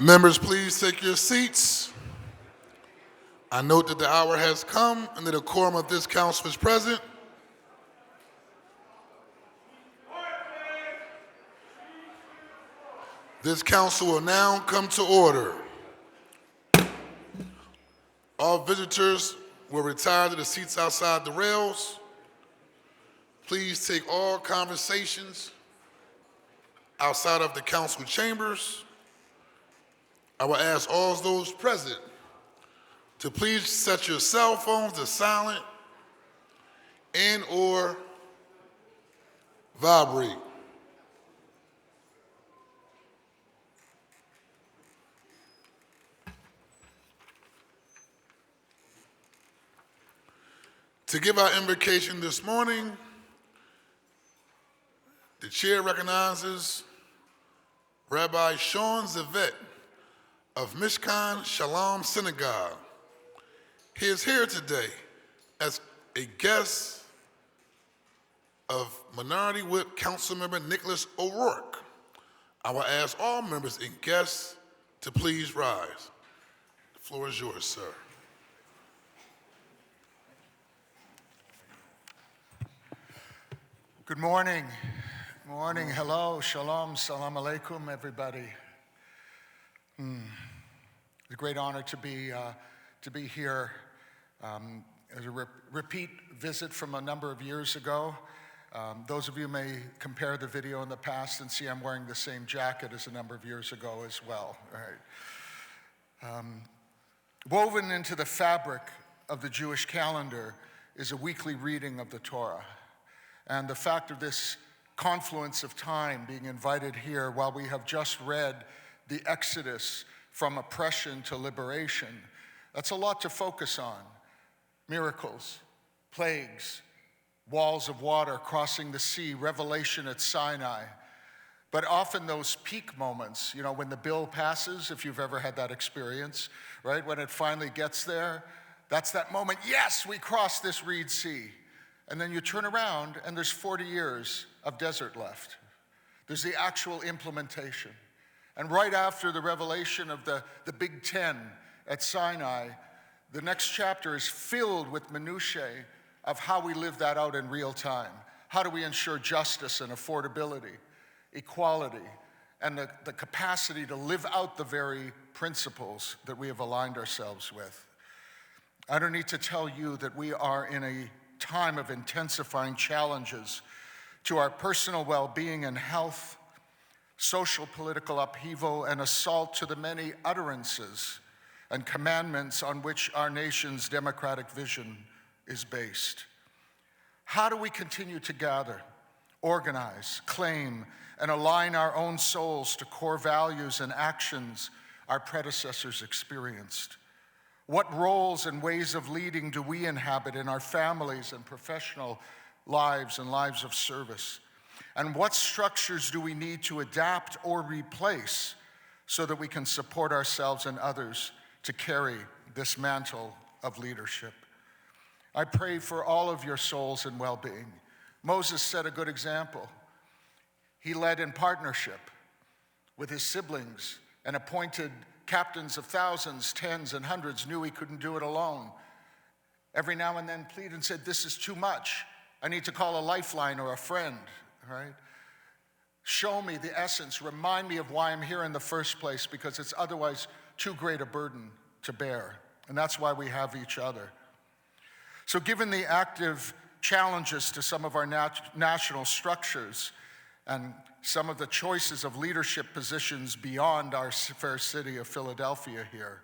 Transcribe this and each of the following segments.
Members, please take your seats. I note that the hour has come and that a quorum of this council is present. This council will now come to order. All visitors will retire to the seats outside the rails. Please take all conversations outside of the council chambers. I will ask all those present to please set your cell phones to silent and/or vibrate. To give our invocation this morning, the chair recognizes Rabbi Sean Zavet of Mishkan Shalom Synagogue. He is here today as a guest of Minority Whip Councilmember Nicholas O'Rourke. I will ask all members and guests to please rise. The floor is yours, sir. Good morning. Good morning. Hello. Shalom. Salam alaikum, everybody. It's a great honor to be here as a repeat visit from a number of years ago. Those of you may compare the video in the past and see I'm wearing the same jacket as a number of years ago as well. All right. Woven into the fabric of the Jewish calendar is a weekly reading of the Torah. And the fact of this confluence of time being invited here while we have just read the Exodus from oppression to liberation, that's a lot to focus on. Miracles, plagues, walls of water crossing the sea, revelation at Sinai. But often those peak moments, when the bill passes, if you've ever had that experience, right? When it finally gets there, that's that moment, yes, we crossed this Reed Sea. And then you turn around and there's 40 years of desert left. There's the actual implementation. And right after the revelation of the Big Ten at Sinai, the next chapter is filled with minutiae of how we live that out in real time. How do we ensure justice and affordability, equality, and the capacity to live out the very principles that we have aligned ourselves with? I don't need to tell you that we are in a time of intensifying challenges to our personal well-being and health, social political upheaval, and assault to the many utterances and commandments on which our nation's democratic vision is based. How do we continue to gather, organize, claim, and align our own souls to core values and actions our predecessors experienced? What roles and ways of leading do we inhabit in our families and professional lives and lives of service? And what structures do we need to adapt or replace so that we can support ourselves and others to carry this mantle of leadership? I pray for all of your souls and well-being. Moses set a good example. He led in partnership with his siblings and appointed captains of thousands, tens, and hundreds, knew he couldn't do it alone. Every now and then pleaded and said, this is too much. I need to call a lifeline or a friend, right? Show me the essence. Remind me of why I'm here in the first place, because it's otherwise too great a burden to bear. And that's why we have each other. So given the active challenges to some of our national structures and some of the choices of leadership positions beyond our fair city of Philadelphia here,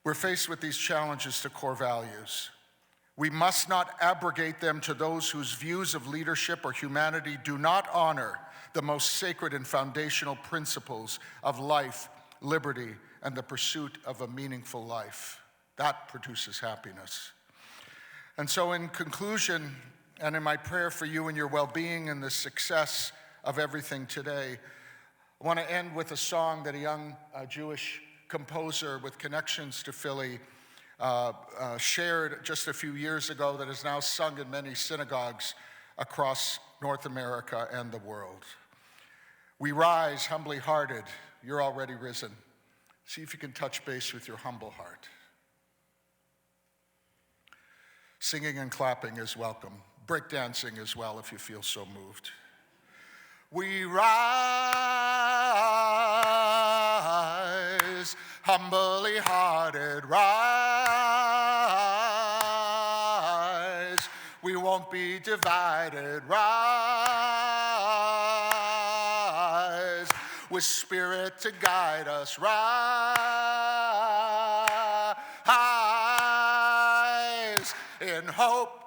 we're faced with these challenges to core values. We must not abrogate them to those whose views of leadership or humanity do not honor the most sacred and foundational principles of life, liberty, and the pursuit of a meaningful life. That produces happiness. And so in conclusion, and in my prayer for you and your well-being and the success of everything today, I want to end with a song that a young Jewish composer with connections to Philly shared just a few years ago that is now sung in many synagogues across North America and the world. We rise humbly hearted, you're already risen. See if you can touch base with your humble heart. Singing and clapping is welcome. Breakdancing as well if you feel so moved. We rise, humbly hearted, rise. We won't be divided, rise. With spirit to guide us, rise. In hope,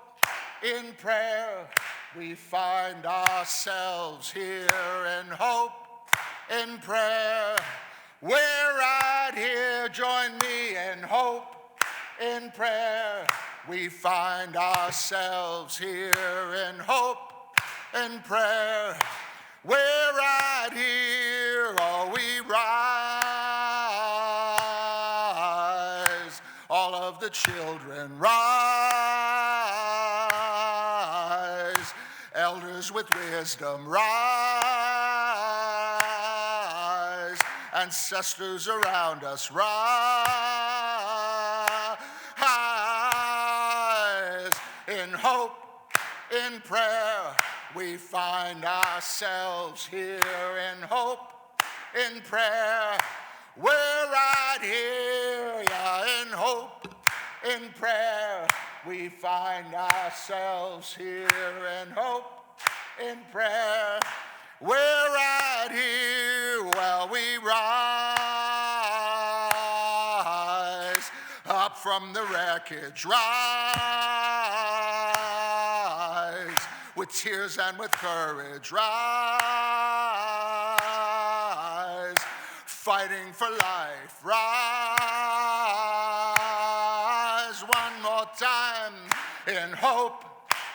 in prayer, we find ourselves here. In hope, in prayer, we're right here. Join me in hope, in prayer. We find ourselves here. In hope, in prayer, we're right here. Oh, we rise. All of the children rise. Elders with wisdom rise. Ancestors around us rise. In hope, in prayer, we find ourselves here. In hope, in prayer, we're right here. Yeah, in hope, in prayer, we find ourselves here. In hope, in prayer, we're right here. Well, we rise up from the wreckage, rise with tears and with courage, rise fighting for life, rise one more time. In hope,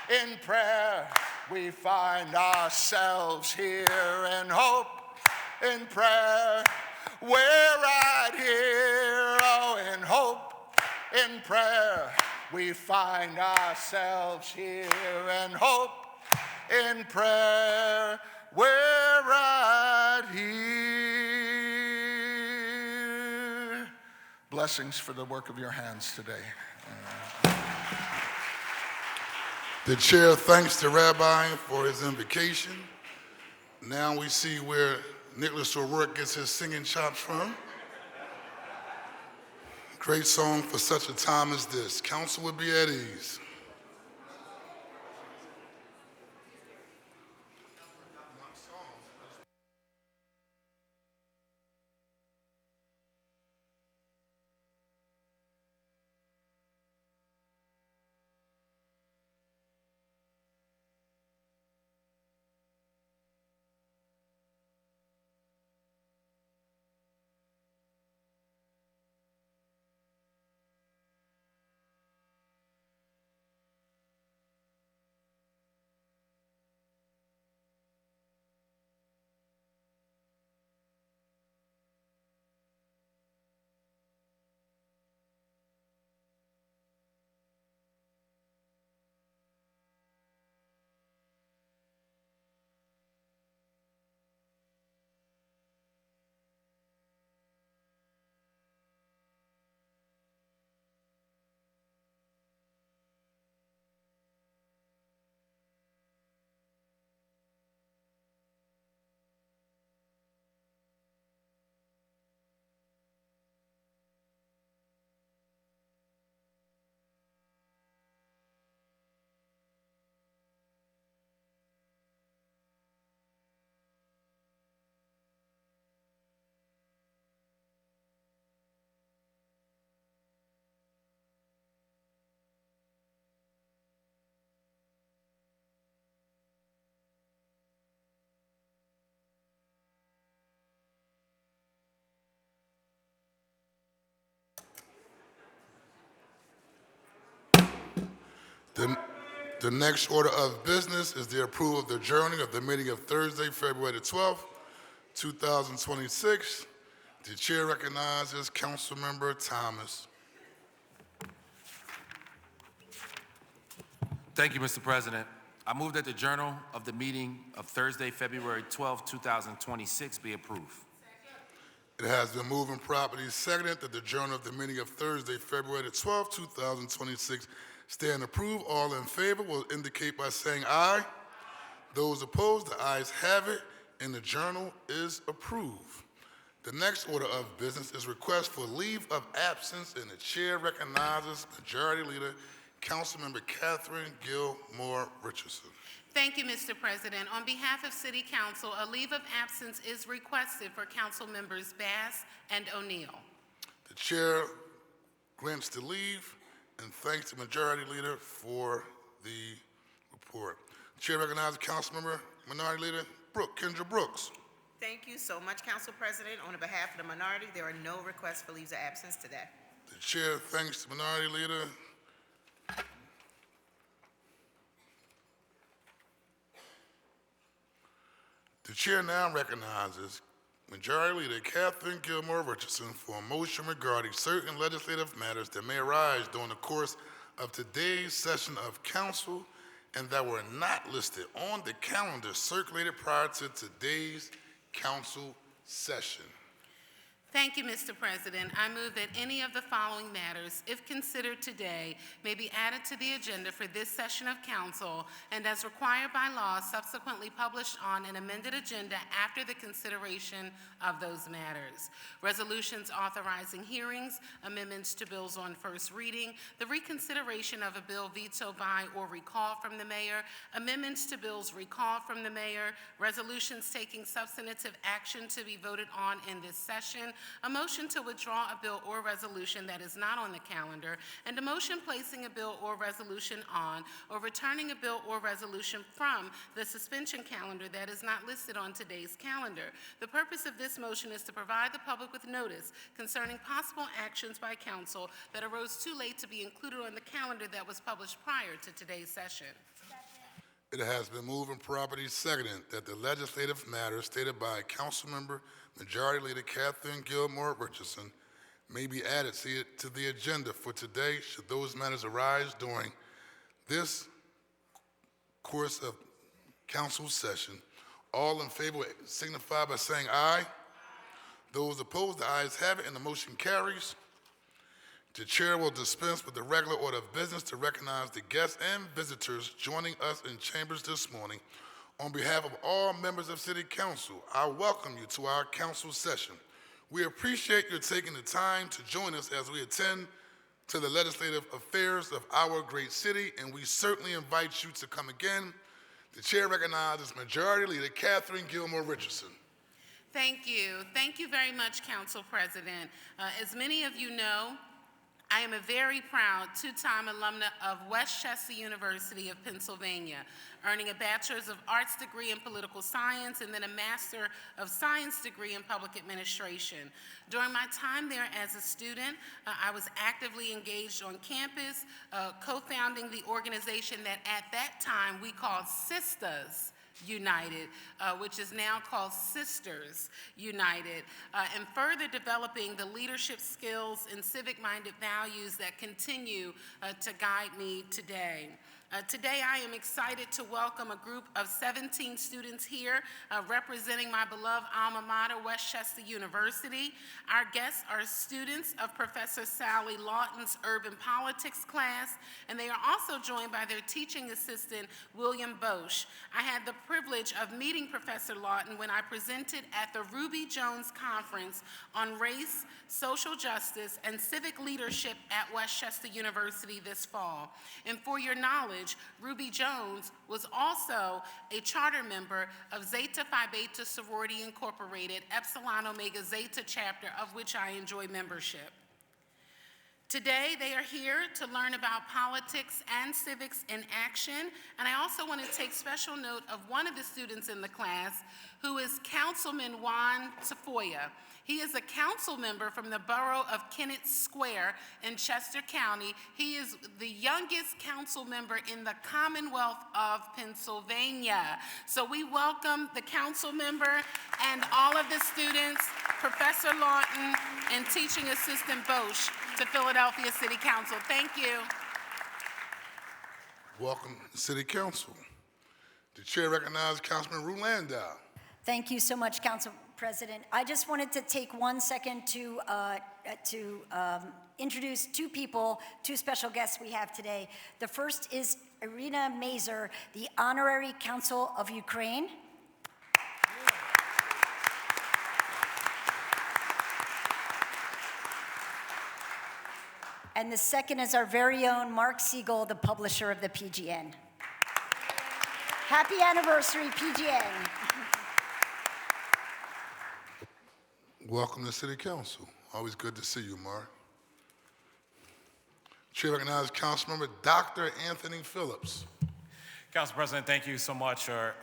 in prayer, we find ourselves here. In hope, in prayer, we're right here. Oh, in hope, in prayer, we find ourselves here. In hope, in prayer, we're right here. Blessings for the work of your hands today. The chair thanks the rabbi for his invocation. Now we see where Nicholas O'Rourke gets his singing chops from. Great song for such a time as this. Council would be at ease. The next order of business is the approval of the adjourning of the meeting of Thursday, February the 12th, 2026. The chair recognizes Councilmember Thomas. Thank you, Mr. President. I move that the journal of the meeting of Thursday, February 12, 2026 be approved. It has been moved and properly seconded that the journal of the meeting of Thursday, February the 12th, 2026 stand approved. All in favor will indicate by saying aye. Those opposed, the ayes have it, and the journal is approved. The next order of business is request for leave of absence, and the chair recognizes Majority Leader Councilmember Catherine Gilmore Richardson. Thank you, Mr. President. On behalf of City Council, a leave of absence is requested for Council Members Bass and O'Neill. The chair grants the leave and thanks the Majority Leader for the report. The chair recognizes Councilmember Minority Leader Kendra Brooks. Thank you so much, Council President. On behalf of the minority, there are no requests for leaves of absence today. The chair thanks the Minority Leader. The chair now recognizes Majority Leader Catherine Gilmore Richardson for a motion regarding certain legislative matters that may arise during the course of today's session of council and that were not listed on the calendar circulated prior to today's council session. Thank you, Mr. President. I move that any of the following matters, if considered today, may be added to the agenda for this session of council and as required by law, subsequently published on an amended agenda after the consideration of those matters. Resolutions authorizing hearings, amendments to bills on first reading, the reconsideration of a bill vetoed by or recalled from the mayor, amendments to bills recalled from the mayor, resolutions taking substantive action to be voted on in this session, a motion to withdraw a bill or resolution that is not on the calendar, and a motion placing a bill or resolution on or returning a bill or resolution from the suspension calendar that is not listed on today's calendar. The purpose of this motion is to provide the public with notice concerning possible actions by council that arose too late to be included on the calendar that was published prior to today's session. It has been moved and properly seconded that the legislative matters stated by Councilmember Majority Leader Catherine Gilmore Richardson may be added to the agenda for today should those matters arise during this course of council session. All in favor signify by saying aye. Those opposed, the ayes have it, and the motion carries. The chair will dispense with the regular order of business to recognize the guests and visitors joining us in chambers this morning. On behalf of all members of City Council, I welcome you to our council session. We appreciate your taking the time to join us as we attend to the legislative affairs of our great city, and we certainly invite you to come again. The chair recognizes Majority Leader Catherine Gilmore Richardson. Thank you. Thank you very much, Council President. As many of you know, I am a very proud two-time alumna of Westchester University of Pennsylvania, earning a Bachelor's of Arts degree in Political Science and then a Master of Science degree in Public Administration. During my time there as a student, I was actively engaged on campus, co-founding the organization that at that time we called Sisters United, which is now called Sisters United, and further developing the leadership skills and civic-minded values that continue to guide me today. Today, I am excited to welcome a group of 17 students here representing my beloved alma mater, Westchester University. Our guests are students of Professor Sally Lawton's Urban Politics class, and they are also joined by their teaching assistant, William Bosch. I had the privilege of meeting Professor Lawton when I presented at the Ruby Jones Conference on Race, Social Justice, and Civic Leadership at Westchester University this fall. And for your knowledge, Ruby Jones was also a charter member of Zeta Phi Beta Sorority Incorporated, Epsilon Omega Zeta chapter, of which I enjoy membership. Today, they are here to learn about politics and civics in action, and I also want to take special note of one of the students in the class, who is Councilman Juan Tafoya. He is a council member from the borough of Kennett Square in Chester County. He is the youngest council member in the Commonwealth of Pennsylvania. So we welcome the council member and all of the students, Professor Lawton, and teaching assistant Bosch to Philadelphia City Council. Thank you. Welcome to City Council. The chair recognizes Councilman Ruth Landau. Thank you so much, Council President. I just wanted to take 1 second to introduce two people, two special guests we have today. The first is Irina Mazer, the Honorary Consul of Ukraine. And the second is our very own Mark Siegel, the publisher of the PGN. Happy anniversary, PGN. Welcome to City Council. Always good to see you, Mark. Chair recognizes Councilmember Dr. Anthony Phillips. Council President, thank you so much for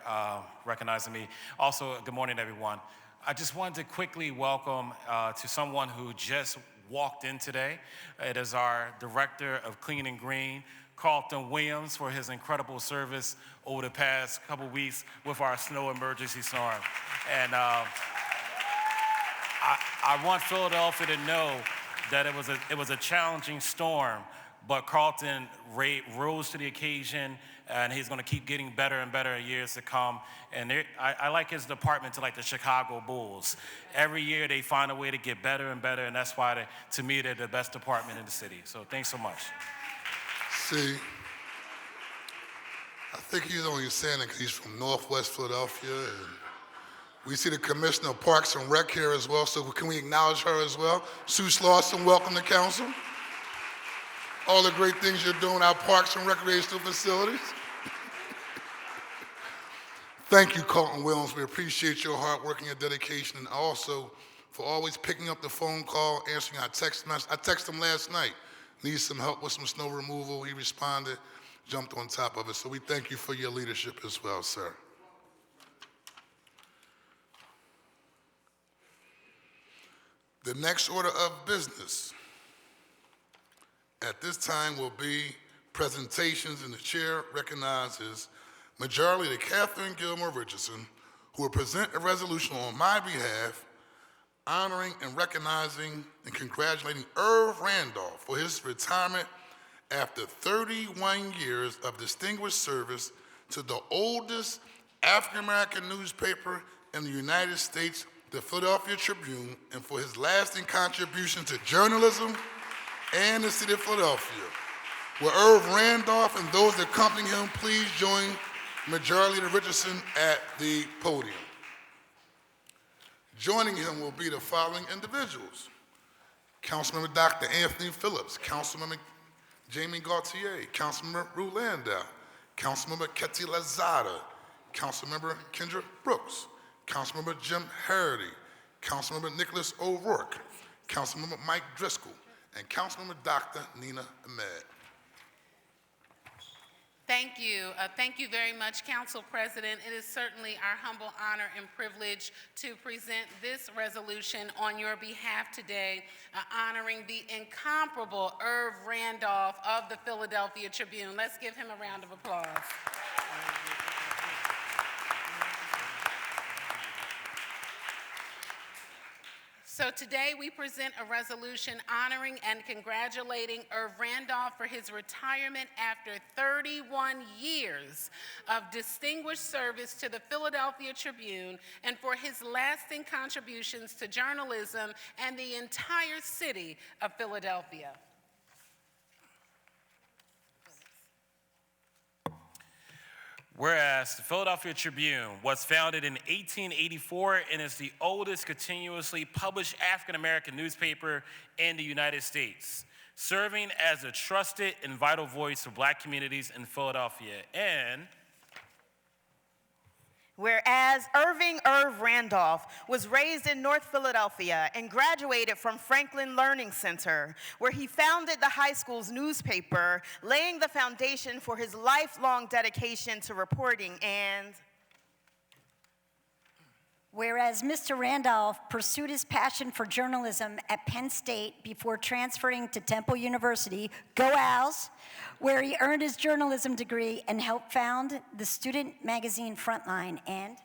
recognizing me. Also, good morning, everyone. I just wanted to quickly welcome to someone who just walked in today. It is our Director of Clean and Green, Carlton Williams, for his incredible service over the past couple weeks with our snow emergency storm. And I want Philadelphia to know that it was a challenging storm, but Carlton rose to the occasion, and he's going to keep getting better and better in years to come. And I like his department to like the Chicago Bulls. Every year they find a way to get better and better, and that's why, to me, they're the best department in the city. So thanks so much. See, I think he's only saying it because he's from Northwest Philadelphia. And we see the Commissioner of Parks and Rec here as well, so can we acknowledge her as well? Sue Slauson, welcome to council. All the great things you're doing, our parks and recreational facilities. Thank you, Carlton Williams. We appreciate your hard work and your dedication, and also for always picking up the phone call, answering our text message. I texted him last night, needs some help with some snow removal. He responded, jumped on top of it. So we thank you for your leadership as well, sir. The next order of business at this time will be presentations, and the chair recognizes Majority Leader Catherine Gilmore Richardson, who will present a resolution on my behalf honoring and recognizing and congratulating Irv Randolph for his retirement after 31 years of distinguished service to the oldest African-American newspaper in the United States, the Philadelphia Tribune, and for his lasting contribution to journalism and the city of Philadelphia. Will Irv Randolph and those that accompany him please join Majority Leader Richardson at the podium. Joining him will be the following individuals: Councilmember Dr. Anthony Phillips, Councilmember Jamie Gaultier, Councilmember Rue Landau, Councilmember Ketty Lazada, Councilmember Kendra Brooks, Councilmember Jim Harity, Councilmember Nicholas O'Rourke, Councilmember Mike Driscoll, and Councilmember Dr. Nina Ahmed. Thank you. Thank you very much, Council President. It is certainly our humble honor and privilege to present this resolution on your behalf today, honoring the incomparable Irv Randolph of the Philadelphia Tribune. Let's give him a round of applause. So today we present a resolution honoring and congratulating Irv Randolph for his retirement after 31 years of distinguished service to the Philadelphia Tribune and for his lasting contributions to journalism and the entire city of Philadelphia. Whereas the Philadelphia Tribune was founded in 1884 and is the oldest continuously published African-American newspaper in the United States, serving as a trusted and vital voice for Black communities in Philadelphia. And whereas Irv Randolph was raised in North Philadelphia and graduated from Franklin Learning Center, where he founded the high school's newspaper, laying the foundation for his lifelong dedication to reporting. And whereas Mr. Randolph pursued his passion for journalism at Penn State before transferring to Temple University, go Owls, where he earned his journalism degree and helped found the student magazine Frontline. And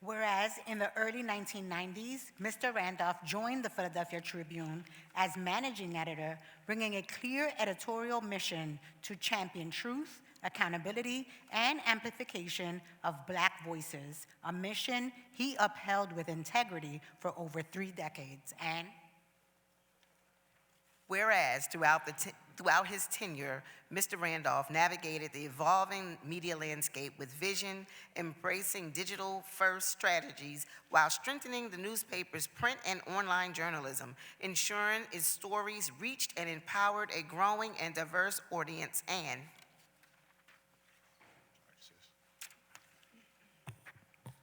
whereas in the early 1990s, Mr. Randolph joined the Philadelphia Tribune as managing editor, bringing a clear editorial mission to champion truth, accountability, and amplification of Black voices, a mission he upheld with integrity for over 3 decades. And Whereas throughout his tenure, Mr. Randolph navigated the evolving media landscape with vision, embracing digital-first strategies while strengthening the newspaper's print and online journalism, ensuring its stories reached and empowered a growing and diverse audience. And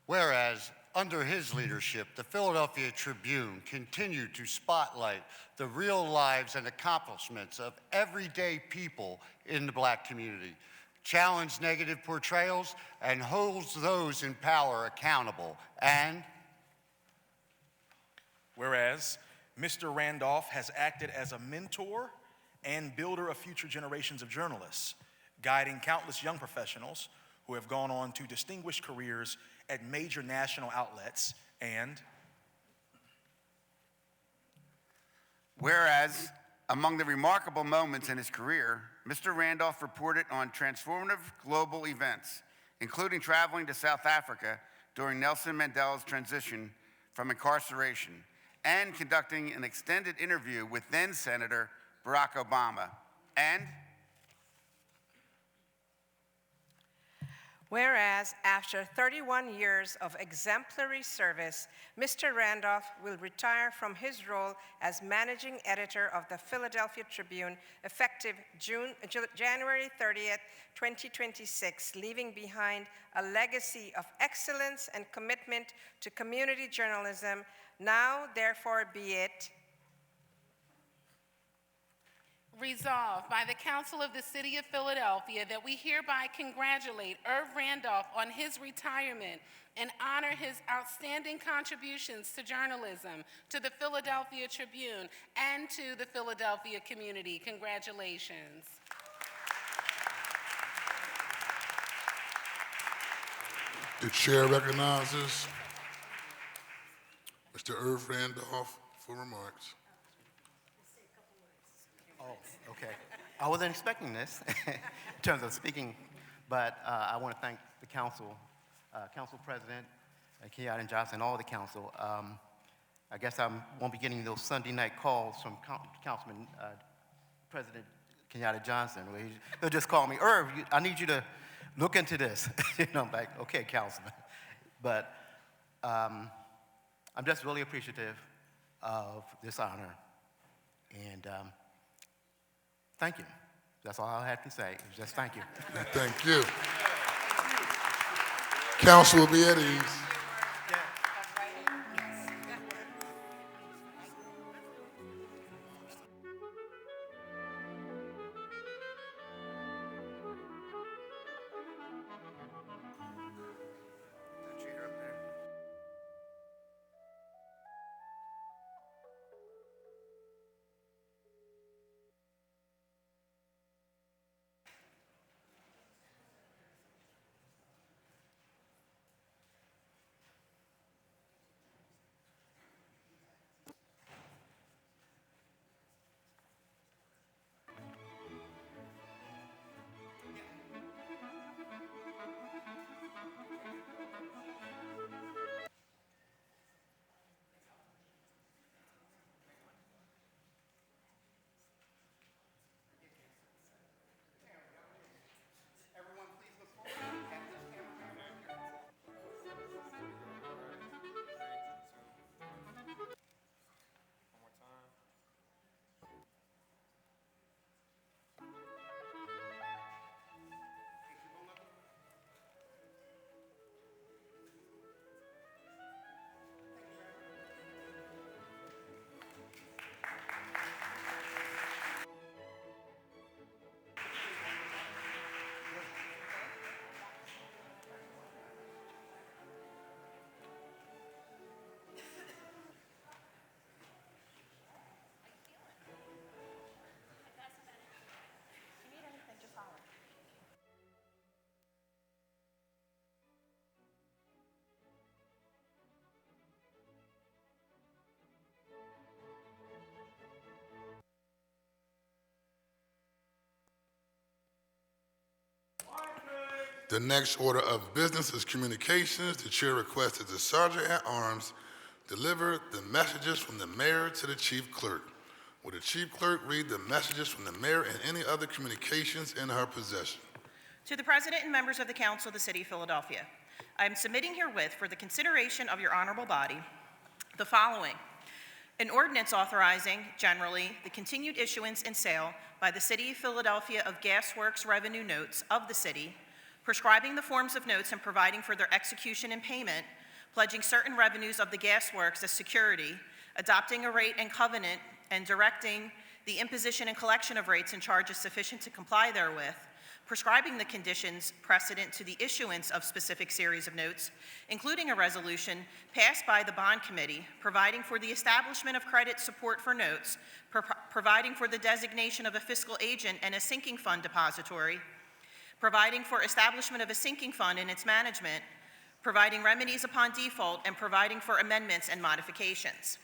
whereas, under his leadership, the Philadelphia Tribune continued to spotlight the real lives and accomplishments of everyday people in the Black community, challenged negative portrayals, and holds those in power accountable. And whereas, Mr. Randolph has acted as a mentor and builder of future generations of journalists, guiding countless young professionals who have gone on to distinguished careers at major national outlets. And whereas, among the remarkable moments in his career, Mr. Randolph reported on transformative global events, including traveling to South Africa during Nelson Mandela's transition from incarceration and conducting an extended interview with then Senator Barack Obama. And whereas, after 31 years of exemplary service, Mr. Randolph will retire from his role as managing editor of the Philadelphia Tribune effective January 30th, 2026, leaving behind a legacy of excellence and commitment to community journalism. Now, therefore, be it resolved by the Council of the City of Philadelphia that we hereby congratulate Irv Randolph on his retirement and honor his outstanding contributions to journalism, to the Philadelphia Tribune, and to the Philadelphia community. Congratulations. The chair recognizes Mr. Irv Randolph for remarks. Oh, okay. I wasn't expecting this in terms of speaking, but I want to thank the council, Council President Kenyatta Johnson, all the council. I guess I won't be getting those Sunday night calls from Councilman President Kenyatta Johnson, where he'll just call me, Irv, I need you to look into this. I'm like, okay, Councilman. But I'm just really appreciative of this honor. And thank you. That's all I have to say. Just thank you. Thank you. Council will be at ease. The next order of business is communications. The chair requests that the Sergeant at Arms deliver the messages from the mayor to the chief clerk. Will the chief clerk read the messages from the mayor and any other communications in her possession? To the President and members of the Council of the City of Philadelphia, I am submitting herewith for the consideration of your honorable body the following. An ordinance authorizing, generally, the continued issuance and sale by the City of Philadelphia of gas works revenue notes of the city, prescribing the forms of notes and providing for their execution and payment, pledging certain revenues of the gas works as security, adopting a rate and covenant, and directing the imposition and collection of rates and charges sufficient to comply therewith, prescribing the conditions precedent to the issuance of specific series of notes, including a resolution passed by the bond committee, providing for the establishment of credit support for notes, providing for the designation of a fiscal agent and a sinking fund depository, providing for establishment of a sinking fund and its management, providing remedies upon default, and providing for amendments and modifications.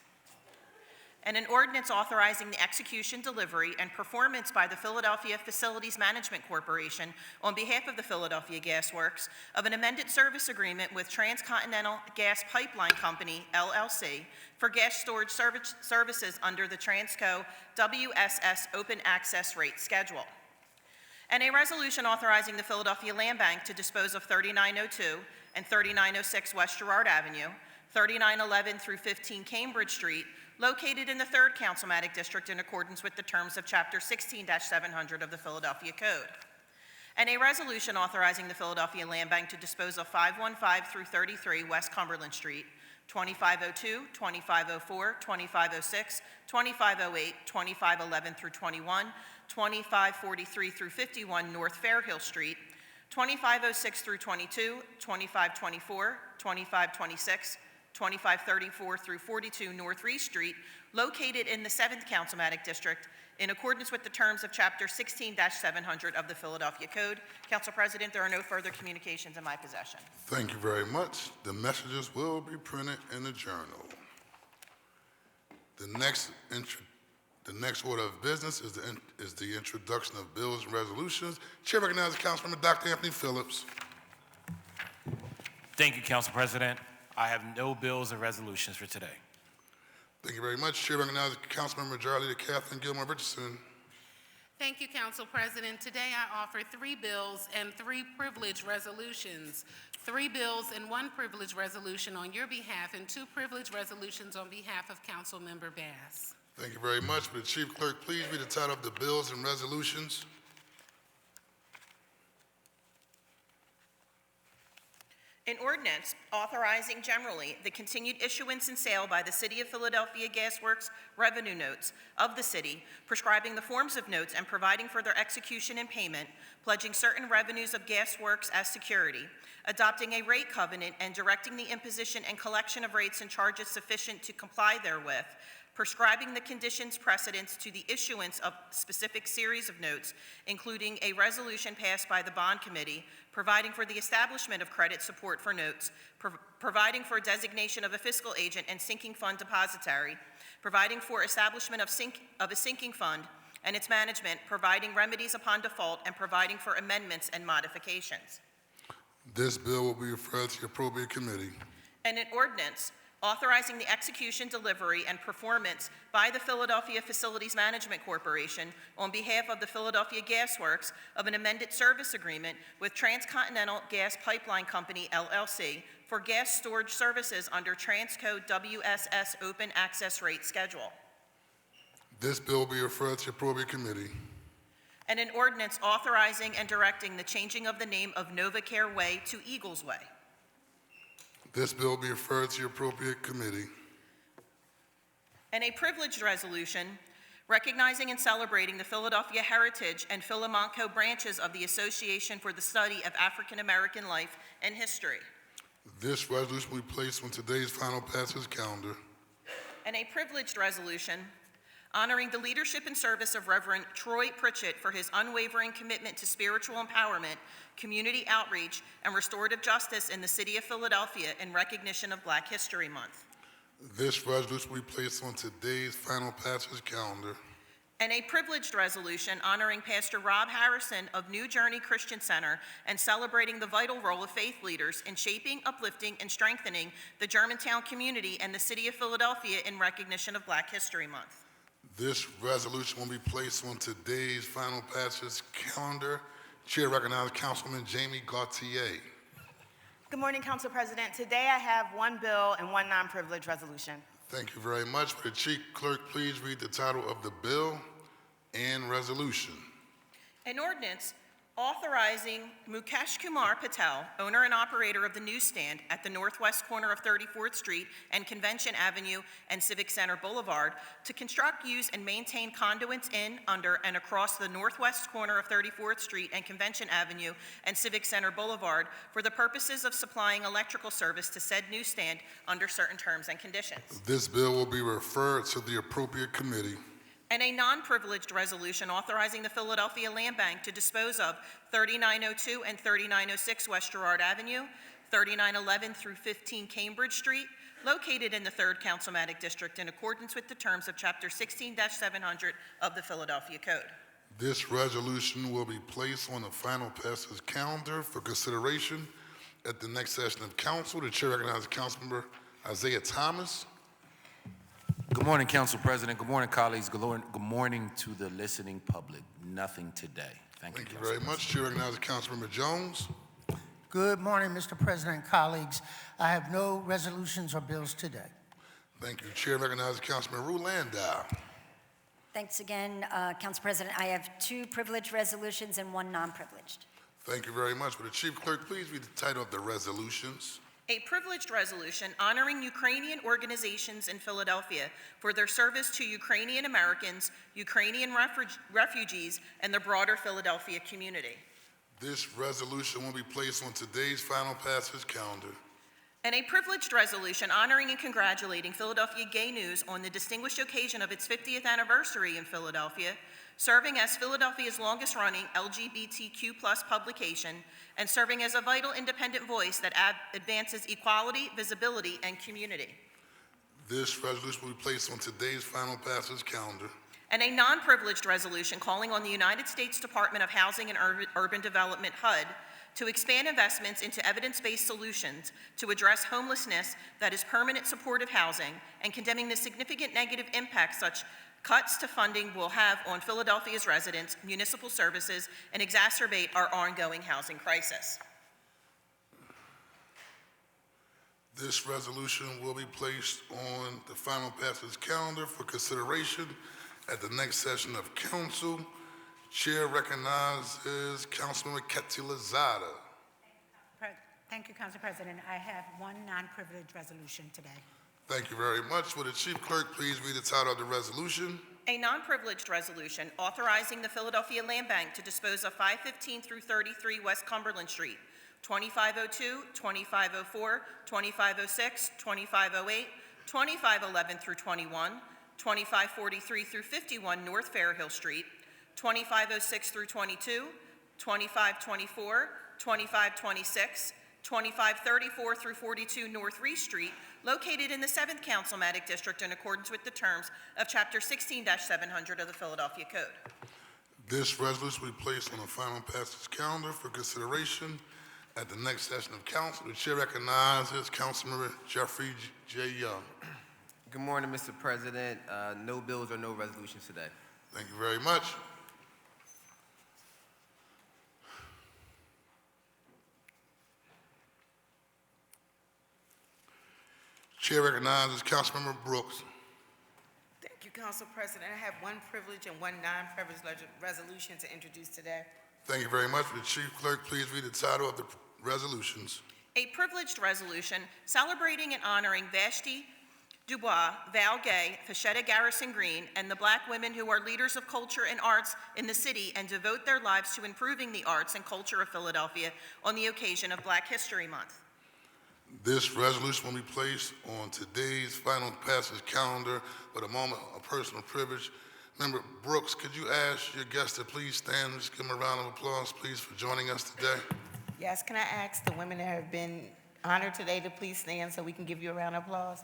And an ordinance authorizing the execution, delivery, and performance by the Philadelphia Facilities Management Corporation on behalf of the Philadelphia Gas Works of an amended service agreement with Transcontinental Gas Pipeline Company, LLC, for gas storage services under the Transco WSS Open Access Rate Schedule. And a resolution authorizing the Philadelphia Land Bank to dispose of 3902 and 3906 West Girard Avenue, 3911 through 15 Cambridge Street, located in the 3rd Councilmatic District in accordance with the terms of Chapter 16-700 of the Philadelphia Code. And a resolution authorizing the Philadelphia Land Bank to dispose of 515 through 33 West Cumberland Street, 2502, 2504, 2506, 2508, 2511 through 21, 2543 through 51 North Fairhill Street, 2506 through 22, 2524, 2526, 2534 through 42 North Reese Street, located in the 7th Councilmatic District, in accordance with the terms of Chapter 16-700 of the Philadelphia Code. Council President, there are no further communications in my possession. Thank you very much. The messages will be printed in the journal. The next order of business is the introduction of bills and resolutions. Chair recognizes Councilmember Dr. Anthony Phillips. Thank you, Council President. I have no bills or resolutions for today. Thank you very much. Chair recognizes Councilmember Majority Leader Kathleen Gilmore Richardson. Thank you, Council President. Today I offer 3 bills and 3 privilege resolutions. 3 bills and 1 privilege resolution on your behalf, and 2 privilege resolutions on behalf of Councilmember Bass. Thank you very much. Will the Chief Clerk please read the title of the bills and resolutions? An ordinance authorizing generally the continued issuance and sale by the City of Philadelphia Gas Works revenue notes of the city, prescribing the forms of notes and providing for their execution and payment, pledging certain revenues of gas works as security, adopting a rate covenant and directing the imposition and collection of rates and charges sufficient to comply therewith, prescribing the conditions precedents to the issuance of specific series of notes, including a resolution passed by the bond committee, providing for the establishment of credit support for notes, providing for designation of a fiscal agent and sinking fund depository, providing for establishment of a sinking fund and its management, providing remedies upon default, and providing for amendments and modifications. This bill will be referred to the appropriate committee. And an ordinance authorizing the execution, delivery, and performance by the Philadelphia Facilities Management Corporation on behalf of the Philadelphia Gas Works of an amended service agreement with Transcontinental Gas Pipeline Company, LLC, for gas storage services under Transco WSS Open Access Rate Schedule. This bill will be referred to the appropriate committee. And an ordinance authorizing and directing the changing of the name of NovaCare Way to Eagles Way. This bill will be referred to the appropriate committee. And a privileged resolution recognizing and celebrating the Philadelphia heritage and Philomonco branches of the Association for the Study of African American Life and History. This resolution will be placed on today's final passage calendar. And a privileged resolution honoring the leadership and service of Reverend Troy Pritchett for his unwavering commitment to spiritual empowerment, community outreach, and restorative justice in the city of Philadelphia in recognition of Black History Month. This resolution will be placed on today's final passage calendar. And a privileged resolution honoring Pastor Rob Harrison of New Journey Christian Center and celebrating the vital role of faith leaders in shaping, uplifting, and strengthening the Germantown community and the city of Philadelphia in recognition of Black History Month. This resolution will be placed on today's final passage calendar. Chair recognizes Councilwoman Jamie Gautier. Good morning, Council President. Today I have one bill and one non-privileged resolution. Thank you very much. Would the Chief Clerk please read the title of the bill and resolution? An ordinance authorizing Mukesh Kumar Patel, owner and operator of the newsstand at the northwest corner of 34th Street and Convention Avenue and Civic Center Boulevard, to construct, use, and maintain conduits in, under, and across the northwest corner of 34th Street and Convention Avenue and Civic Center Boulevard for the purposes of supplying electrical service to said newsstand under certain terms and conditions. This bill will be referred to the appropriate committee. And a non-privileged resolution authorizing the Philadelphia Land Bank to dispose of 3902 and 3906 West Girard Avenue, 3911 through 15 Cambridge Street, located in the 3rd Councilmatic District in accordance with the terms of Chapter 16-700 of the Philadelphia Code. This resolution will be placed on the final passage calendar for consideration at the next session of council. The chair recognizes Councilmember Isaiah Thomas. Good morning, Council President. Good morning, colleagues. Good morning to the listening public. Nothing today. Thank you, Thank you very much. Chair recognizes Councilmember Jones. Good morning, Mr. President, colleagues. I have no resolutions or bills today. Thank you. Chair recognizes Councilman Rue Landau. Thanks again, Council President. I have 2 privileged resolutions and 1 non-privileged. Thank you very much. Would the Chief Clerk please read the title of the resolutions? A privileged resolution honoring Ukrainian organizations in Philadelphia for their service to Ukrainian Americans, Ukrainian refugees, and the broader Philadelphia community. This resolution will be placed on today's final passage calendar. And a privileged resolution honoring and congratulating Philadelphia Gay News on the distinguished occasion of its 50th anniversary in Philadelphia, serving as Philadelphia's longest-running LGBTQ+ publication, and serving as a vital independent voice that advances equality, visibility, and community. This resolution will be placed on today's final passage calendar. And a non-privileged resolution calling on the United States Department of Housing and Urban Development, HUD, to expand investments into evidence-based solutions to address homelessness that is permanent supportive housing, and condemning the significant negative impact such cuts to funding will have on Philadelphia's residents, municipal services, and exacerbate our ongoing housing crisis. This resolution will be placed on the final passage calendar for consideration at the next session of council. Chair recognizes Councilman Ketty Lozada. Thank you, Council President. I have 1 non-privileged resolution today. Thank you very much. Would the Chief Clerk please read the title of the resolution? A non-privileged resolution authorizing the Philadelphia Land Bank to dispose of 515 through 33 West Cumberland Street, 2502, 2504, 2506, 2508, 2511 through 21, 2543 through 51 North Fairhill Street, 2506 through 22, 2524, 2526, 2534 through 42 North Reese Street, located in the 7th Councilmatic District in accordance with the terms of Chapter 16-700 of the Philadelphia Code. This resolution will be placed on the final passage calendar for consideration at the next session of council. The chair recognizes Councilmember Jeffrey J. Young. Good morning, Mr. President. No bills or no resolutions today. Thank you very much. Chair recognizes Councilmember Brooks. Thank you, Council President. I have 1 privileged and 1 non-privileged resolution to introduce today. Thank you very much. Would the Chief Clerk please read the title of the resolutions? A privileged resolution celebrating and honoring Vashti Dubois, Val Gay, Fashetta Garrison Green, and the Black women who are leaders of culture and arts in the city and devote their lives to improving the arts and culture of Philadelphia on the occasion of Black History Month. This resolution will be placed on today's final passage calendar with a moment of personal privilege. Member Brooks, could you ask your guests to please stand? Just give them a round of applause, please, for joining us today. Yes, can I ask the women that have been honored today to please stand so we can give you a round of applause?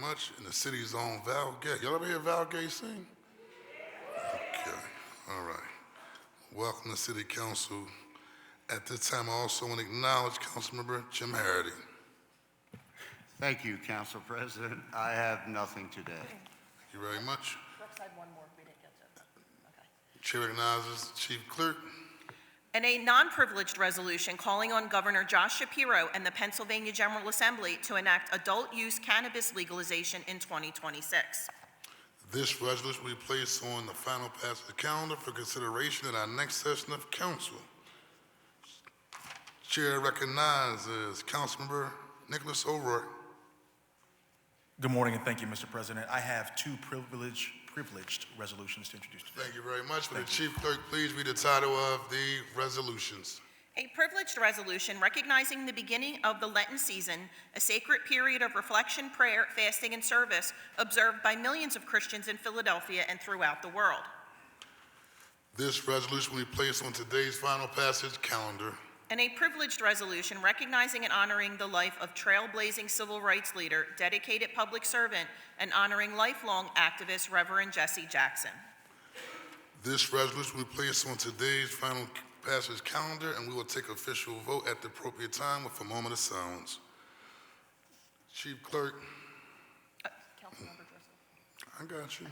much. In the city's own Val Gay. Y'all ever hear Val Gay sing? Okay, all right. Welcome to City Council. At this time, I also want to acknowledge Councilmember Jim Harity. Thank you, Council President. I have nothing today. Thank you very much. Brooks had one more. We didn't get to. Okay. Chair recognizes Chief Clerk. And a non-privileged resolution calling on Governor Josh Shapiro and the Pennsylvania General Assembly to enact adult use cannabis legalization in 2026. This resolution will be placed on the final pass of the calendar for consideration at our next session of council. Chair recognizes Councilmember Nicholas O'Rourke. Good morning and thank you, Mr. President. I have two privileged resolutions to introduce today. Thank you very much. Will the Chief Clerk please read the title of the resolutions? A privileged resolution recognizing the beginning of the Lenten season, a sacred period of reflection, prayer, fasting, and service observed by millions of Christians in Philadelphia and throughout the world. This resolution will be placed on today's final passage calendar. And a privileged resolution recognizing and honoring the life of trailblazing civil rights leader, dedicated public servant, and honoring lifelong activist Reverend Jesse Jackson. This resolution will be placed on today's final passage calendar, and we will take official vote at the appropriate time with a moment of silence. Chief Clerk. Councilmember Driscoll. I got you.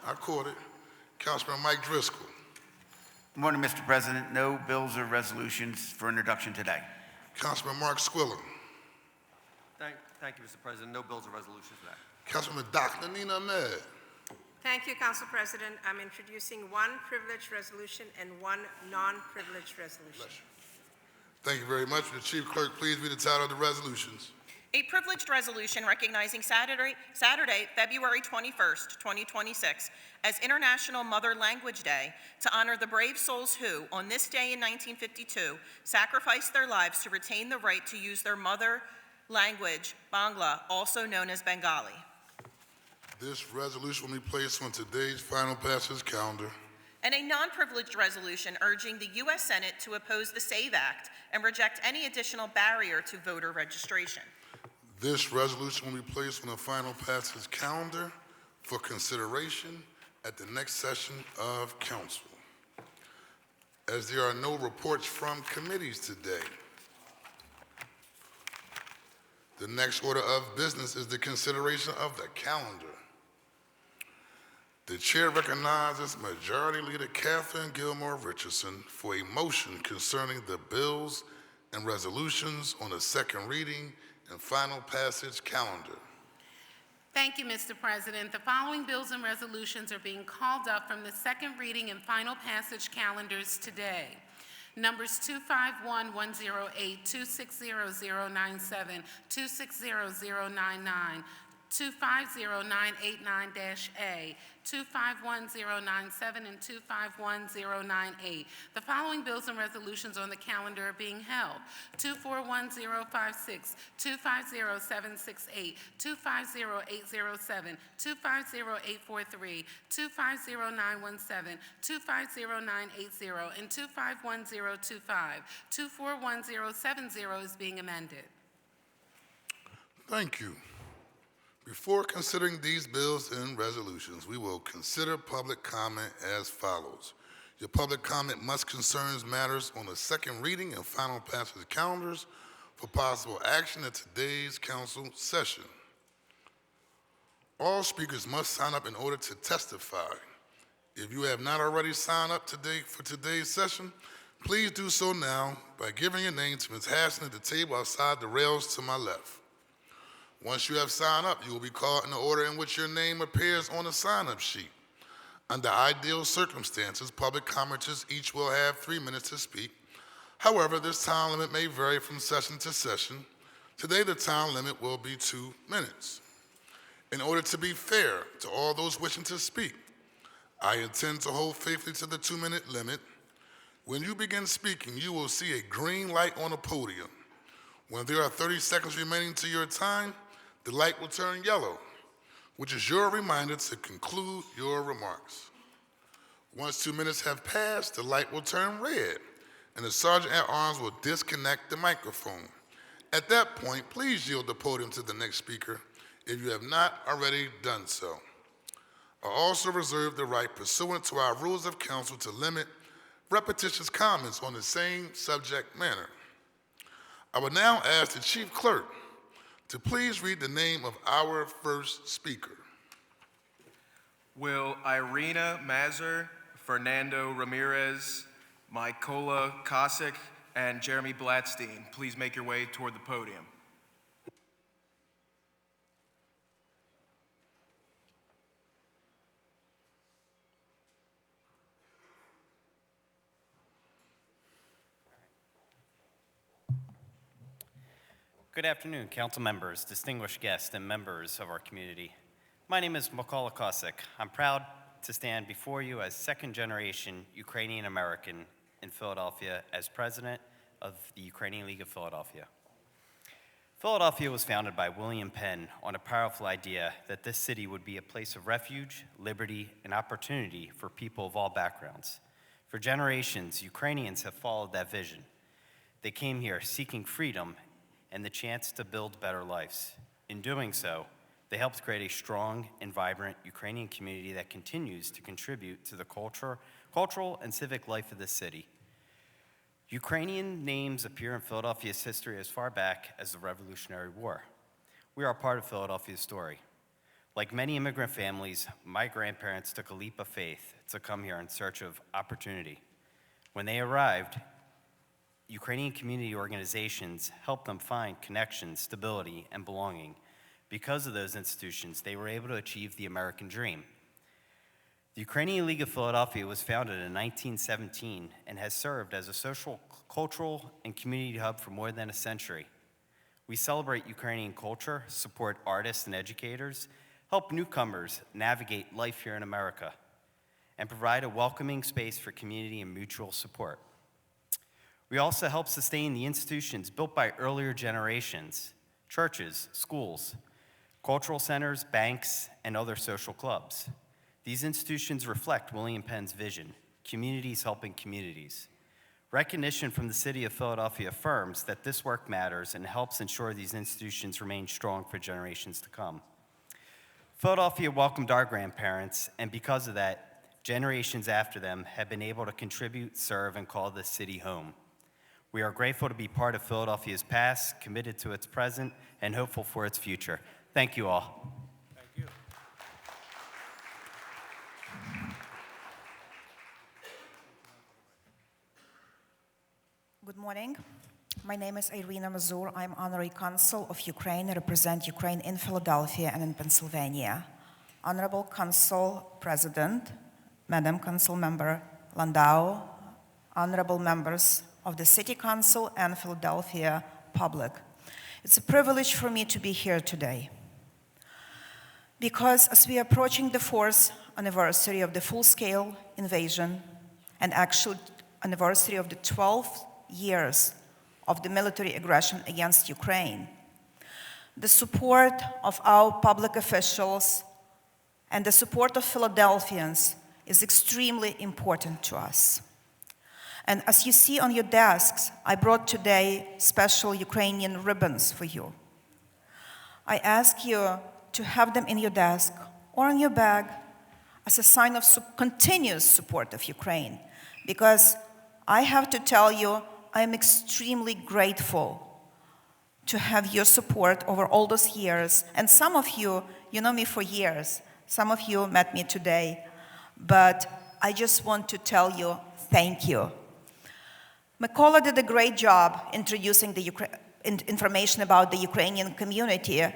I caught it. Councilman Mike Driscoll. Good morning, Mr. President. No bills or resolutions for introduction today. Councilman Mark Squilla. Thank you, Mr. President. No bills or resolutions today. Councilman Dr. Nina Ahmed. Thank you, Council President. I'm introducing one privileged resolution and one non-privileged resolution. Thank you very much. Will the Chief Clerk please read the title of the resolutions? A privileged resolution recognizing Saturday, February 21st, 2026, as International Mother Language Day to honor the brave souls who, on this day in 1952, sacrificed their lives to retain the right to use their mother language, Bangla, also known as Bengali. This resolution will be placed on today's final passage calendar. And a non-privileged resolution urging the U.S. Senate to oppose the SAVE Act and reject any additional barrier to voter registration. This resolution will be placed on the final passage calendar for consideration at the next session of council. As there are no reports from committees today, the next order of business is the consideration of the calendar. The chair recognizes Majority Leader Catherine Gilmore Richardson for a motion concerning the bills and resolutions on the second reading and final passage calendar. Thank you, Mr. President. The following bills and resolutions are being called up from the second reading and final passage calendars today. Numbers 251-108, 260-097, 260-099, 250-989-A, 251-097, and 251-098. The following bills and resolutions on the calendar are being held. 241-056, 250-768, 250-807, 250-843, 250-917, 250-980, and 251-025. 241-070 is being amended. Thank you. Before considering these bills and resolutions, we will consider public comment as follows. Your public comment must concern matters on the second reading and final passage calendars for possible action at today's council session. All speakers must sign up in order to testify. If you have not already signed up today for today's session, please do so now by giving your name to Ms. Hassan at the table outside the rails to my left. Once you have signed up, you will be called in the order in which your name appears on the sign-up sheet. Under ideal circumstances, public commenters each will have 3 minutes to speak. However, this time limit may vary from session to session. Today, the time limit will be 2 minutes. In order to be fair to all those wishing to speak, I intend to hold faithfully to the 2-minute limit. When you begin speaking, you will see a green light on the podium. When there are 30 seconds remaining to your time, the light will turn yellow, which is your reminder to conclude your remarks. Once 2 minutes have passed, the light will turn red, and the sergeant at arms will disconnect the microphone. At that point, please yield the podium to the next speaker. if you have not already done so. I also reserve the right pursuant to our rules of council to limit repetitious comments on the same subject matter. I will now ask the chief clerk to please read the name of our first speaker. Will Irina Mazur, Fernando Ramirez, Mykola Kosick, and Jeremy Blatstein please make your way toward the podium? Good afternoon, council members, distinguished guests, and members of our community. My name is Mykola Kosick. I'm proud to stand before you as second-generation Ukrainian American in Philadelphia as president of the Ukrainian League of Philadelphia. Philadelphia was founded by William Penn on a powerful idea that this city would be a place of refuge, liberty, and opportunity for people of all backgrounds. For generations, Ukrainians have followed that vision. They came here seeking freedom and the chance to build better lives. In doing so, they helped create a strong and vibrant Ukrainian community that continues to contribute to the cultural and civic life of the city. Ukrainian names appear in Philadelphia's history as far back as the Revolutionary War. We are a part of Philadelphia's story. Like many immigrant families, my grandparents took a leap of faith to come here in search of opportunity. When they arrived, Ukrainian community organizations helped them find connection, stability, and belonging. Because of those institutions, they were able to achieve the American dream. The Ukrainian League of Philadelphia was founded in 1917 and has served as a social, cultural, and community hub for more than a century. We celebrate Ukrainian culture, support artists and educators, help newcomers navigate life here in America, and provide a welcoming space for community and mutual support. We also help sustain the institutions built by earlier generations, churches, schools, cultural centers, banks, and other social clubs. These institutions reflect William Penn's vision, communities helping communities. Recognition from the city of Philadelphia affirms that this work matters and helps ensure these institutions remain strong for generations to come. Philadelphia welcomed our grandparents, and because of that, generations after them have been able to contribute, serve, and call this city home. We are grateful to be part of Philadelphia's past, committed to its present, and hopeful for its future. Thank you all. Thank you. Good morning. My name is Irina Mazur. I'm Honorary Consul of Ukraine. I represent Ukraine in Philadelphia and in Pennsylvania. Honorable Consul President, Madam Council Member Landau, honorable members of the City Council and Philadelphia public. It's a privilege for me to be here today. Because as we are approaching the 4th anniversary of the full-scale invasion and actual anniversary of the 12 years of the military aggression against Ukraine, the support of our public officials and the support of Philadelphians is extremely important to us. And as you see on your desks, I brought today special Ukrainian ribbons for you. I ask you to have them in your desk or on your bag as a sign of continuous support of Ukraine, because I have to tell you, I am extremely grateful to have your support over all those years. And some of you know me for years. Some of you met me today. But I just want to tell you, thank you. Mykola did a great job introducing the information about the Ukrainian community,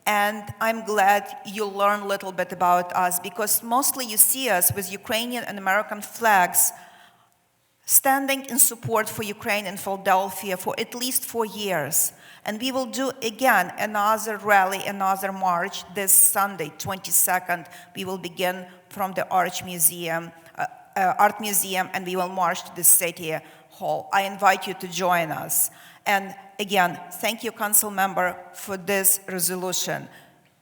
and I'm glad you learn a little bit about us, because mostly you see us with Ukrainian and American flags standing in support for Ukraine in Philadelphia for at least 4 years. And we will do again another rally, another march this Sunday, 22nd. We will begin from the Art Museum, and we will march to the City Hall. I invite you to join us. And again, thank you, Council Member, for this resolution.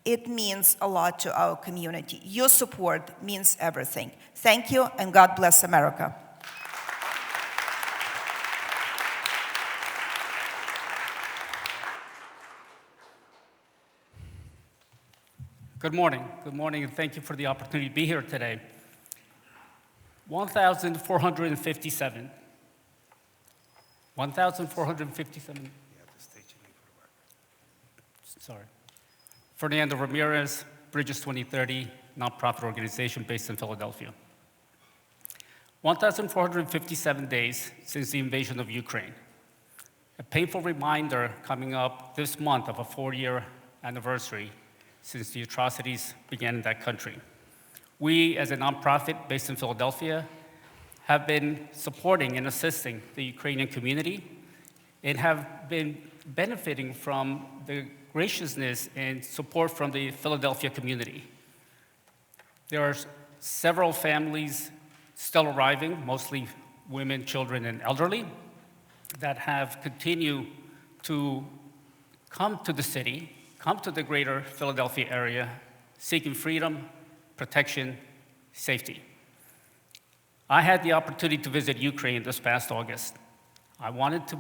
It means a lot to our community. Your support means everything. Thank you, and God bless America. Good morning, and thank you for the opportunity to be here today. 1,457. 1,457. Sorry. Fernando Ramirez, Bridges 2030, nonprofit organization based in Philadelphia. 1,457 days since the invasion of Ukraine. A painful reminder coming up this month of a 4-year anniversary since the atrocities began in that country. We, as a nonprofit based in Philadelphia, have been supporting and assisting the Ukrainian community and have been benefiting from the graciousness and support from the Philadelphia community. There are several families still arriving, mostly women, children, and elderly, that have continued to come to the city, come to the greater Philadelphia area, seeking freedom, protection, safety. I had the opportunity to visit Ukraine this past August. I wanted to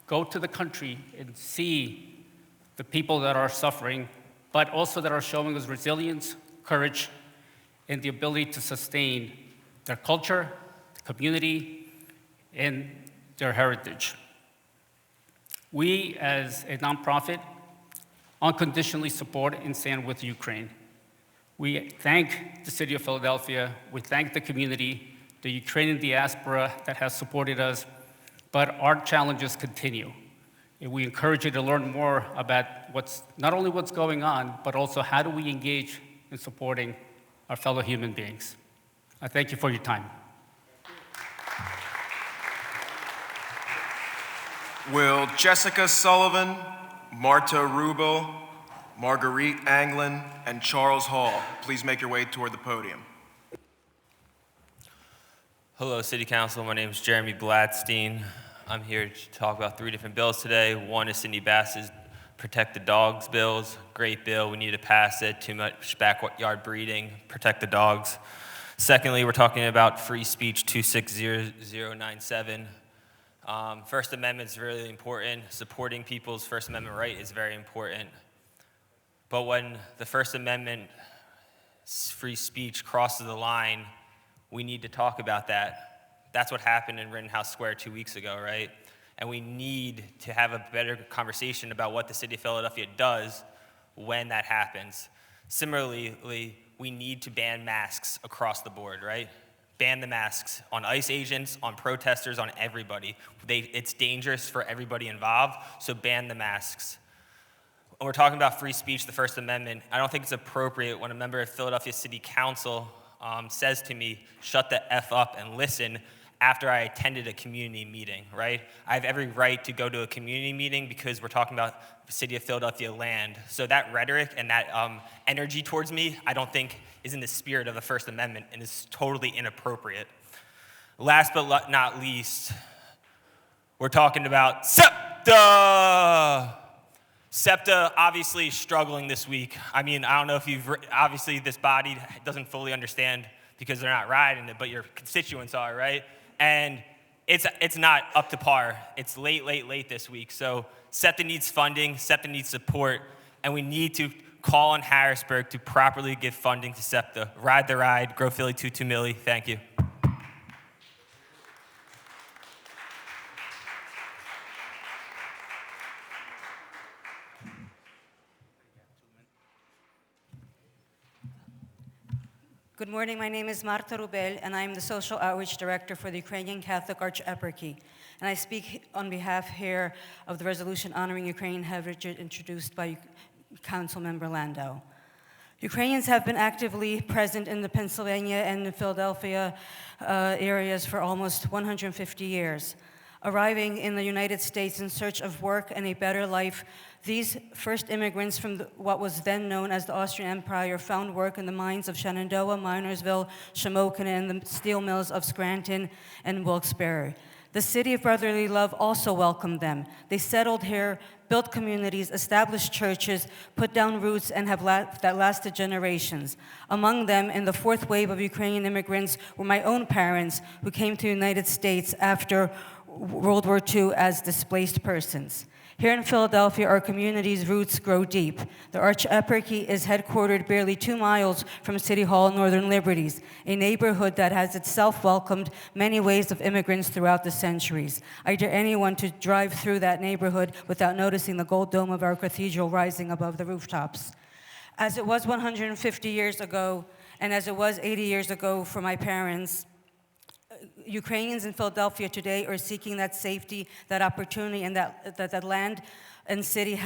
go to the country and see the people that are suffering, but also that are showing us resilience, courage, and the ability to sustain their culture, the community, and their heritage. We, as a nonprofit, unconditionally support and stand with Ukraine. We thank the city of Philadelphia, we thank the community, the Ukrainian diaspora that has supported us, but our challenges continue. And we encourage you to learn more about not only what's going on, but also how do we engage in supporting our fellow human beings. I thank you for your time. Will Jessica Sullivan, Marta Rubel, Marguerite Anglin, and Charles Hall please make your way toward the podium? Hello, City Council. My name is Jeremy Bladstein. I'm here to talk about 3 different bills today. One is Cindy Bass's Protect the Dogs bills. Great bill. We need to pass it. Too much backyard breeding. Protect the dogs. Secondly, we're talking about free speech 260097. First Amendment is really important. Supporting people's First Amendment right is very important. But when the First Amendment free speech crosses the line, we need to talk about that. That's what happened in Rittenhouse Square 2 weeks ago, right? And we need to have a better conversation about what the city of Philadelphia does when that happens. Similarly, we need to ban masks across the board, right? Ban the masks on ICE agents, on protesters, on everybody. It's dangerous for everybody involved, so ban the masks. When we're talking about free speech, the First Amendment, I don't think it's appropriate when a member of Philadelphia City Council says to me, shut the F up and listen, after I attended a community meeting, right? I have every right to go to a community meeting because we're talking about the city of Philadelphia land. So that rhetoric and that energy towards me, I don't think is in the spirit of the First Amendment and is totally inappropriate. Last but not least, we're talking about SEPTA! SEPTA obviously struggling this week. I mean, I don't know if obviously this body doesn't fully understand because they're not riding it, but your constituents are, right? And it's not up to par. It's late this week. So SEPTA needs funding, SEPTA needs support, and we need to call on Harrisburg to properly give funding to SEPTA. Ride the ride, grow Philly 2 milli. Thank you. Good morning, my name is Marta Rubel, and I am the Social Outreach Director for the Ukrainian Catholic Archeparchy. And I speak on behalf here of the resolution honoring Ukrainian heritage introduced by Councilmember Landau. Ukrainians have been actively present in the Pennsylvania and the Philadelphia areas for almost 150 years. Arriving in the United States in search of work and a better life, these first immigrants from what was then known as the Austrian Empire found work in the mines of Shenandoah, Minersville, Shamokin, and the steel mills of Scranton and Wilkes-Barre. The city of brotherly love also welcomed them. They settled here, built communities, established churches, put down roots, and that lasted generations. Among them, in the fourth wave of Ukrainian immigrants, were my own parents, who came to the United States after World War II as displaced persons. Here in Philadelphia, our community's roots grow deep. The Archeparchy is headquartered barely 2 miles from City Hall, Northern Liberties, a neighborhood that has itself welcomed many waves of immigrants throughout the centuries. I dare anyone to drive through that neighborhood without noticing the gold dome of our cathedral rising above the rooftops. As it was 150 years ago, and as it was 80 years ago for my parents, Ukrainians in Philadelphia today are seeking that safety, that opportunity, and that land and city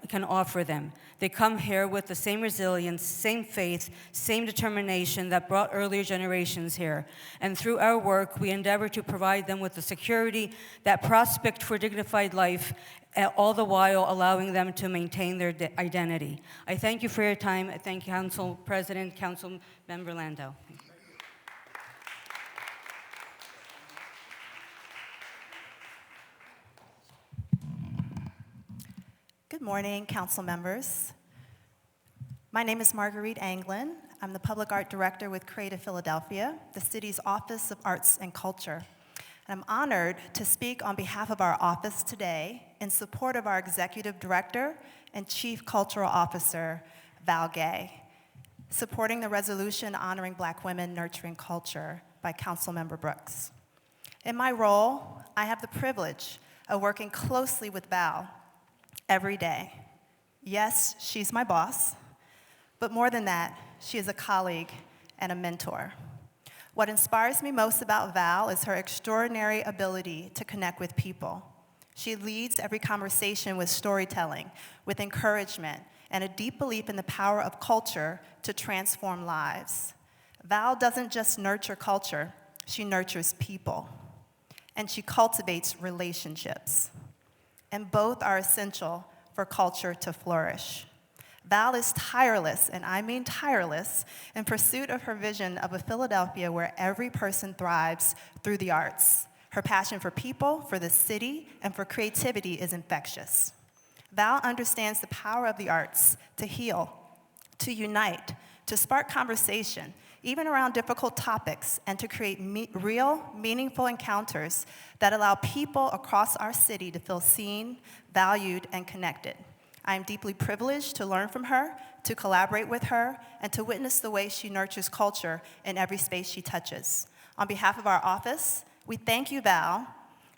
can offer them. They come here with the same resilience, same faith, same determination that brought earlier generations here. And through our work, we endeavor to provide them with the security, that prospect for dignified life, all the while allowing them to maintain their identity. I thank you for your time. I thank Council President, Council Member Landau. Good morning, council members. My name is Marguerite Anglin. I'm the Public Art Director with Creative Philadelphia, the city's Office of Arts and Culture. And I'm honored to speak on behalf of our office today in support of our Executive Director and Chief Cultural Officer, Val Gay, supporting the resolution honoring Black women nurturing culture by Councilmember Brooks. In my role, I have the privilege of working closely with Val every day. Yes, she's my boss, but more than that, she is a colleague and a mentor. What inspires me most about Val is her extraordinary ability to connect with people. She leads every conversation with storytelling, with encouragement, and a deep belief in the power of culture to transform lives. Val doesn't just nurture culture, she nurtures people, and she cultivates relationships. And both are essential for culture to flourish. Val is tireless, and I mean tireless, in pursuit of her vision of a Philadelphia where every person thrives through the arts. Her passion for people, for the city, and for creativity is infectious. Val understands the power of the arts to heal, to unite, to spark conversation, even around difficult topics, and to create real, meaningful encounters that allow people across our city to feel seen, valued, and connected. I am deeply privileged to learn from her, to collaborate with her, and to witness the way she nurtures culture in every space she touches. On behalf of our office, we thank you, Val,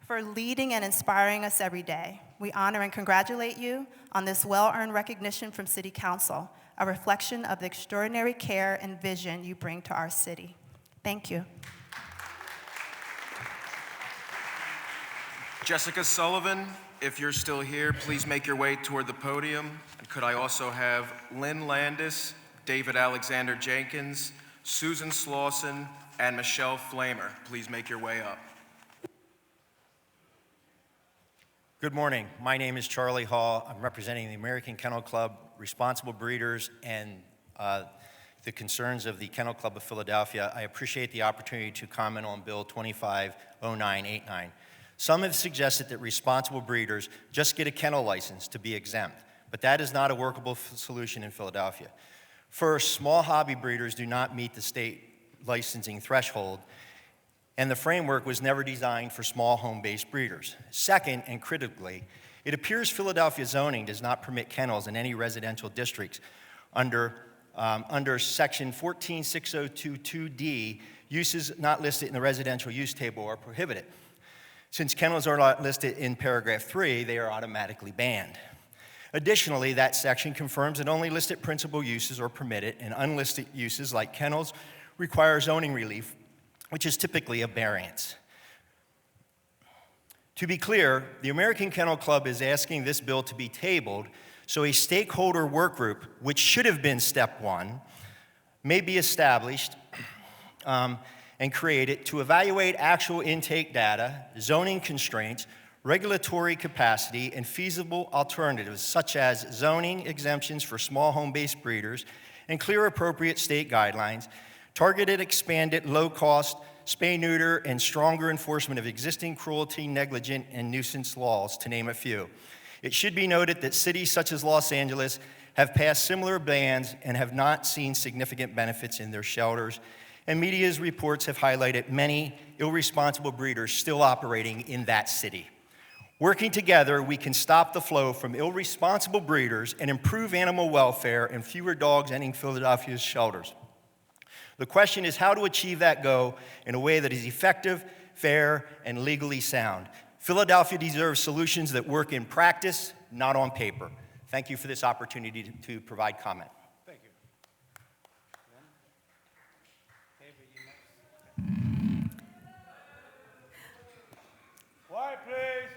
for leading and inspiring us every day. We honor and congratulate you on this well-earned recognition from City Council, a reflection of the extraordinary care and vision you bring to our city. Thank you. Jessica Sullivan, if you're still here, please make your way toward the podium. And could I also have Lynn Landis, David Alexander Jenkins, Susan Slauson, and Michelle Flamer. Please make your way up. Good morning. My name is Charlie Hall. I'm representing the American Kennel Club, responsible breeders, and the concerns of the Kennel Club of Philadelphia. I appreciate the opportunity to comment on Bill 250989. Some have suggested that responsible breeders just get a kennel license to be exempt, but that is not a workable solution in Philadelphia. First, small hobby breeders do not meet the state licensing threshold, and the framework was never designed for small home-based breeders. Second, and critically, it appears Philadelphia zoning does not permit kennels in any residential districts. Under section 14602(2)D, uses not listed in the residential use table are prohibited. Since kennels are not listed in paragraph 3, they are automatically banned. Additionally, that section confirms that only listed principal uses are permitted, and unlisted uses like kennels require zoning relief, which is typically a variance. To be clear, the American Kennel Club is asking this bill to be tabled so a stakeholder work group, which should have been step 1, may be established and created to evaluate actual intake data, zoning constraints, regulatory capacity, and feasible alternatives such as zoning exemptions for small home-based breeders and clear appropriate state guidelines, targeted expanded low-cost spay-neuter, and stronger enforcement of existing cruelty, negligent, and nuisance laws, to name a few. It should be noted that cities such as Los Angeles have passed similar bans and have not seen significant benefits in their shelters, and media's reports have highlighted many irresponsible breeders still operating in that city. Working together, we can stop the flow from irresponsible breeders and improve animal welfare and fewer dogs entering Philadelphia's shelters. The question is how to achieve that goal in a way that is effective, fair, and legally sound. Philadelphia deserves solutions that work in practice, not on paper. Thank you for this opportunity to provide comment. Thank you. Quiet, please.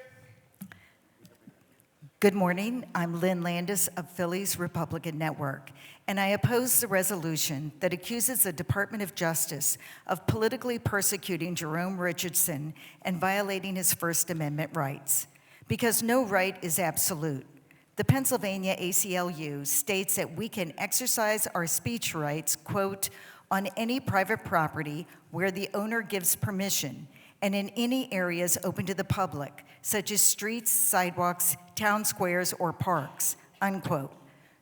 Good morning. I'm Lynn Landis of Philly's Republican Network, and I oppose the resolution that accuses the Department of Justice of politically persecuting Jerome Richardson and violating his First Amendment rights, because no right is absolute. The Pennsylvania ACLU states that we can exercise our speech rights, quote, on any private property where the owner gives permission, and in any areas open to the public, such as streets, sidewalks, town squares, or parks, unquote.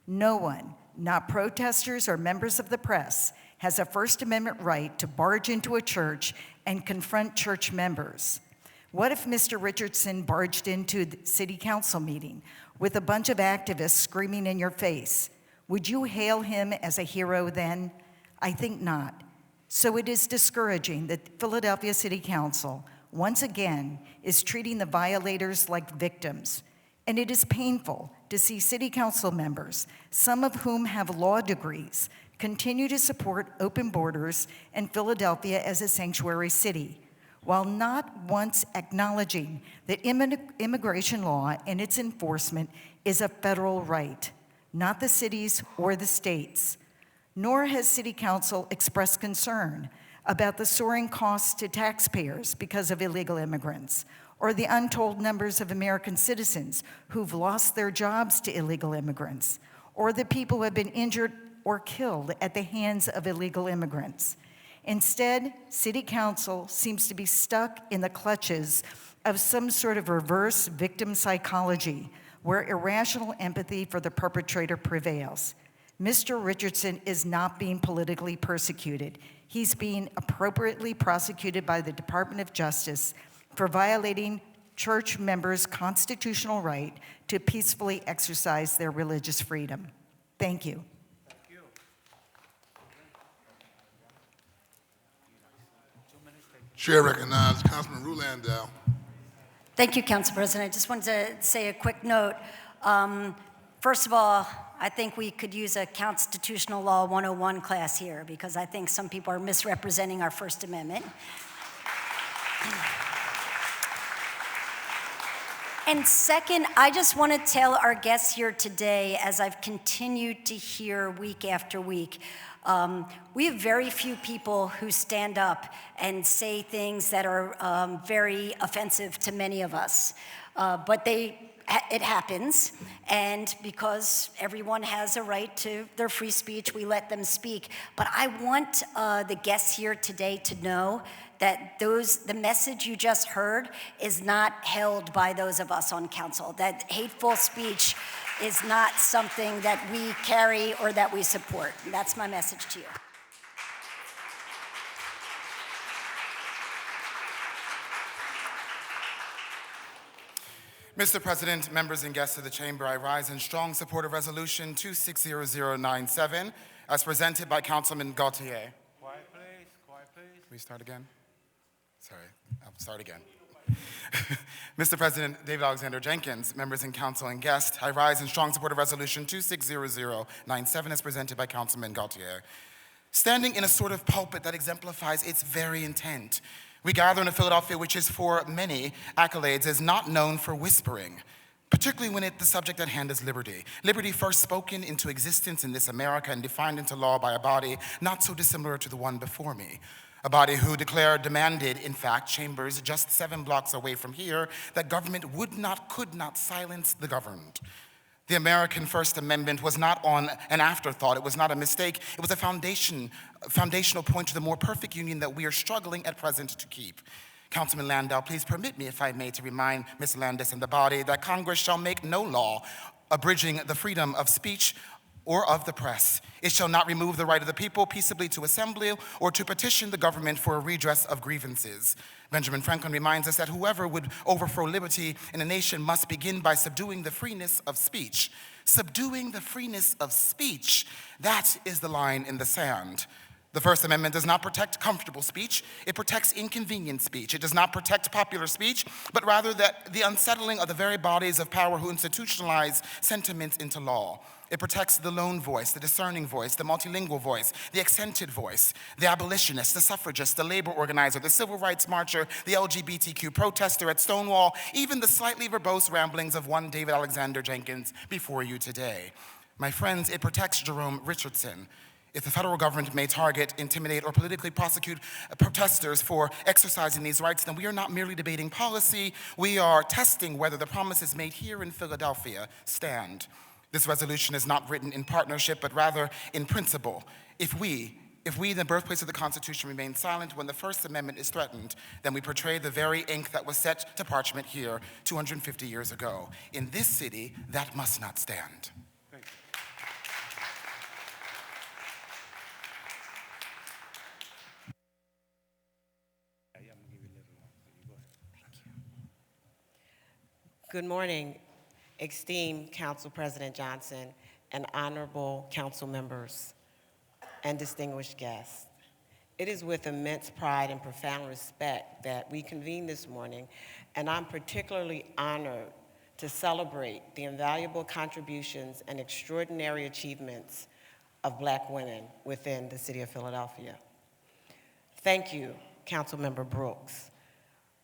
No one, not protesters or members of the press, has a First Amendment right to barge into a church and confront church members. What if Mr. Richardson barged into the city council meeting with a bunch of activists screaming in your face? Would you hail him as a hero then? I think not. So it is discouraging that Philadelphia City Council, once again, is treating the violators like victims. And it is painful to see city council members, some of whom have law degrees, continue to support open borders and Philadelphia as a sanctuary city, while not once acknowledging that immigration law and its enforcement is a federal right, not the city's or the state's. Nor has City Council expressed concern about the soaring costs to taxpayers because of illegal immigrants, or the untold numbers of American citizens who've lost their jobs to illegal immigrants, or the people who have been injured or killed at the hands of illegal immigrants. Instead, City Council seems to be stuck in the clutches of some sort of reverse victim psychology where irrational empathy for the perpetrator prevails. Mr. Richardson is not being politically persecuted. He's being appropriately prosecuted by the Department of Justice for violating church members' constitutional right to peacefully exercise their religious freedom. Thank you. Chair recognizes Councilman Rulandow. Thank you, Council President. I just wanted to say a quick note. First of all, I think we could use a Constitutional Law 101 class here because I think some people are misrepresenting our First Amendment. And second, I just want to tell our guests here today, as I've continued to hear week after week, we have very few people who stand up and say things that are very offensive to many of us. But it happens, and because everyone has a right to their free speech, we let them speak. But I want the guests here today to know that the message you just heard is not held by those of us on council, that hateful speech is not something that we carry or that we support. And that's my message to you. Mr. President, members and guests of the Chamber, I rise in strong support of Resolution 260097 as presented by Councilman Gaultier. Quiet, please. Quiet, please. Can we start again? Sorry, I'll start again. Mr. President, David Alexander Jenkins, members in council and guests, I rise in strong support of Resolution 260097 as presented by Councilman Gaultier. Standing in a sort of pulpit that exemplifies its very intent, we gather in a Philadelphia which is for many accolades is not known for whispering, particularly when the subject at hand is liberty. Liberty first spoken into existence in this America and defined into law by a body not so dissimilar to the one before me. A body who demanded, in fact, chambers just 7 blocks away from here, that government could not silence the governed. The American First Amendment was not an afterthought. It was not a mistake. It was a foundational point to the more perfect union that we are struggling at present to keep. Councilman Landau, please permit me, if I may, to remind Ms. Landis and the body that Congress shall make no law abridging the freedom of speech or of the press. It shall not remove the right of the people peaceably to assembly or to petition the government for a redress of grievances. Benjamin Franklin reminds us that whoever would overthrow liberty in a nation must begin by subduing the freeness of speech. Subduing the freeness of speech, that is the line in the sand. The First Amendment does not protect comfortable speech, it protects inconvenient speech. It does not protect popular speech, but rather the unsettling of the very bodies of power who institutionalize sentiments into law. It protects the lone voice, the discerning voice, the multilingual voice, the accented voice, the abolitionist, the suffragist, the labor organizer, the civil rights marcher, the LGBTQ protester at Stonewall, even the slightly verbose ramblings of one David Alexander Jenkins before you today. My friends, it protects Jerome Richardson. If the federal government may target, intimidate, or politically prosecute protesters for exercising these rights, then we are not merely debating policy, we are testing whether the promises made here in Philadelphia stand. This resolution is not written in partnership, but rather in principle. If we, in the birthplace of the Constitution, remain silent when the First Amendment is threatened, then we portray the very ink that was set to parchment here 250 years ago. In this city, that must not stand. Good morning, esteemed Council President Johnson and honorable council members and distinguished guests. It is with immense pride and profound respect that we convene this morning, and I'm particularly honored to celebrate the invaluable contributions and extraordinary achievements of Black women within the city of Philadelphia. Thank you, Councilmember Brooks,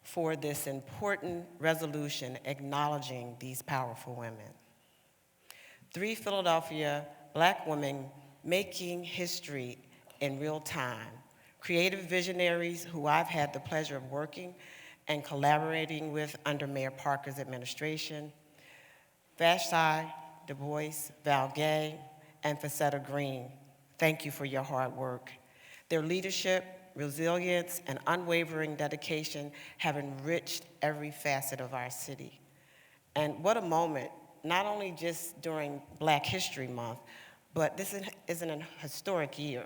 for this important resolution acknowledging these powerful women. 3 Philadelphia Black women making history in real time, creative visionaries who I've had the pleasure of working and collaborating with under Mayor Parker's administration, Vashti Du Bois, Val Gay, and Facetta Green. Thank you for your hard work. Their leadership, resilience, and unwavering dedication have enriched every facet of our city. And what a moment, not only just during Black History Month, but this is an historic year.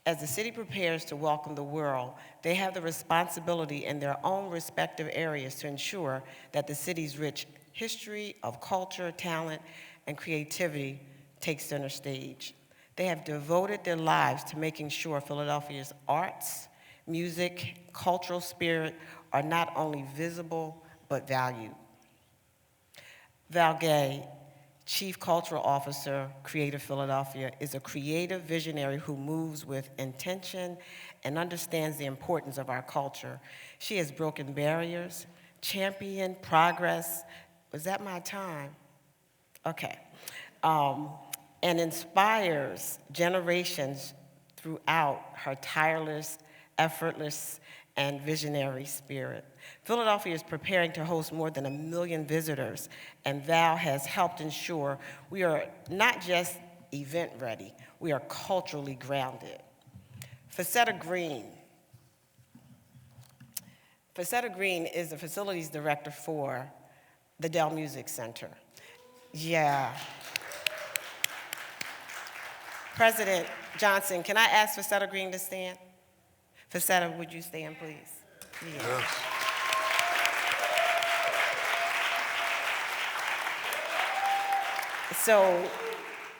As the city prepares to welcome the world, they have the responsibility in their own respective areas to ensure that the city's rich history of culture, talent, and creativity takes center stage. They have devoted their lives to making sure Philadelphia's arts, music, cultural spirit are not only visible, but valued. Val Gay, Chief Cultural Officer, Creative Philadelphia, is a creative visionary who moves with intention and understands the importance of our culture. She has broken barriers, championed progress. Was that my time? Okay. And inspires generations throughout her tireless, effortless, and visionary spirit. Philadelphia is preparing to host more than 1 million visitors, and Val has helped ensure we are not just event ready, we are culturally grounded. Facetta Green. Facetta Green is the facilities director for the Dell Music Center. Yeah. President Johnson, can I ask Facetta Green to stand? Facetta, would you stand, please? Yeah. Yes. So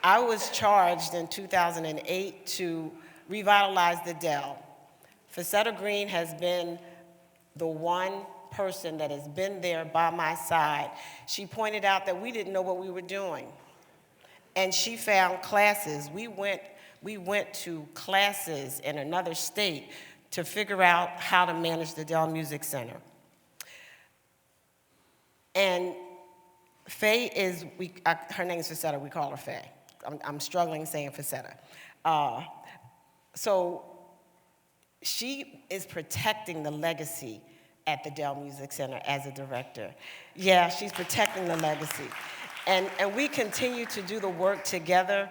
I was charged in 2008 to revitalize the Dell. Facetta Green has been the one person that has been there by my side. She pointed out that we didn't know what we were doing. And she found classes. We went to classes in another state to figure out how to manage the Dell Music Center. And Faye is, her name is Facetta, we call her Faye. I'm struggling saying Facetta. So she is protecting the legacy at the Dell Music Center as a director. Yeah, she's protecting the legacy. And we continue to do the work together.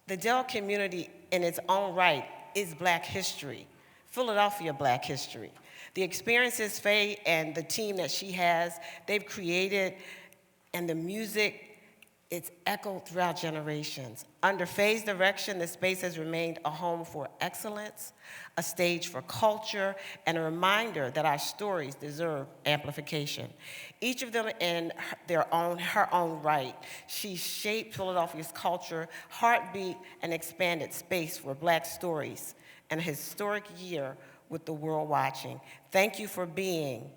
The Dell community in its own right is Black history, Philadelphia Black history. The experiences Faye and the team that she has, they've created, and the music It's echoed throughout generations. Under Faye's direction, the space has remained a home for excellence, a stage for culture, and a reminder that our stories deserve amplification. Each of them in her own right. She shaped Philadelphia's culture, heartbeat, and expanded space for Black stories, and a historic year with the world watching. Thank you for being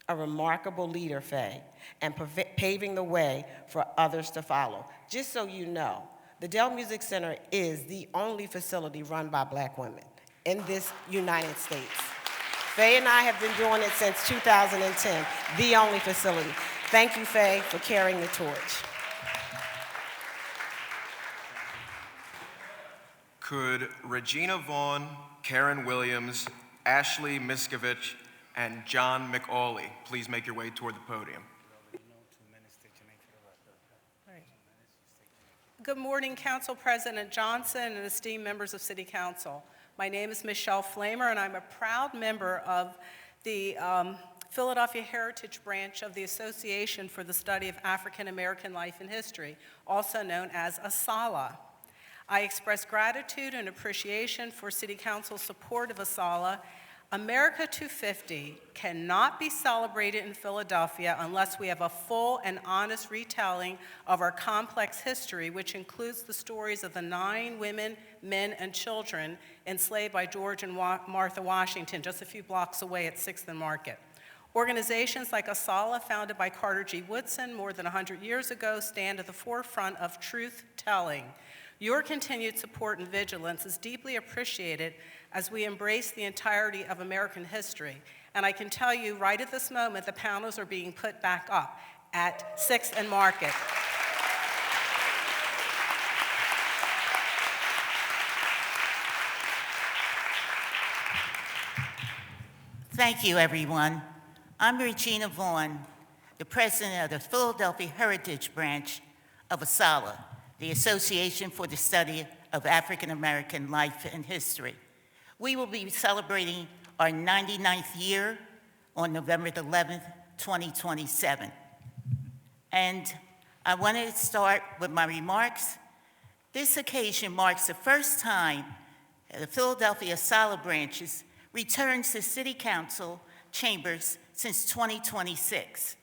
a remarkable leader, Faye, and paving the way for others to follow. Just so you know, the Dell Music Center is the only facility run by Black women in this United States. Faye and I have been doing it since 2010, the only facility. Thank you, Faye, for carrying the torch. Could Regina Vaughn, Karen Williams, Ashley Miskovich, and John McAuley please make your way toward the podium? Good morning, Council President Johnson and esteemed members of City Council. My name is Michelle Flamer, and I'm a proud member of the Philadelphia Heritage Branch of the Association for the Study of African American Life and History, also known as ASALH. I express gratitude and appreciation for City Council's support of ASALH. America 250 cannot be celebrated in Philadelphia unless we have a full and honest retelling of our complex history, which includes the stories of the 9 women, men, and children enslaved by George and Martha Washington just a few blocks away at 6th and Market. Organizations like ASALH, founded by Carter G. Woodson more than 100 years ago, stand at the forefront of truth-telling. Your continued support and vigilance is deeply appreciated as we embrace the entirety of American history. And I can tell you right at this moment, the panels are being put back up at 6th and Market. Thank you, everyone. I'm Regina Vaughn, the president of the Philadelphia Heritage Branch of ASALH, the Association for the Study of African American Life and History. We will be celebrating our 99th year on November 11th, 2027. And I want to start with my remarks. This occasion marks the first time the Philadelphia ASALH branches returns to City Council chambers since 2026.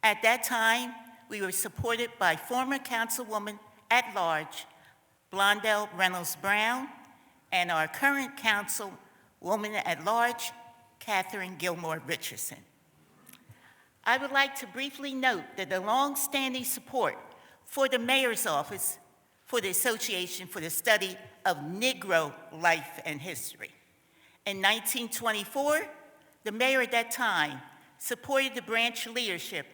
At that time, we were supported by former Councilwoman at Large, Blondell Reynolds Brown, and our current Councilwoman at Large, Catherine Gilmore Richardson. I would like to briefly note that the long-standing support for the Mayor's Office for the Association for the Study of Negro Life and History. In 1924, the mayor at that time supported the branch leadership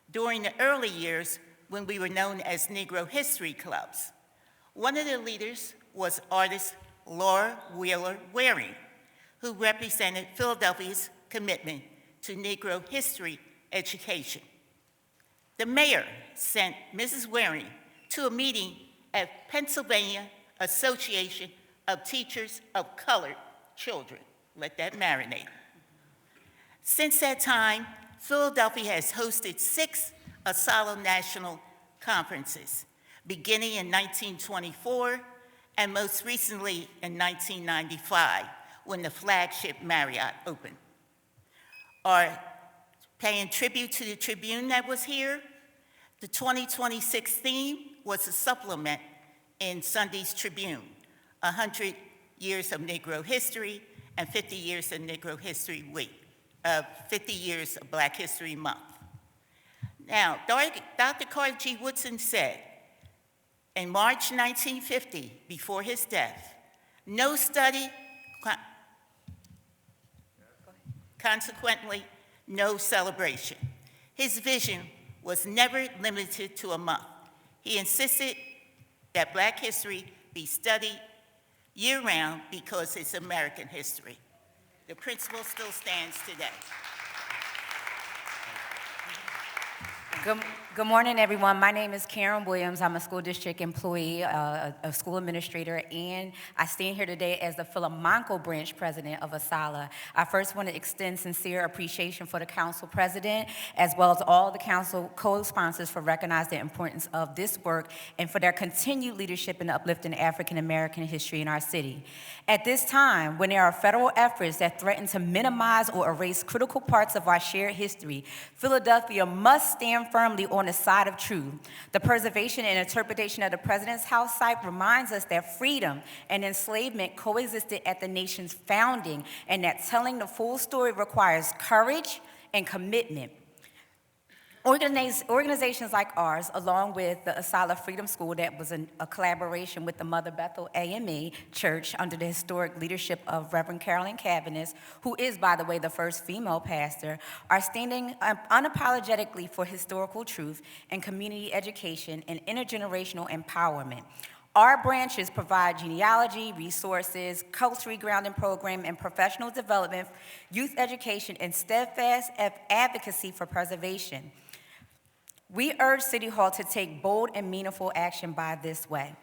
during the early years when we were known as Negro History Clubs. One of the leaders was artist Laura Wheeler Waring, who represented Philadelphia's commitment to Negro history education. The mayor sent Mrs. Waring to a meeting at Pennsylvania Association of Teachers of Colored Children. Let that marinate. Since that time, Philadelphia has hosted 6 ASALH national conferences, beginning in 1924 and most recently in 1995, when the flagship Marriott opened. Paying tribute to the Tribune that was here, the 2026 theme was a supplement in Sunday's Tribune, 100 years of Negro history and 50 years of Negro History Week, 50 years of Black History Month. Now, Dr. Carter G. Woodson said, in March 1950, before his death, no study, consequently, no celebration. His vision was never limited to a month. He insisted that Black history be studied year-round because it's American history. The principle still stands today. Good morning, everyone. My name is Karen Williams. I'm a school district employee, a school administrator, and I stand here today as the Philomonco branch president of ASALA. I first want to extend sincere appreciation for the council president, as well as all the council co-sponsors for recognizing the importance of this work and for their continued leadership in uplifting African American history in our city. At this time, when there are federal efforts that threaten to minimize or erase critical parts of our shared history, Philadelphia must stand firmly on the side of truth. The preservation and interpretation of the President's House site reminds us that freedom and enslavement coexisted at the nation's founding, and that telling the full story requires courage and commitment. Organizations like ours, along with the ASALA Freedom School that was a collaboration with the Mother Bethel AME Church under the historic leadership of Reverend Carolyn Cavanis, who is, by the way, the first female pastor, are standing unapologetically for historical truth and community education and intergenerational empowerment. Our branches provide genealogy, resources, culturally grounding program, and professional development, youth education, and steadfast advocacy for preservation. We urge City Hall to take bold and meaningful action by this way.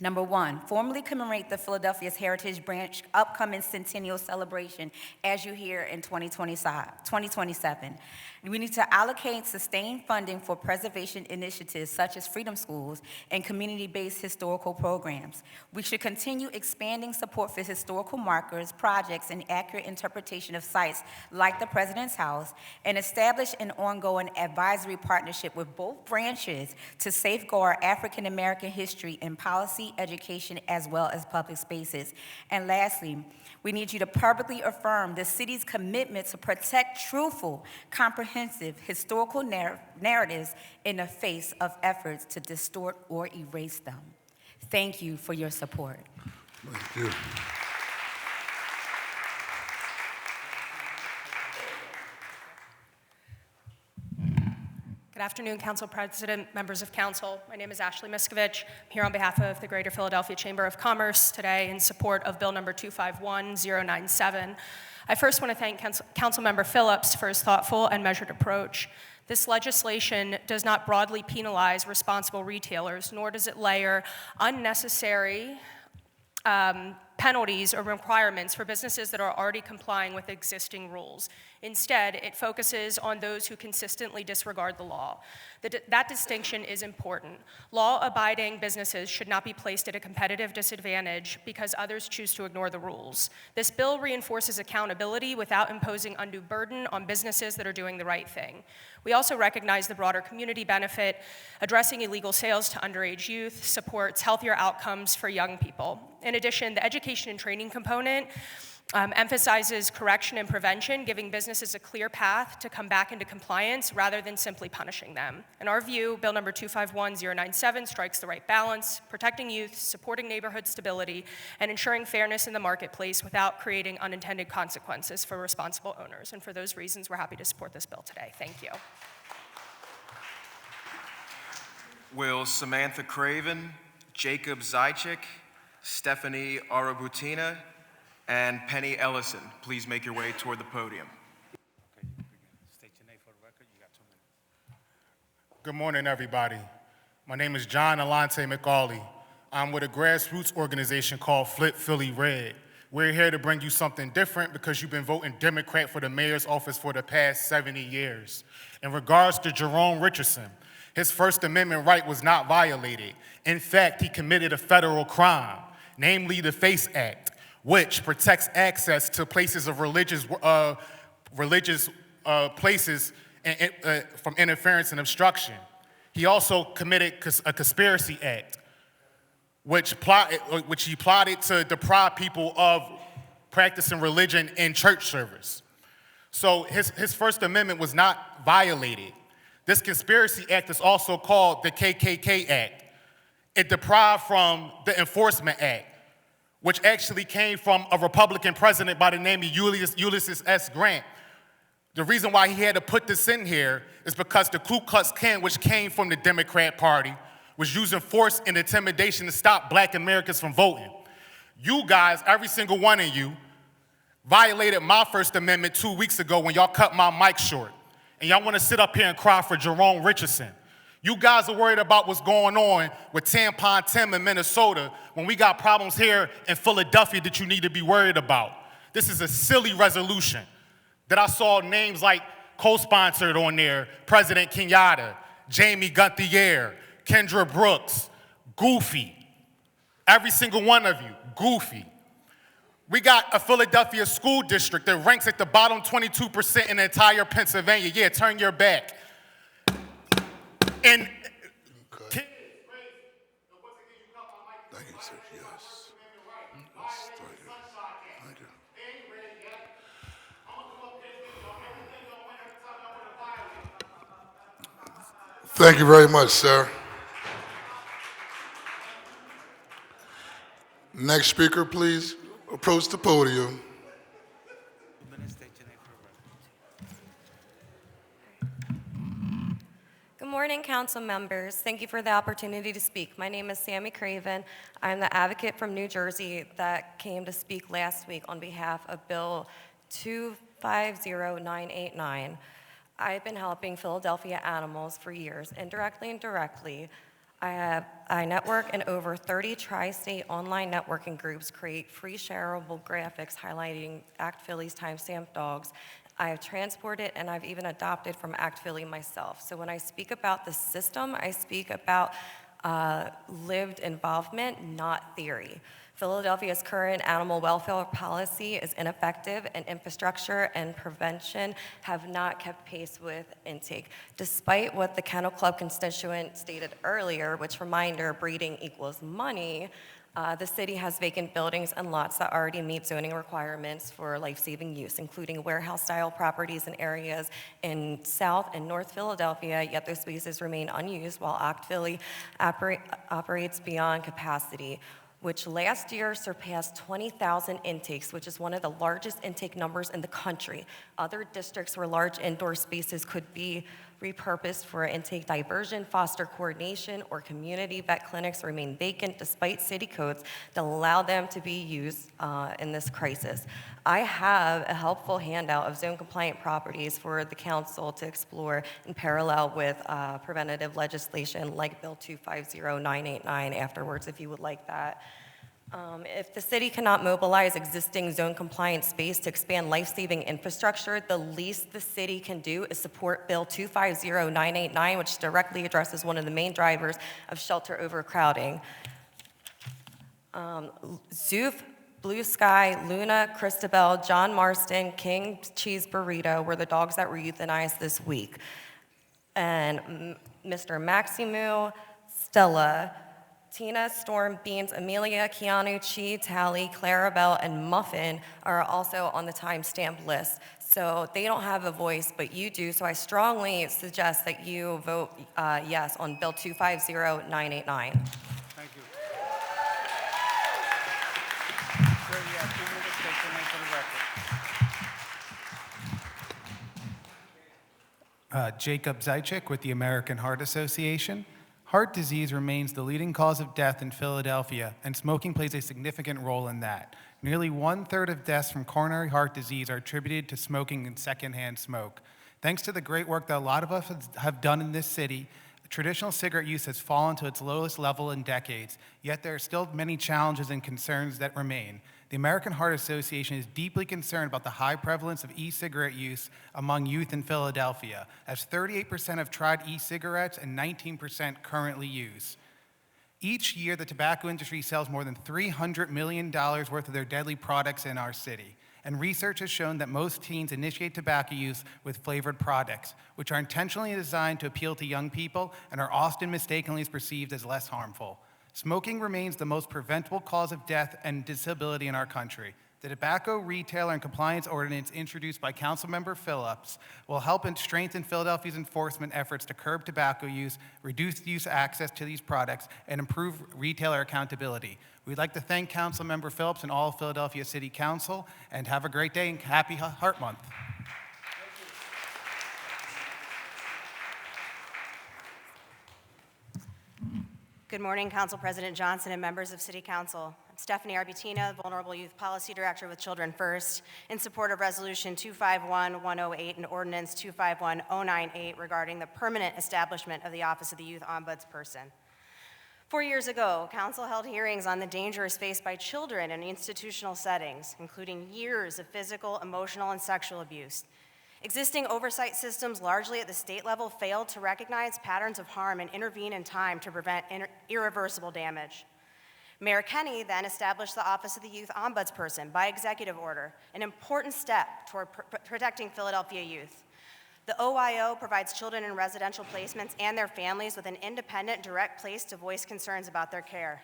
Number one, formally commemorate the Philadelphia's Heritage Branch upcoming centennial celebration, as you hear in 2027. We need to allocate sustained funding for preservation initiatives such as freedom schools and community-based historical programs. We should continue expanding support for historical markers, projects, and accurate interpretation of sites like the President's House, and establish an ongoing advisory partnership with both branches to safeguard African American history in policy, education, as well as public spaces. And lastly, we need you to publicly affirm the city's commitment to protect truthful, comprehensive historical narratives in the face of efforts to distort or erase them. Thank you for your support. Thank you. Good afternoon, Council President, members of council. My name is Ashley Miskovich. I'm here on behalf of the Greater Philadelphia Chamber of Commerce today in support of Bill number 251097. I first want to thank Councilmember Phillips for his thoughtful and measured approach. This legislation does not broadly penalize responsible retailers, nor does it layer unnecessary penalties or requirements for businesses that are already complying with existing rules. Instead, it focuses on those who consistently disregard the law. That distinction is important. Law-abiding businesses should not be placed at a competitive disadvantage because others choose to ignore the rules. This bill reinforces accountability without imposing undue burden on businesses that are doing the right thing. We also recognize the broader community benefit. Addressing illegal sales to underage youth supports healthier outcomes for young people. In addition, the education and training component emphasizes correction and prevention, giving businesses a clear path to come back into compliance rather than simply punishing them. In our view, Bill number 251097 strikes the right balance, protecting youth, supporting neighborhood stability, and ensuring fairness in the marketplace without creating unintended consequences for responsible owners. And for those reasons, we're happy to support this bill today. Thank you. Will Samantha Craven, Jacob Zychik, Stephanie Arabutina, and Penny Ellison please make your way toward the podium? State your name for the record. You got 2 minutes. Good morning, everybody. My name is John Alante McCauley. I'm with a grassroots organization called Flip Philly Red. We're here to bring you something different because you've been voting Democrat for the mayor's office for the past 70 years. In regards to Jerome Richardson, his First Amendment right was not violated. In fact, he committed a federal crime, namely the FACE Act, which protects access to places of religious places from interference and obstruction. He also committed a conspiracy act, which he plotted to deprive people of practicing religion in church service. So his First Amendment was not violated. This conspiracy act is also called the KKK Act. It deprived from the Enforcement Act, which actually came from a Republican president by the name of Ulysses S. Grant. The reason why he had to put this in here is because the Ku Klux Klan, which came from the Democrat Party, was using force and intimidation to stop black Americans from voting. You guys, every single one of you, violated my First Amendment 2 weeks ago when y'all cut my mic short. And y'all want to sit up here and cry for Jerome Richardson. You guys are worried about what's going on with Tampon Tim in Minnesota when we got problems here in Philadelphia that you need to be worried about. This is a silly resolution that I saw names like co-sponsored on there, President Kenyatta, Jamie Gunthier, Kendra Brooks, Goofy. Every single one of you, Goofy. We got a Philadelphia school district that ranks at the bottom 22% in the entire Pennsylvania. Yeah, turn your back. And Thank you, sir. Yes. Yes, thank you. Thank you very much, sir. Next speaker, please approach the podium. Good morning, council members. Thank you for the opportunity to speak. My name is Sammy Craven. I'm the advocate from New Jersey that came to speak last week on behalf of Bill 250989. I've been helping Philadelphia animals for years, indirectly and directly. I network in over 30 tri-state online networking groups, create free shareable graphics highlighting Act Philly's timestamped dogs. I have transported and I've even adopted from Act Philly myself. So when I speak about the system, I speak about lived involvement, not theory. Philadelphia's current animal welfare policy is ineffective, and infrastructure and prevention have not kept pace with intake. Despite what the Kennel Club constituent stated earlier, which reminder, breeding equals money, the city has vacant buildings and lots that already meet zoning requirements for life-saving use, including warehouse-style properties in areas in South and North Philadelphia, yet those spaces remain unused while Act Philly operates beyond capacity, which last year surpassed 20,000 intakes, which is one of the largest intake numbers in the country. Other districts where large indoor spaces could be repurposed for intake diversion, foster coordination, or community vet clinics remain vacant despite city codes that allow them to be used in this crisis. I have a helpful handout of zone-compliant properties for the council to explore in parallel with preventative legislation like Bill 250989 afterwards, if you would like that. If the city cannot mobilize existing zone-compliant space to expand life-saving infrastructure, the least the city can do is support Bill 250989, which directly addresses one of the main drivers of shelter overcrowding. Zoof, Blue Sky, Luna, Christabel, John Marston, King Cheese Burrito were the dogs that were euthanized this week. And Mr. Maximu, Stella, Tina, Storm, Beans, Amelia, Keanu, Chi, Tally, Clarabelle, and Muffin are also on the timestamp list. So they don't have a voice, but you do. So I strongly suggest that you vote yes on Bill 250989. Thank you. Sir, you have 2 minutes. State your name for the record. Jacob Zajcik with the American Heart Association. Heart disease remains the leading cause of death in Philadelphia, and smoking plays a significant role in that. Nearly 1/3 of deaths from coronary heart disease are attributed to smoking and secondhand smoke. Thanks to the great work that a lot of us have done in this city, traditional cigarette use has fallen to its lowest level in decades, yet there are still many challenges and concerns that remain. The American Heart Association is deeply concerned about the high prevalence of e-cigarette use among youth in Philadelphia, as 38% have tried e-cigarettes and 19% currently use. Each year, the tobacco industry sells more than $300 million worth of their deadly products in our city. And research has shown that most teens initiate tobacco use with flavored products, which are intentionally designed to appeal to young people and are often mistakenly perceived as less harmful. Smoking remains the most preventable cause of death and disability in our country. The Tobacco Retailer and Compliance Ordinance introduced by Councilmember Phillips will help and strengthen Philadelphia's enforcement efforts to curb tobacco use, reduce youth access to these products, and improve retailer accountability. We'd like to thank Councilmember Phillips and all of Philadelphia City Council, and have a great day and happy Heart Month. Good morning, Council President Johnson and members of City Council. I'm Stephanie Arbutina, Vulnerable Youth Policy Director with Children First, in support of Resolution 251-108 and Ordinance 251-098 regarding the permanent establishment of the Office of the Youth Ombudsperson. 4 years ago, Council held hearings on the dangers faced by children in institutional settings, including years of physical, emotional, and sexual abuse. Existing oversight systems, largely at the state level, failed to recognize patterns of harm and intervene in time to prevent irreversible damage. Mayor Kenney then established the Office of the Youth Ombudsperson by executive order, an important step toward protecting Philadelphia youth. The OYO provides children in residential placements and their families with an independent, direct place to voice concerns about their care.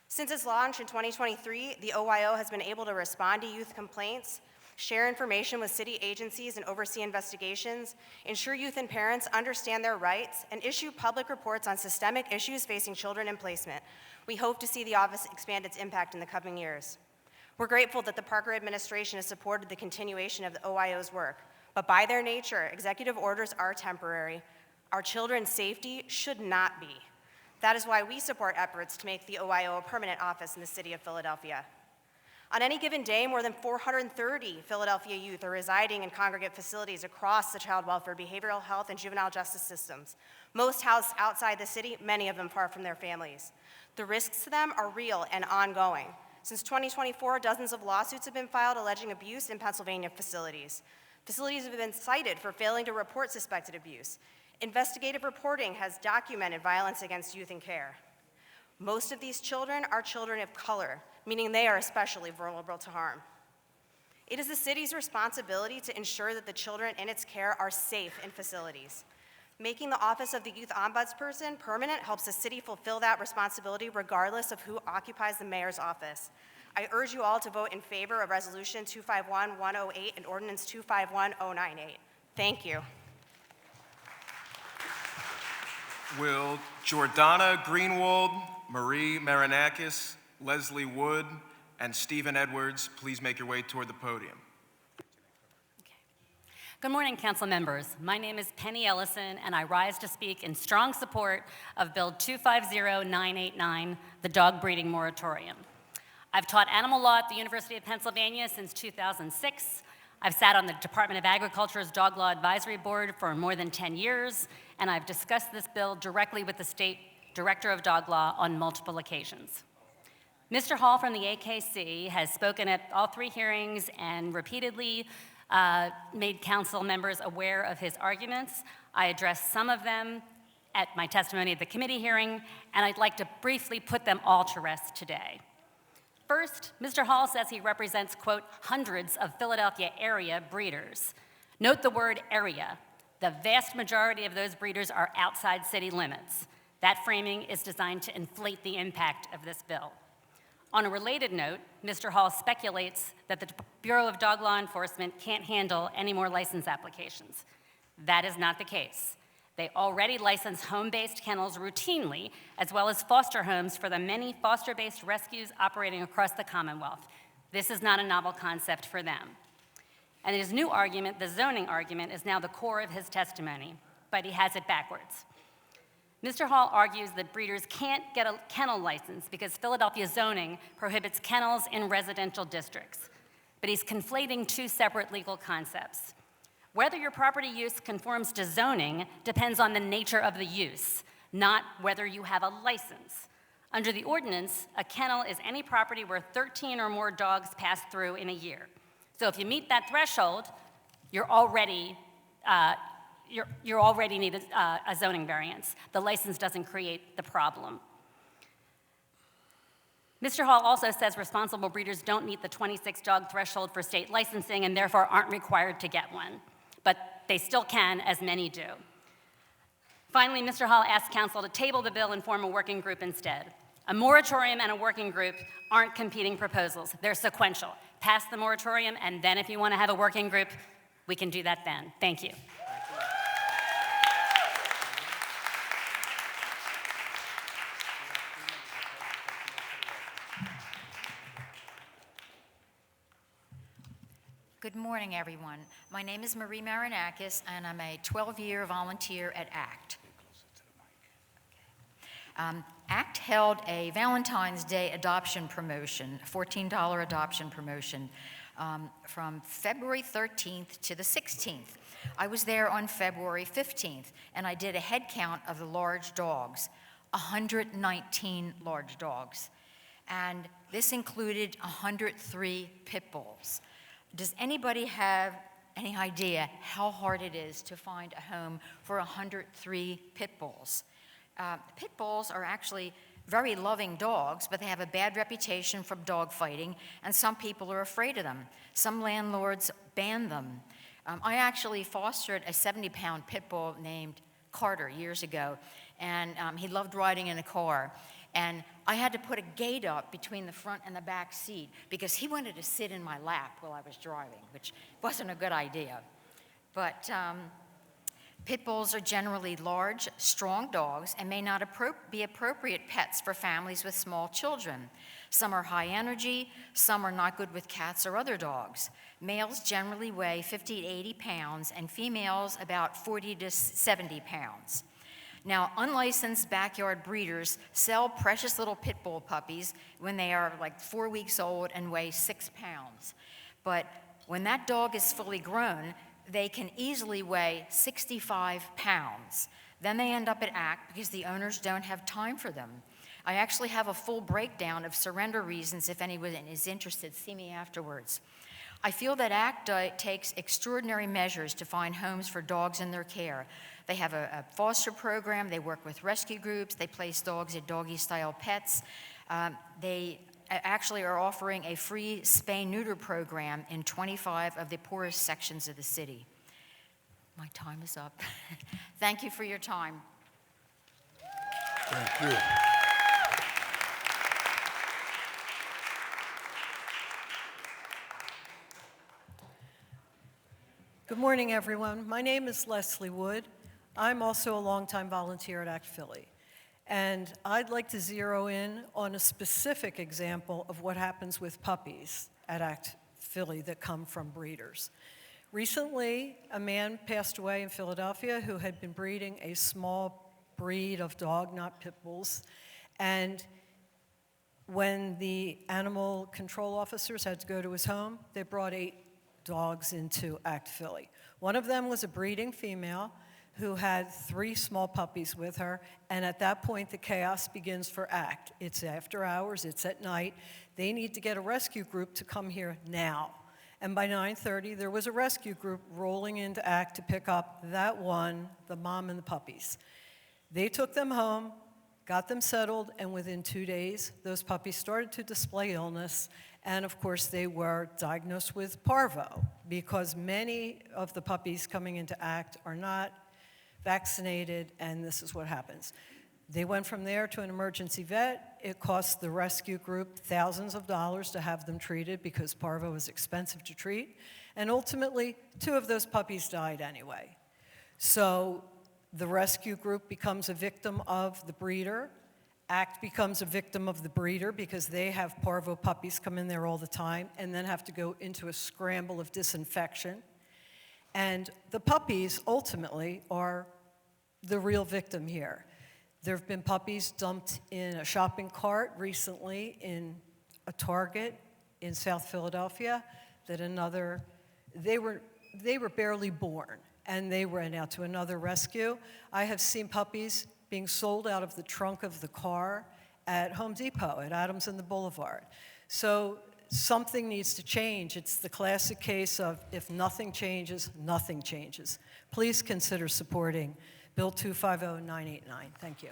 Since its launch in 2023, the OYO has been able to respond to youth complaints, share information with city agencies and oversee investigations, ensure youth and parents understand their rights, and issue public reports on systemic issues facing children in placement. We hope to see the office expand its impact in the coming years. We're grateful that the Parker administration has supported the continuation of the OYO's work. But by their nature, executive orders are temporary. Our children's safety should not be. That is why we support efforts to make the OYO a permanent office in the city of Philadelphia. On any given day, more than 430 Philadelphia youth are residing in congregate facilities across the child welfare, behavioral health, and juvenile justice systems. Most housed outside the city, many of them far from their families. The risks to them are real and ongoing. Since 2024, dozens of lawsuits have been filed alleging abuse in Pennsylvania facilities. Facilities have been cited for failing to report suspected abuse. Investigative reporting has documented violence against youth in care. Most of these children are children of color, meaning they are especially vulnerable to harm. It is the city's responsibility to ensure that the children in its care are safe in facilities. Making the Office of the Youth Ombudsperson permanent helps the city fulfill that responsibility regardless of who occupies the mayor's office. I urge you all to vote in favor of Resolution 251-108 and Ordinance 251-098. Thank you. Will Jordana Greenwald, Marie Marinakis, Leslie Wood, and Stephen Edwards please make your way toward the podium? Good morning, council members. My name is Penny Ellison, and I rise to speak in strong support of Bill 250989, the dog breeding moratorium. I've taught animal law at the University of Pennsylvania since 2006. I've sat on the Department of Agriculture's Dog Law Advisory Board for more than 10 years, and I've discussed this bill directly with the State Director of Dog Law on multiple occasions. Mr. Hall from the AKC has spoken at all 3 hearings and repeatedly made council members aware of his arguments. I addressed some of them at my testimony at the committee hearing, and I'd like to briefly put them all to rest today. First, Mr. Hall says he represents, quote, hundreds of Philadelphia area breeders. Note the word area. The vast majority of those breeders are outside city limits. That framing is designed to inflate the impact of this bill. On a related note, Mr. Hall speculates that the Bureau of Dog Law Enforcement can't handle any more license applications. That is not the case. They already license home-based kennels routinely, as well as foster homes for the many foster-based rescues operating across the Commonwealth. This is not a novel concept for them. And his new argument, the zoning argument, is now the core of his testimony, but he has it backwards. Mr. Hall argues that breeders can't get a kennel license because Philadelphia zoning prohibits kennels in residential districts. But he's conflating 2 separate legal concepts. Whether your property use conforms to zoning depends on the nature of the use, not whether you have a license. Under the ordinance, a kennel is any property where 13 or more dogs pass through in a year. So if you meet that threshold, you already need a zoning variance. The license doesn't create the problem. Mr. Hall also says responsible breeders don't meet the 26-dog threshold for state licensing and therefore aren't required to get one. But they still can, as many do. Finally, Mr. Hall asked council to table the bill and form a working group instead. A moratorium and a working group aren't competing proposals. They're sequential. Pass the moratorium, and then if you want to have a working group, we can do that then. Thank you. Good morning, everyone. My name is Marie Marinakis, and I'm a 12-year volunteer at ACT. ACT held a Valentine's Day adoption promotion, $14 adoption promotion, from February 13th to the 16th. I was there on February 15th, and I did a head count of the large dogs, 119 large dogs. And this included 103 pit bulls. Does anybody have any idea how hard it is to find a home for 103 pit bulls? Pit bulls are actually very loving dogs, but they have a bad reputation from dog fighting, and some people are afraid of them. Some landlords ban them. I actually fostered a 70-pound pit bull named Carter years ago, and he loved riding in a car. And I had to put a gate up between the front and the back seat because he wanted to sit in my lap while I was driving, which wasn't a good idea. But pit bulls are generally large, strong dogs and may not be appropriate pets for families with small children. Some are high energy, some are not good with cats or other dogs. Males generally weigh 50 to 80 pounds and females about 40 to 70 pounds. Now, unlicensed backyard breeders sell precious little pit bull puppies when they are like 4 weeks old and weigh 6 pounds. But when that dog is fully grown, they can easily weigh 65 pounds. Then they end up at ACT because the owners don't have time for them. I actually have a full breakdown of surrender reasons if anyone is interested. See me afterwards. I feel that ACT takes extraordinary measures to find homes for dogs in their care. They have a foster program, they work with rescue groups, they place dogs at doggy-style pets. They actually are offering a free spay-neuter program in 25 of the poorest sections of the city. My time is up. Thank you for your time. Thank you. Good morning, everyone. My name is Leslie Wood. I'm also a longtime volunteer at ACT Philly. And I'd like to zero in on a specific example of what happens with puppies at ACT Philly that come from breeders. Recently, a man passed away in Philadelphia who had been breeding a small breed of dog, not pit bulls. And when the animal control officers had to go to his home, they brought 8 dogs into ACT Philly. One of them was a breeding female who had 3 small puppies with her, and at that point the chaos begins for ACT. It's after hours, it's at night. They need to get a rescue group to come here now. And by 9:30, there was a rescue group rolling into ACT to pick up that one, the mom and the puppies. They took them home, got them settled, and within 2 days, those puppies started to display illness. And of course, they were diagnosed with parvo because many of the puppies coming into ACT are not vaccinated, and this is what happens. They went from there to an emergency vet. It cost the rescue group thousands of dollars to have them treated because parvo is expensive to treat. And ultimately, 2 of those puppies died anyway. So the rescue group becomes a victim of the breeder. ACT becomes a victim of the breeder because they have parvo puppies come in there all the time and then have to go into a scramble of disinfection. And the puppies ultimately are the real victim here. There have been puppies dumped in a shopping cart recently in a Target in South Philadelphia that they were barely born and they ran out to another rescue. I have seen puppies being sold out of the trunk of the car at Home Depot, at Adams and the Boulevard. So something needs to change. It's the classic case of if nothing changes, nothing changes. Please consider supporting Bill 250989. Thank you.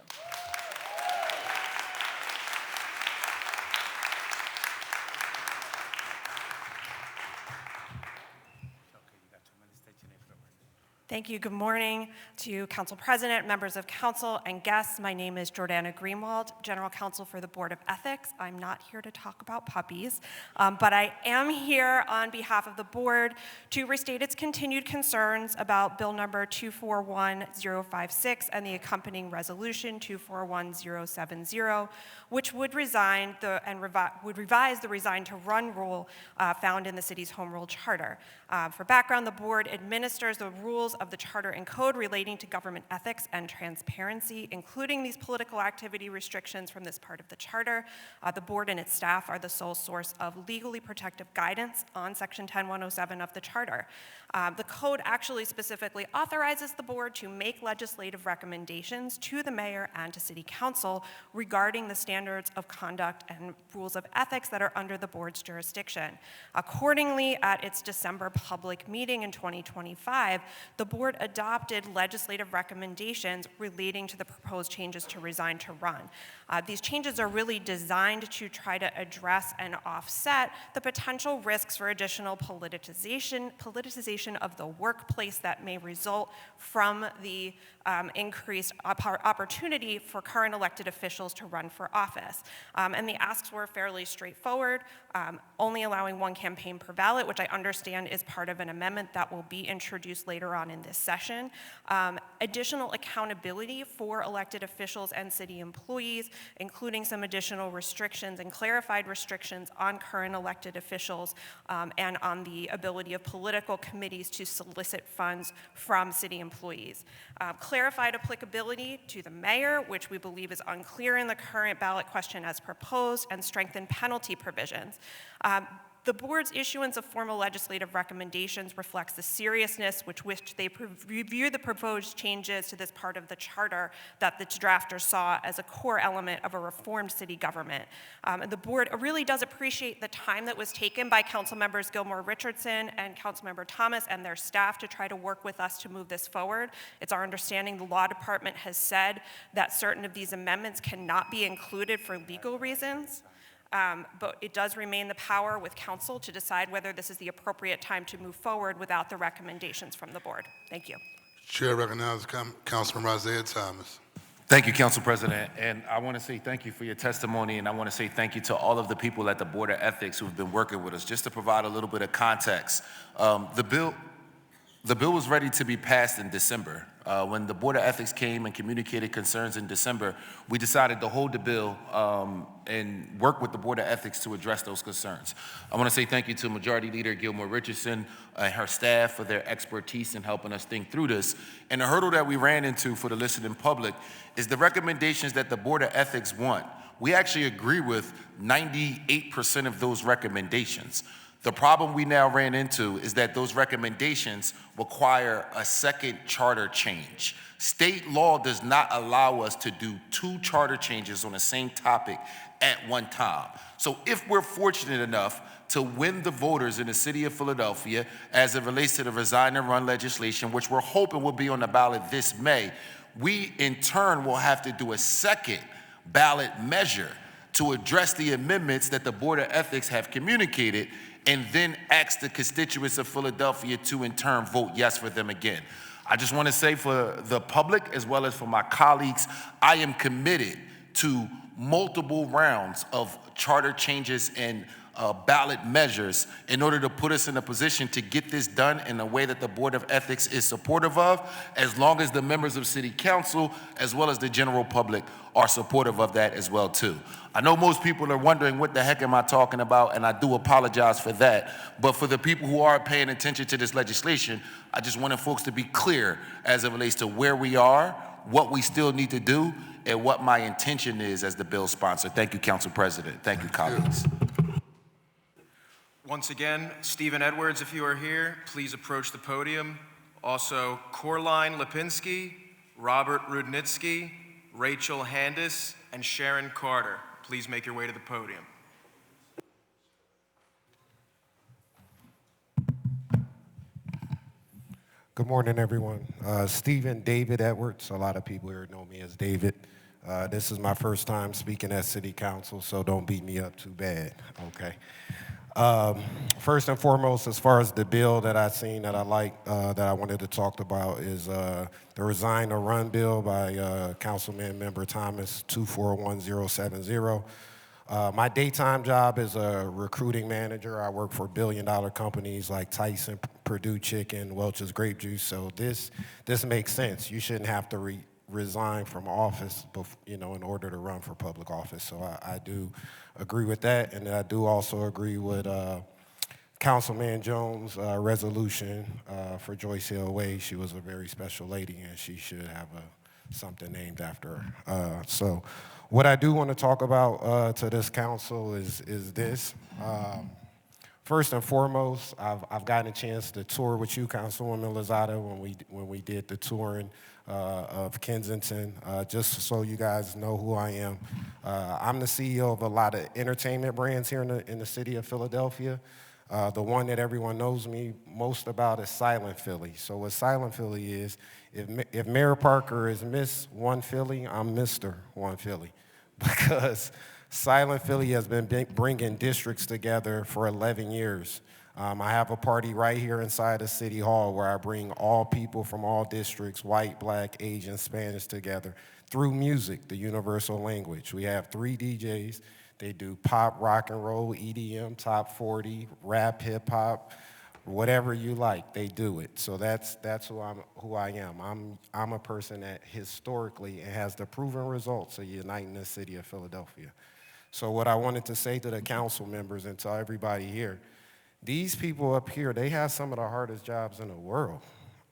Thank you. Good morning to Council President, members of Council, and guests. My name is Jordana Greenwald, General Counsel for the Board of Ethics. I'm not here to talk about puppies, but I am here on behalf of the board to restate its continued concerns about Bill number 241056 and the accompanying resolution 241070, which would revise the resign to run rule found in the city's home rule charter. For background, the board administers the rules of the Charter and Code relating to government ethics and transparency, including these political activity restrictions from this part of the Charter. The board and its staff are the sole source of legally protective guidance on Section 10107 of the Charter. The code actually specifically authorizes the board to make legislative recommendations to the mayor and to city council regarding the standards of conduct and rules of ethics that are under the board's jurisdiction. Accordingly, at its December public meeting in 2025, the board adopted legislative recommendations relating to the proposed changes to Resign to Run. These changes are really designed to try to address and offset the potential risks for additional politicization of the workplace that may result from the increased opportunity for current elected officials to run for office. And the asks were fairly straightforward, only allowing one campaign per ballot, which I understand is part of an amendment that will be introduced later on in this session. Additional accountability for elected officials and city employees, including some additional restrictions and clarified restrictions on current elected officials and on the ability of political committees to solicit funds from city employees. Clarified applicability to the mayor, which we believe is unclear in the current ballot question as proposed, and strengthened penalty provisions. The board's issuance of formal legislative recommendations reflects the seriousness with which they review the proposed changes to this part of the charter that the drafters saw as a core element of a reformed city government. And the board really does appreciate the time that was taken by Council Members Gilmore Richardson and Councilmember Thomas and their staff to try to work with us to move this forward. It's our understanding the law department has said that certain of these amendments cannot be included for legal reasons. But it does remain the power with council to decide whether this is the appropriate time to move forward without the recommendations from the board. Thank you. Chair recognizes Councilman Isaiah Thomas. Thank you, Council President. And I want to say thank you for your testimony, and I want to say thank you to all of the people at the Board of Ethics who have been working with us. Just to provide a little bit of context, the bill was ready to be passed in December. When the Board of Ethics came and communicated concerns in December, we decided to hold the bill and work with the Board of Ethics to address those concerns. I want to say thank you to Majority Leader Gilmore Richardson and her staff for their expertise in helping us think through this. And the hurdle that we ran into for the listening public is the recommendations that the Board of Ethics want. We actually agree with 98% of those recommendations. The problem we now ran into is that those recommendations require a second charter change. State law does not allow us to do two charter changes on the same topic at one time. So if we're fortunate enough to win the voters in the city of Philadelphia as it relates to the Resign and Run legislation, which we're hoping will be on the ballot this May, we in turn will have to do a second ballot measure to address the amendments that the Board of Ethics have communicated, and then ask the constituents of Philadelphia to in turn vote yes for them again. I just want to say for the public as well as for my colleagues, I am committed to multiple rounds of charter changes and ballot measures in order to put us in a position to get this done in a way that the Board of Ethics is supportive of, as long as the members of City Council as well as the general public are supportive of that as well too. I know most people are wondering what the heck am I talking about, and I do apologize for that. But for the people who are paying attention to this legislation, I just wanted folks to be clear as it relates to where we are, what we still need to do, and what my intention is as the bill sponsor. Thank you, Council President. Thank you, colleagues. Once again, Stephen Edwards, if you are here, please approach the podium. Also, Coraline Lipinski, Robert Rudnitsky, Rachel Handis, and Sharon Carter. Please make your way to the podium. Good morning, everyone. Stephen David Edwards. A lot of people here know me as David. This is my first time speaking at City Council, so don't beat me up too bad, okay? First and foremost, as far as the bill that I've seen that I like, that I wanted to talk about is the Resign or Run bill by Councilman Member Thomas, 241070. My daytime job is a recruiting manager. I work for billion-dollar companies like Tyson, Purdue Chicken, Welch's Grape Juice, so this makes sense. You shouldn't have to resign from office, in order to run for public office. So I do agree with that, and I do also agree with Councilman Jones' resolution for Joyce Hill Way. She was a very special lady, and she should have something named after her. So what I do want to talk about to this council is this. First and foremost, I've gotten a chance to tour with you, Councilwoman Lozada, when we did the touring of Kensington. Just so you guys know who I am, I'm the CEO of a lot of entertainment brands here in the city of Philadelphia. The one that everyone knows me most about is Silent Philly. So what Silent Philly is, if Mayor Parker is Miss One Philly, I'm Mr. One Philly, because Silent Philly has been bringing districts together for 11 years. I have a party right here inside of City Hall where I bring all people from all districts, white, black, Asian, Spanish, together through music, the universal language. We have 3 DJs. They do pop, rock and roll, EDM, top 40, rap, hip hop, whatever you like, they do it. So that's who I am. I'm a person that historically has the proven results of uniting the city of Philadelphia. So what I wanted to say to the council members and to everybody here, these people up here, they have some of the hardest jobs in the world.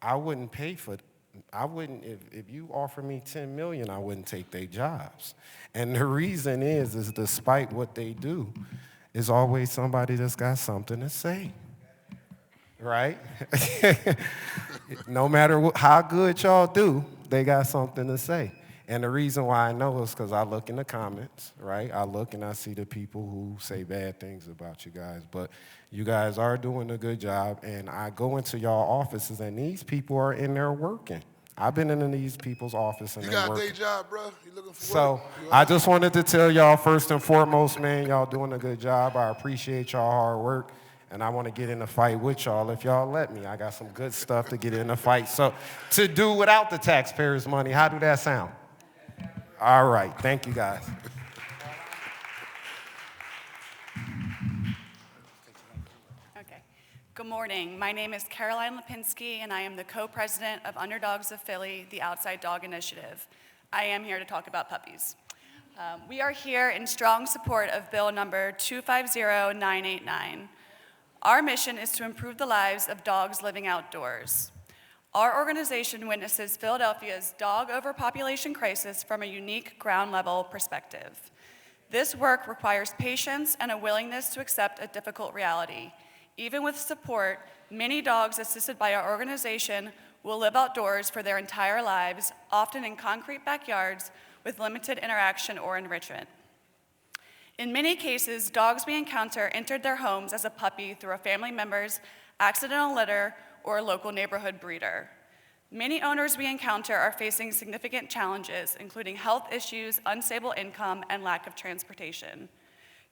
I wouldn't, if you offer me $10 million, I wouldn't take their jobs. And the reason is despite what they do, there's always somebody that's got something to say, right? No matter how good y'all do, they got something to say. And the reason why I know is because I look in the comments, right? I look and I see the people who say bad things about you guys. But you guys are doing a good job. And I go into y'all offices, and these people are in there working. I've been in these people's office, and You they're got a working. day job, bro? You looking for So work? I just wanted to tell y'all, first and foremost, man, y'all doing a good job. I appreciate y'all hard work. And I want to get in a fight with y'all if y'all let me. I got some good stuff to get in a fight. So to do without the taxpayers' money, how do that sound? All right, thank you guys. Okay. Good morning. My name is Caroline Lipinski, and I am the co-president of Underdogs of Philly, the Outside Dog Initiative. I am here to talk about puppies. We are here in strong support of Bill number 250989. Our mission is to improve the lives of dogs living outdoors. Our organization witnesses Philadelphia's dog overpopulation crisis from a unique ground-level perspective. This work requires patience and a willingness to accept a difficult reality. Even with support, many dogs assisted by our organization will live outdoors for their entire lives, often in concrete backyards with limited interaction or enrichment. In many cases, dogs we encounter entered their homes as a puppy through a family member's accidental litter or a local neighborhood breeder. Many owners we encounter are facing significant challenges, including health issues, unstable income, and lack of transportation.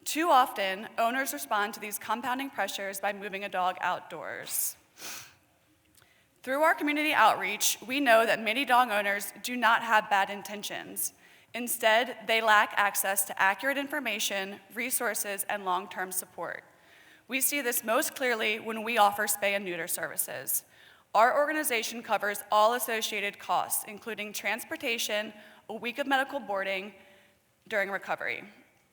Too often, owners respond to these compounding pressures by moving a dog outdoors. Through our community outreach, we know that many dog owners do not have bad intentions. Instead, they lack access to accurate information, resources, and long-term support. We see this most clearly when we offer spay and neuter services. Our organization covers all associated costs, including transportation, a week of medical boarding during recovery.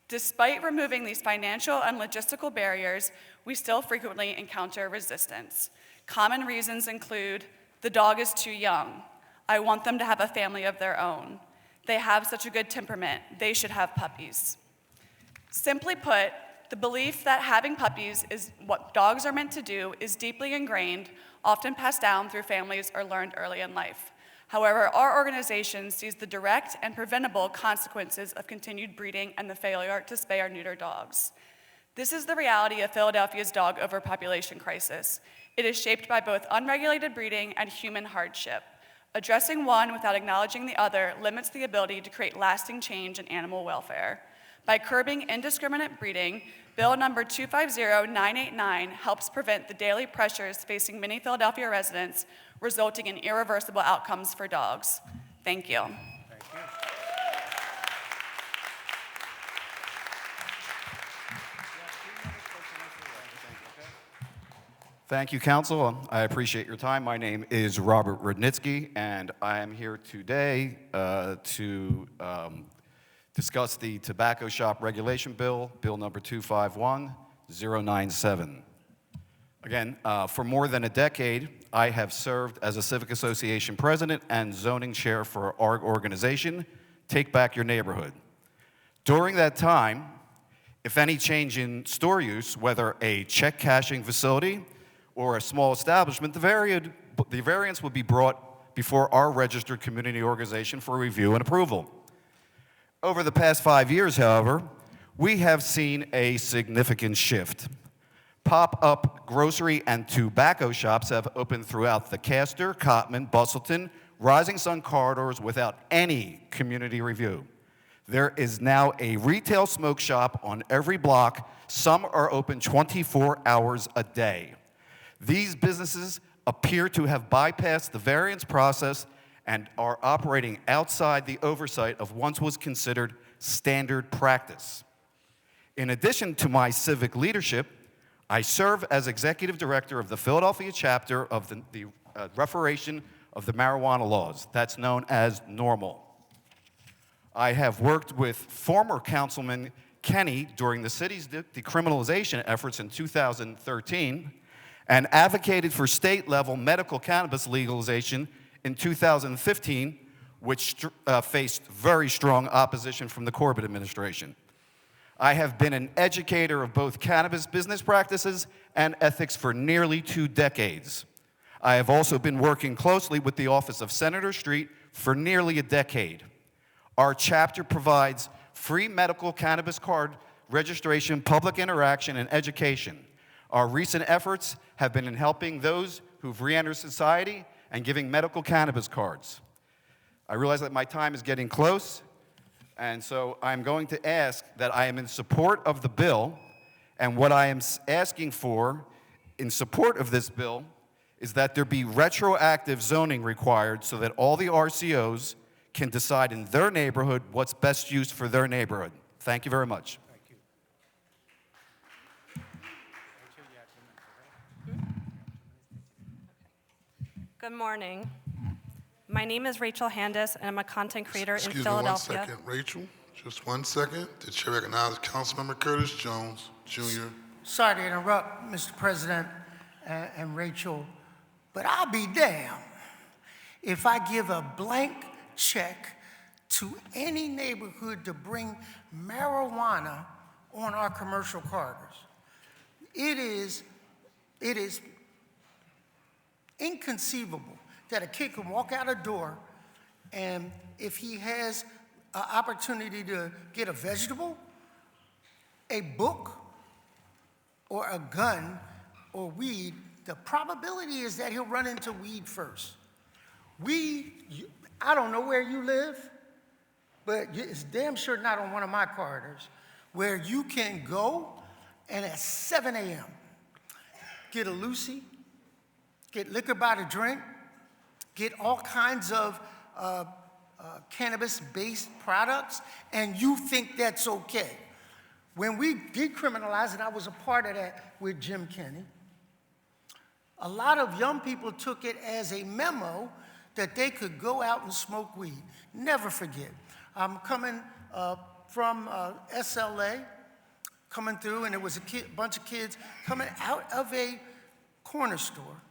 Despite removing these financial and logistical barriers, we still frequently encounter resistance. Common reasons include, the dog is too young. I want them to have a family of their own. They have such a good temperament. They should have puppies. Simply put, the belief that having puppies is what dogs are meant to do is deeply ingrained, often passed down through families or learned early in life. However, our organization sees the direct and preventable consequences of continued breeding and the failure to spay or neuter dogs. This is the reality of Philadelphia's dog overpopulation crisis. It is shaped by both unregulated breeding and human hardship. Addressing one without acknowledging the other limits the ability to create lasting change in animal welfare. By curbing indiscriminate breeding, Bill number 250989 helps prevent the daily pressures facing many Philadelphia residents, resulting in irreversible outcomes for dogs. Thank you. Thank you, Council. I appreciate your time. My name is Robert Rudnitsky, and I am here today to discuss the Tobacco Shop Regulation Bill, Bill number 251097. Again, for more than a decade, I have served as a civic association president and zoning chair for our organization, Take Back Your Neighborhood. During that time, if any change in store use, whether a check cashing facility or a small establishment, the variance would be brought before our registered community organization for review and approval. Over the past 5 years, however, we have seen a significant shift. Pop-up grocery and tobacco shops have opened throughout the Castor, Cottman, Bustleton, Rising Sun corridors without any community review. There is now a retail smoke shop on every block. Some are open 24 hours a day. These businesses appear to have bypassed the variance process and are operating outside the oversight of what was considered standard practice. In addition to my civic leadership, I serve as executive director of the Philadelphia chapter of the Referendum of the Marijuana Laws. That's known as NORML. I have worked with former Councilman Kenny during the city's decriminalization efforts in 2013 and advocated for state-level medical cannabis legalization in 2015, which faced very strong opposition from the Corbett administration. I have been an educator of both cannabis business practices and ethics for nearly 2 decades. I have also been working closely with the Office of Senator Street for nearly a decade. Our chapter provides free medical cannabis card registration, public interaction, and education. Our recent efforts have been in helping those who've re-entered society and giving medical cannabis cards. I realize that my time is getting close, and so I'm going to ask that I am in support of the bill, and what I am asking for in support of this bill is that there be retroactive zoning required so that all the RCOs can decide in their neighborhood what's best used for their neighborhood. Thank you very much. Good morning. My name is Rachel Handis, and I'm a content creator in Excuse Philadelphia. me 1 second, Rachel. Just 1 second. The chair recognizes Councilmember Curtis Jones, Jr. Sorry to interrupt, Mr. President and Rachel, but I'll be damned if I give a blank check to any neighborhood to bring marijuana on our commercial corridors. It is inconceivable that a kid can walk out a door and if he has an opportunity to get a vegetable, a book, or a gun or weed, the probability is that he'll run into weed first. I don't know where you live, but it's damn sure not on one of my corridors, where you can go and at 7 a.m. get a Lucy, get liquor by the drink, get all kinds of cannabis-based products, and you think that's okay. When we decriminalized, and I was a part of that with Jim Kenney, a lot of young people took it as a memo that they could go out and smoke weed. Never forget. I'm coming from SLA, coming through, and there was a bunch of kids coming out of a corner store,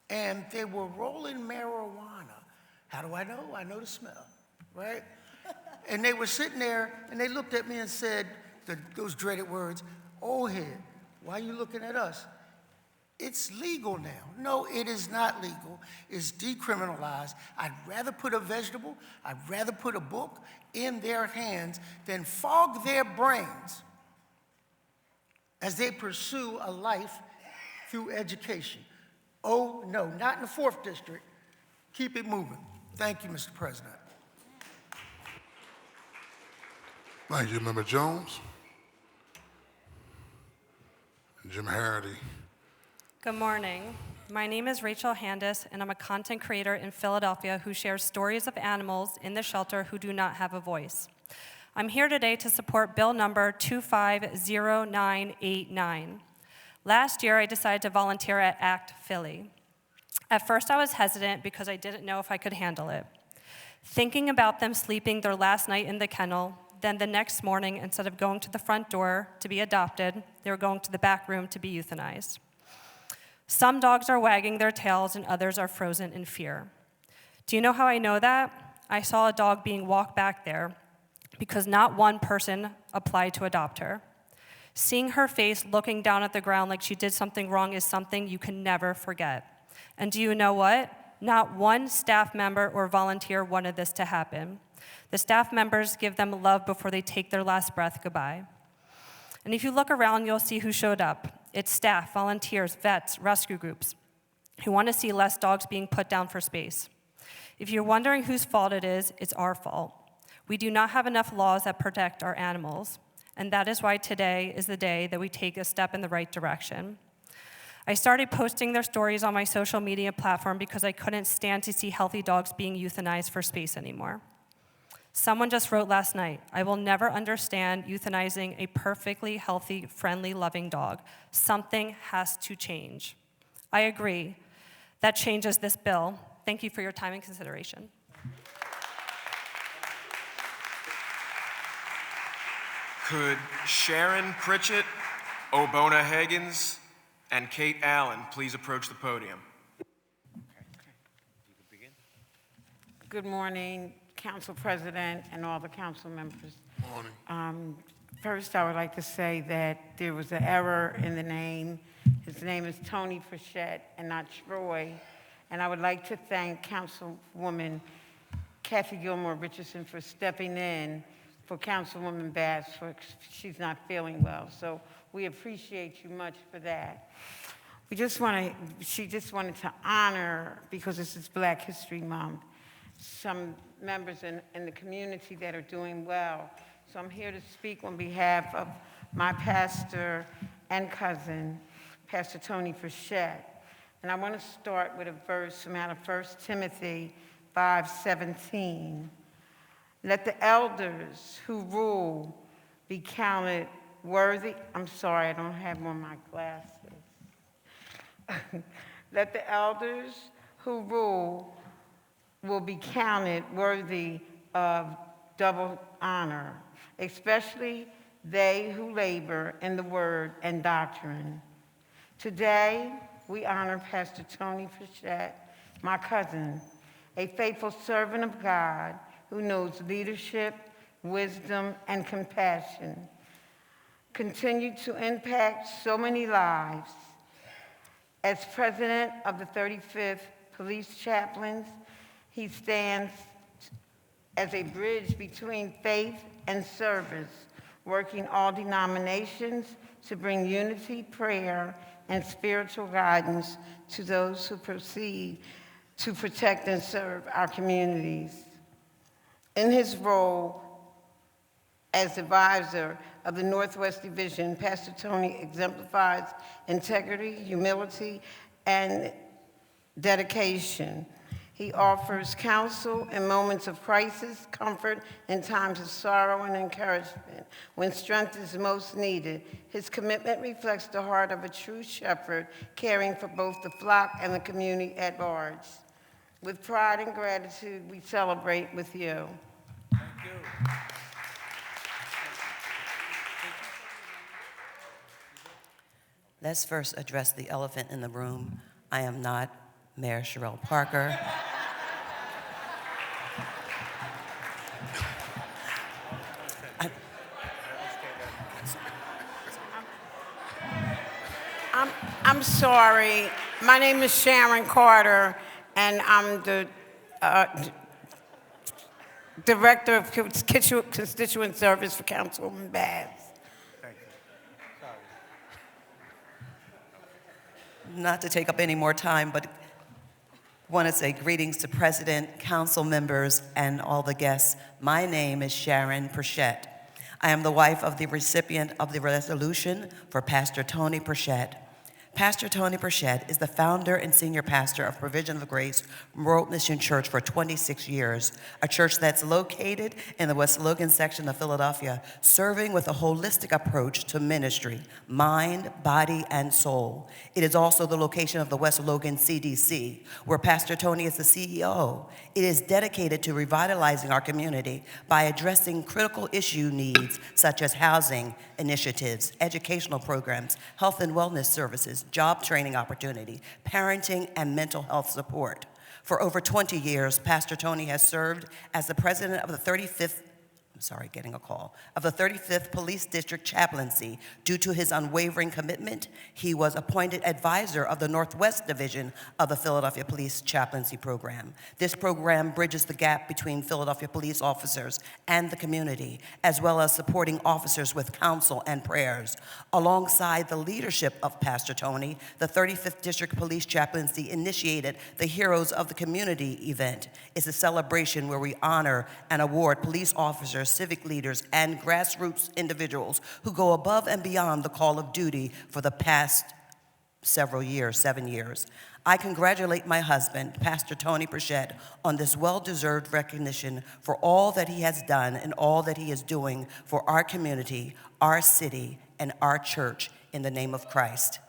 and they were rolling marijuana. How do I know? I know the smell, right? And they were sitting there, and they looked at me and said those dreaded words, "Old head, why are you looking at us?" It's legal now. No, it is not legal. It's decriminalized. I'd rather put a vegetable, I'd rather put a book in their hands than fog their brains as they pursue a life through education. Oh, no, not in the 4th District. Keep it moving. Thank you, Mr. President. Thank you, Member Jones. Jim Harity. Good morning. My name is Rachel Handis, and I'm a content creator in Philadelphia who shares stories of animals in the shelter who do not have a voice. I'm here today to support bill number 250989. Last year, I decided to volunteer at ACT Philly. At first, I was hesitant because I didn't know if I could handle it. Thinking about them sleeping their last night in the kennel, then the next morning, instead of going to the front door to be adopted, they were going to the back room to be euthanized. Some dogs are wagging their tails and others are frozen in fear. Do you know how I know that? I saw a dog being walked back there because not one person applied to adopt her. Seeing her face looking down at the ground like she did something wrong is something you can never forget. And do you know what? Not one staff member or volunteer wanted this to happen. The staff members give them love before they take their last breath goodbye. And if you look around, you'll see who showed up. It's staff, volunteers, vets, rescue groups who want to see less dogs being put down for space. If you're wondering whose fault it is, it's our fault. We do not have enough laws that protect our animals, and that is why today is the day that we take a step in the right direction. I started posting their stories on my social media platform because I couldn't stand to see healthy dogs being euthanized for space anymore. Someone just wrote last night, "I will never understand euthanizing a perfectly healthy, friendly, loving dog. Something has to change." I agree. That changes this bill. Thank you for your time and consideration. Could Sharon Pritchett, Obona Higgins, and Kate Allen please approach the podium? Good morning, Council President and all the council members. Morning. First, I would like to say that there was an error in the name. His name is Tony Frechette and not Troy. And I would like to thank Councilwoman Kathy Gilmore Richardson for stepping in for Councilwoman Bass, for she's not feeling well. So we appreciate you much for that. She just wanted to honor, because this is Black History Month, some members in the community that are doing well. So I'm here to speak on behalf of my pastor and cousin, Pastor Tony Frechette. And I want to start with a verse from out of 1 Timothy 5:17. Let the elders who rule be counted worthy. I'm sorry, I don't have on my glasses. Let the elders who rule will be counted worthy of double honor, especially they who labor in the word and doctrine. Today, we honor Pastor Tony Frechette, my cousin, a faithful servant of God who knows leadership, wisdom, and compassion. Continue to impact so many lives. As president of the 35th Police Chaplains, he stands as a bridge between faith and service, working all denominations to bring unity, prayer, and spiritual guidance to those who proceed to protect and serve our communities. In his role as advisor of the Northwest Division, Pastor Tony exemplifies integrity, humility, and dedication. He offers counsel in moments of crisis, comfort in times of sorrow, and encouragement when strength is most needed. His commitment reflects the heart of a true shepherd, caring for both the flock and the community at large. With pride and gratitude, we celebrate with you. Thank you. Let's first address the elephant in the room. I am not Mayor Sherelle Parker. I'm sorry. My name is Sharon Carter, and I'm the Director of Constituent Service for Councilwoman Bass. Not to take up any more time, but want to say greetings to President, council members, and all the guests. My name is Sharon Pritchett. I am the wife of the recipient of the resolution for Pastor Tony Pritchett. Pastor Tony Pritchett is the founder and senior pastor of Provision of Grace World Mission Church for 26 years, a church that's located in the West Logan section of Philadelphia, serving with a holistic approach to ministry, mind, body, and soul. It is also the location of the West Logan CDC, where Pastor Tony is the CEO. It is dedicated to revitalizing our community by addressing critical issue needs such as housing initiatives, educational programs, health and wellness services, job training opportunity, parenting, and mental health support. For over 20 years, Pastor Tony has served as the president of the 35th Police District Chaplaincy. Due to his unwavering commitment, he was appointed advisor of the Northwest Division of the Philadelphia Police Chaplaincy Program. This program bridges the gap between Philadelphia police officers and the community, as well as supporting officers with counsel and prayers. Alongside the leadership of Pastor Tony, the 35th District Police Chaplaincy initiated the Heroes of the Community event. It's a celebration where we honor and award police officers, civic leaders, and grassroots individuals who go above and beyond the call of duty for the past several years, 7 years. I congratulate my husband, Pastor Tony Pritchett, on this well-deserved recognition for all that he has done and all that he is doing for our community, our city, and our church in the name of Christ.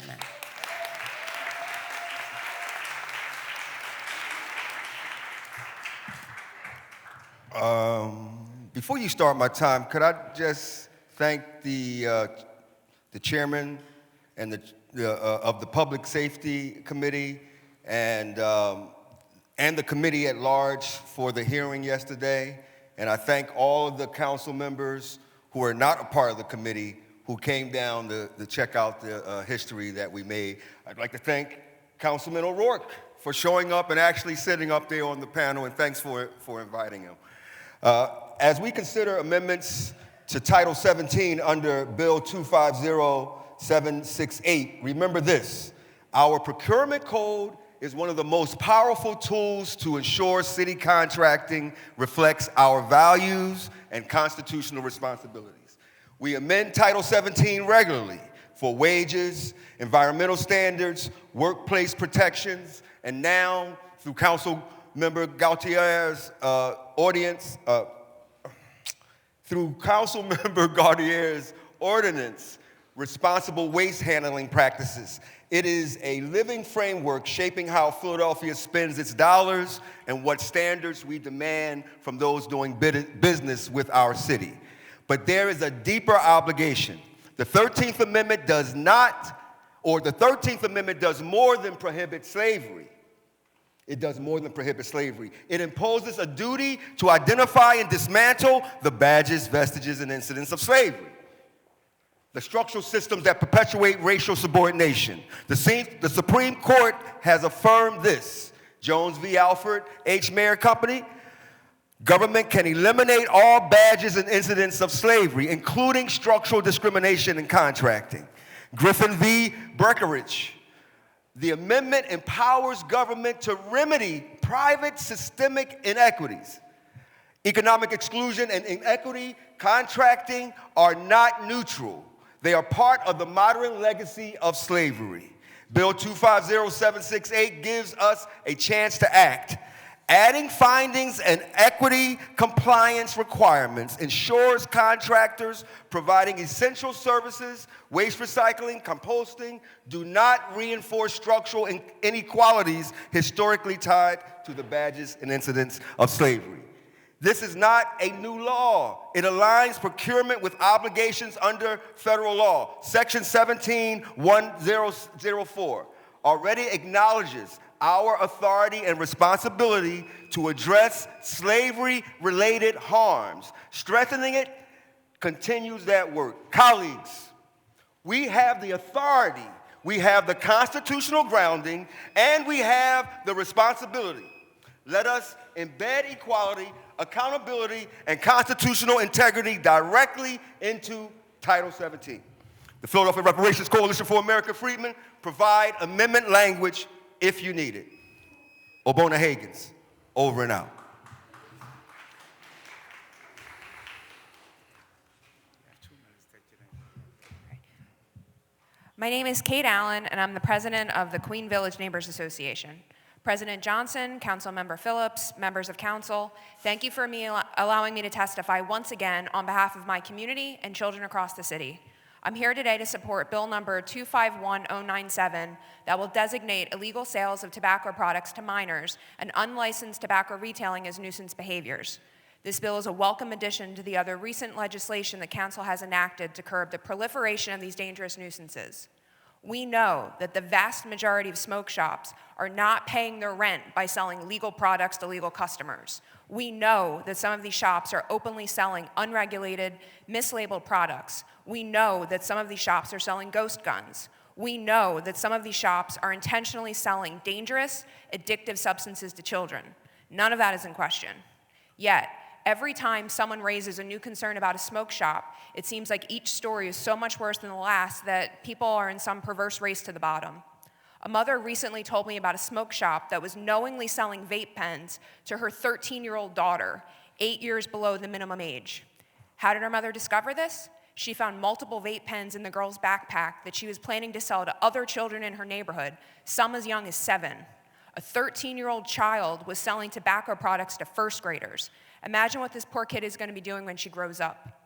Amen. Before you start my time, could I just thank the chairman and of the Public Safety Committee and the committee at large for the hearing yesterday. And I thank all of the council members who are not a part of the committee who came down to check out the history that we made. I'd like to thank Councilman O'Rourke for showing up and actually sitting up there on the panel, and thanks for inviting him. As we consider amendments to Title 17 under Bill 250768, remember this: our procurement code is one of the most powerful tools to ensure city contracting reflects our values and constitutional responsibilities. We amend Title 17 regularly for wages, environmental standards, workplace protections, and now through Councilmember Gautier's ordinance, responsible waste handling practices. It is a living framework shaping how Philadelphia spends its dollars and what standards we demand from those doing business with our city. But there is a deeper obligation. The 13th Amendment does more than prohibit slavery. It does more than prohibit slavery. It imposes a duty to identify and dismantle the badges, vestiges, and incidents of slavery, the structural systems that perpetuate racial subordination. The Supreme Court has affirmed this. Jones v. Alfred H. Mayer Company. Government can eliminate all badges and incidents of slavery, including structural discrimination in contracting. Griffin v. Breckinridge. The amendment empowers government to remedy private systemic inequities. Economic exclusion and inequity contracting are not neutral. They are part of the modern legacy of slavery. Bill 250768 gives us a chance to act. Adding findings and equity compliance requirements ensures contractors providing essential services, waste recycling, composting, do not reinforce structural inequalities historically tied to the badges and incidents of slavery. This is not a new law. It aligns procurement with obligations under federal law. Section 171004 already acknowledges our authority and responsibility to address slavery-related harms. Strengthening it continues that work. Colleagues, we have the authority, we have the constitutional grounding, and we have the responsibility. Let us embed equality, accountability, and constitutional integrity directly into Title 17. The Philadelphia Reparations Coalition for American Freedmen provide amendment language if you need it. Obona Hagins, over and out. My name is Kate Allen, and I'm the president of the Queen Village Neighbors Association. President Johnson, Councilmember Phillips, members of council, thank you for allowing me to testify once again on behalf of my community and children across the city. I'm here today to support Bill number 251097 that will designate illegal sales of tobacco products to minors and unlicensed tobacco retailing as nuisance behaviors. This bill is a welcome addition to the other recent legislation that council has enacted to curb the proliferation of these dangerous nuisances. We know that the vast majority of smoke shops are not paying their rent by selling legal products to legal customers. We know that some of these shops are openly selling unregulated, mislabeled products. We know that some of these shops are selling ghost guns. We know that some of these shops are intentionally selling dangerous, addictive substances to children. None of that is in question. Yet, every time someone raises a new concern about a smoke shop, it seems like each story is so much worse than the last that people are in some perverse race to the bottom. A mother recently told me about a smoke shop that was knowingly selling vape pens to her 13-year-old daughter, 8 years below the minimum age. How did her mother discover this? She found multiple vape pens in the girl's backpack that she was planning to sell to other children in her neighborhood, some as young as 7. A 13-year-old child was selling tobacco products to first graders. Imagine what this poor kid is going to be doing when she grows up.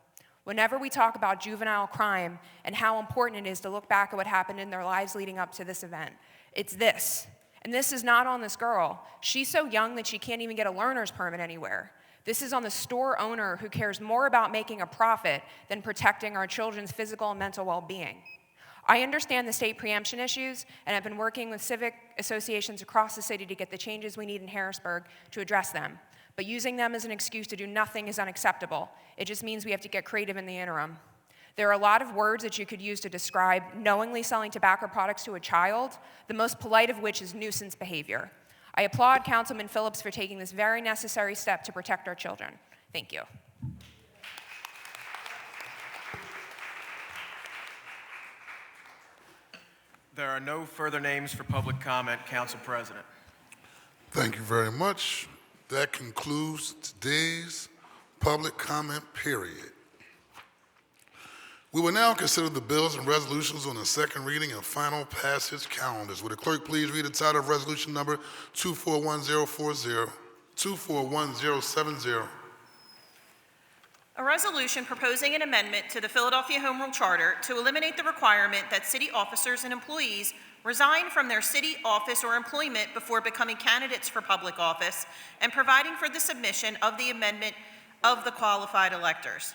Whenever we talk about juvenile crime and how important it is to look back at what happened in their lives leading up to this event, it's this. And this is not on this girl. She's so young that she can't even get a learner's permit anywhere. This is on the store owner who cares more about making a profit than protecting our children's physical and mental well-being. I understand the state preemption issues, and I've been working with civic associations across the city to get the changes we need in Harrisburg to address them. But using them as an excuse to do nothing is unacceptable. It just means we have to get creative in the interim. There are a lot of words that you could use to describe knowingly selling tobacco products to a child, the most polite of which is nuisance behavior. I applaud Councilman Phillips for taking this very necessary step to protect our children. Thank you. There are no further names for public comment, Council President. Thank you very much. That concludes today's public comment period. We will now consider the bills and resolutions on the second reading and final passage calendars. Would the clerk please read the title of resolution number 241040, 241070. A resolution proposing an amendment to the Philadelphia Home Rule Charter to eliminate the requirement that city officers and employees resign from their city office or employment before becoming candidates for public office, and providing for the submission of the amendment of the qualified electors.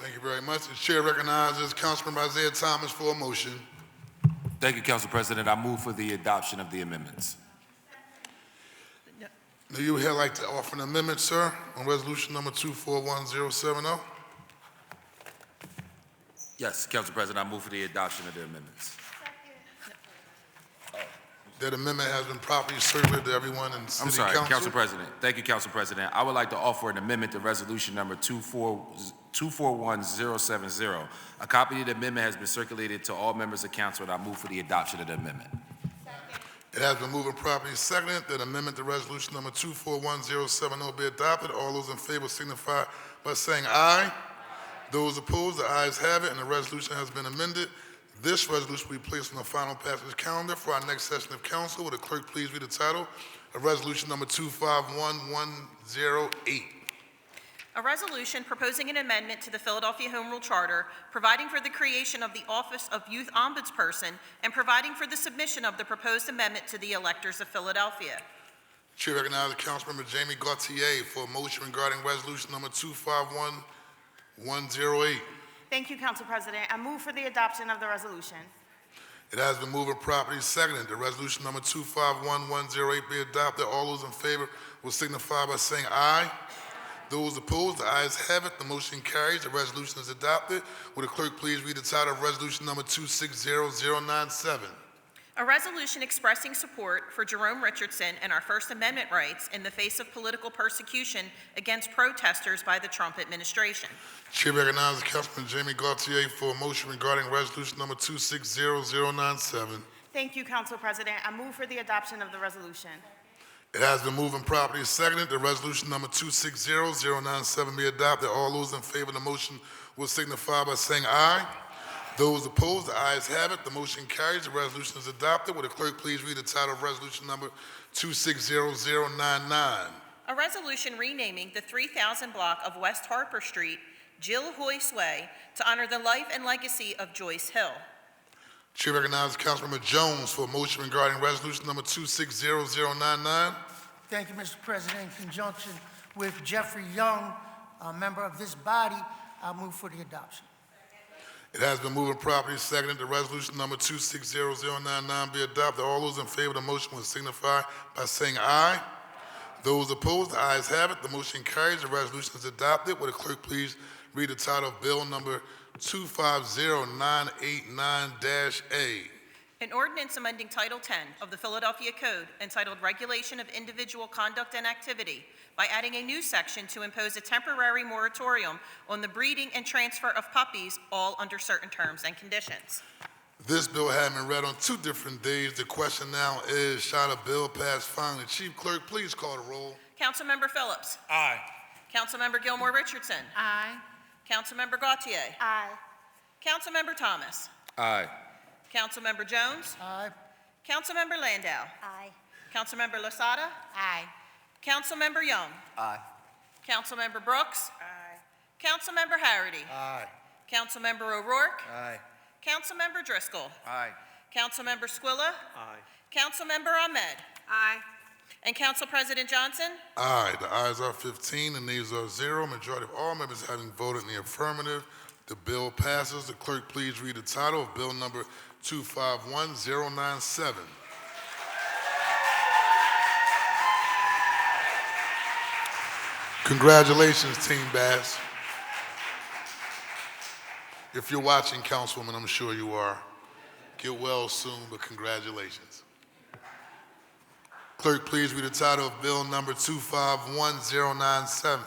Thank you very much. The chair recognizes Councilman Isaiah Thomas for a motion. Thank you, Council President. I move for the adoption of the amendments. Do you here like to offer an amendment, sir, on resolution number 241070? Yes, Council President, I move for the adoption of the amendments. That amendment has been properly circulated to everyone in City Council. Council President. Thank you, Council President. I would like to offer an amendment to resolution number 241070. A copy of the amendment has been circulated to all members of council, and I move for the adoption of the amendment. It has been moved and properly seconded that amendment to resolution number 241070 be adopted. All those in favor signify by saying aye. Those opposed, the ayes have it, and the resolution has been amended. This resolution will be placed on the final passage calendar for our next session of council. Would the clerk please read the title of resolution number 251108? A resolution proposing an amendment to the Philadelphia Home Rule Charter, providing for the creation of the Office of Youth Ombudsperson, and providing for the submission of the proposed amendment to the electors of Philadelphia. Chair recognizes Councilmember Jamie Gauthier for a motion regarding resolution number 251108. Thank you, Council President. I move for the adoption of the resolution. It has been moved and properly seconded that resolution number 251108 be adopted. All those in favor will signify by saying aye. Those opposed, the ayes have it. The motion carries. The resolution is adopted. Would the clerk please read the title of resolution number 260097? A resolution expressing support for Jerome Richardson and our First Amendment rights in the face of political persecution against protesters by the Trump administration. Chair recognizes Councilman Jamie Gauthier for a motion regarding resolution number 260097. Thank you, Council President. I move for the adoption of the resolution. It has been moved and properly seconded that resolution number 260097 be adopted. All those in favor of the motion will signify by saying aye. Those opposed, the ayes have it. The motion carries. The resolution is adopted. Would the clerk please read the title of resolution number 260099? A resolution renaming the 3000 block of West Harper Street, Jill Hoyce Way, to honor the life and legacy of Joyce Hill. Chair recognizes Councilmember Jones for a motion regarding resolution number 260099. Thank you, Mr. President. In conjunction with Jeffrey Young, a member of this body, I move for the adoption. It has been moved and properly seconded that resolution number 260099 be adopted. All those in favor of the motion will signify by saying aye. Those opposed, the ayes have it. The motion carries. The resolution is adopted. Will the clerk please read the title of bill number 250989-A? An ordinance amending Title 10 of the Philadelphia Code entitled Regulation of Individual Conduct and Activity by adding a new section to impose a temporary moratorium on the breeding and transfer of puppies, all under certain terms and conditions. This bill had been read on 2 different days. The question now is, shall the bill pass finally? Chief Clerk, please call the roll. Councilmember Phillips. Aye. Councilmember Gilmore Richardson. Aye. Councilmember Gautier. Aye. Councilmember Thomas. Aye. Councilmember Jones. Aye. Councilmember Landau. Aye. Councilmember Losada. Aye. Councilmember Young. Aye. Councilmember Brooks. Aye. Councilmember Harity. Aye. Councilmember O'Rourke. Aye. Councilmember Driscoll. Aye. Councilmember Squilla. Aye. Councilmember Ahmed. Aye. And Council President Johnson. Aye. The ayes are 15 and nays are 0. Majority of all members having voted in the affirmative, the bill passes. The clerk please read the title of bill number 251097. Congratulations, Team Bass. If you're watching, Councilwoman, I'm sure you are. Get well soon, but congratulations. Clerk, please read the title of bill number 251097.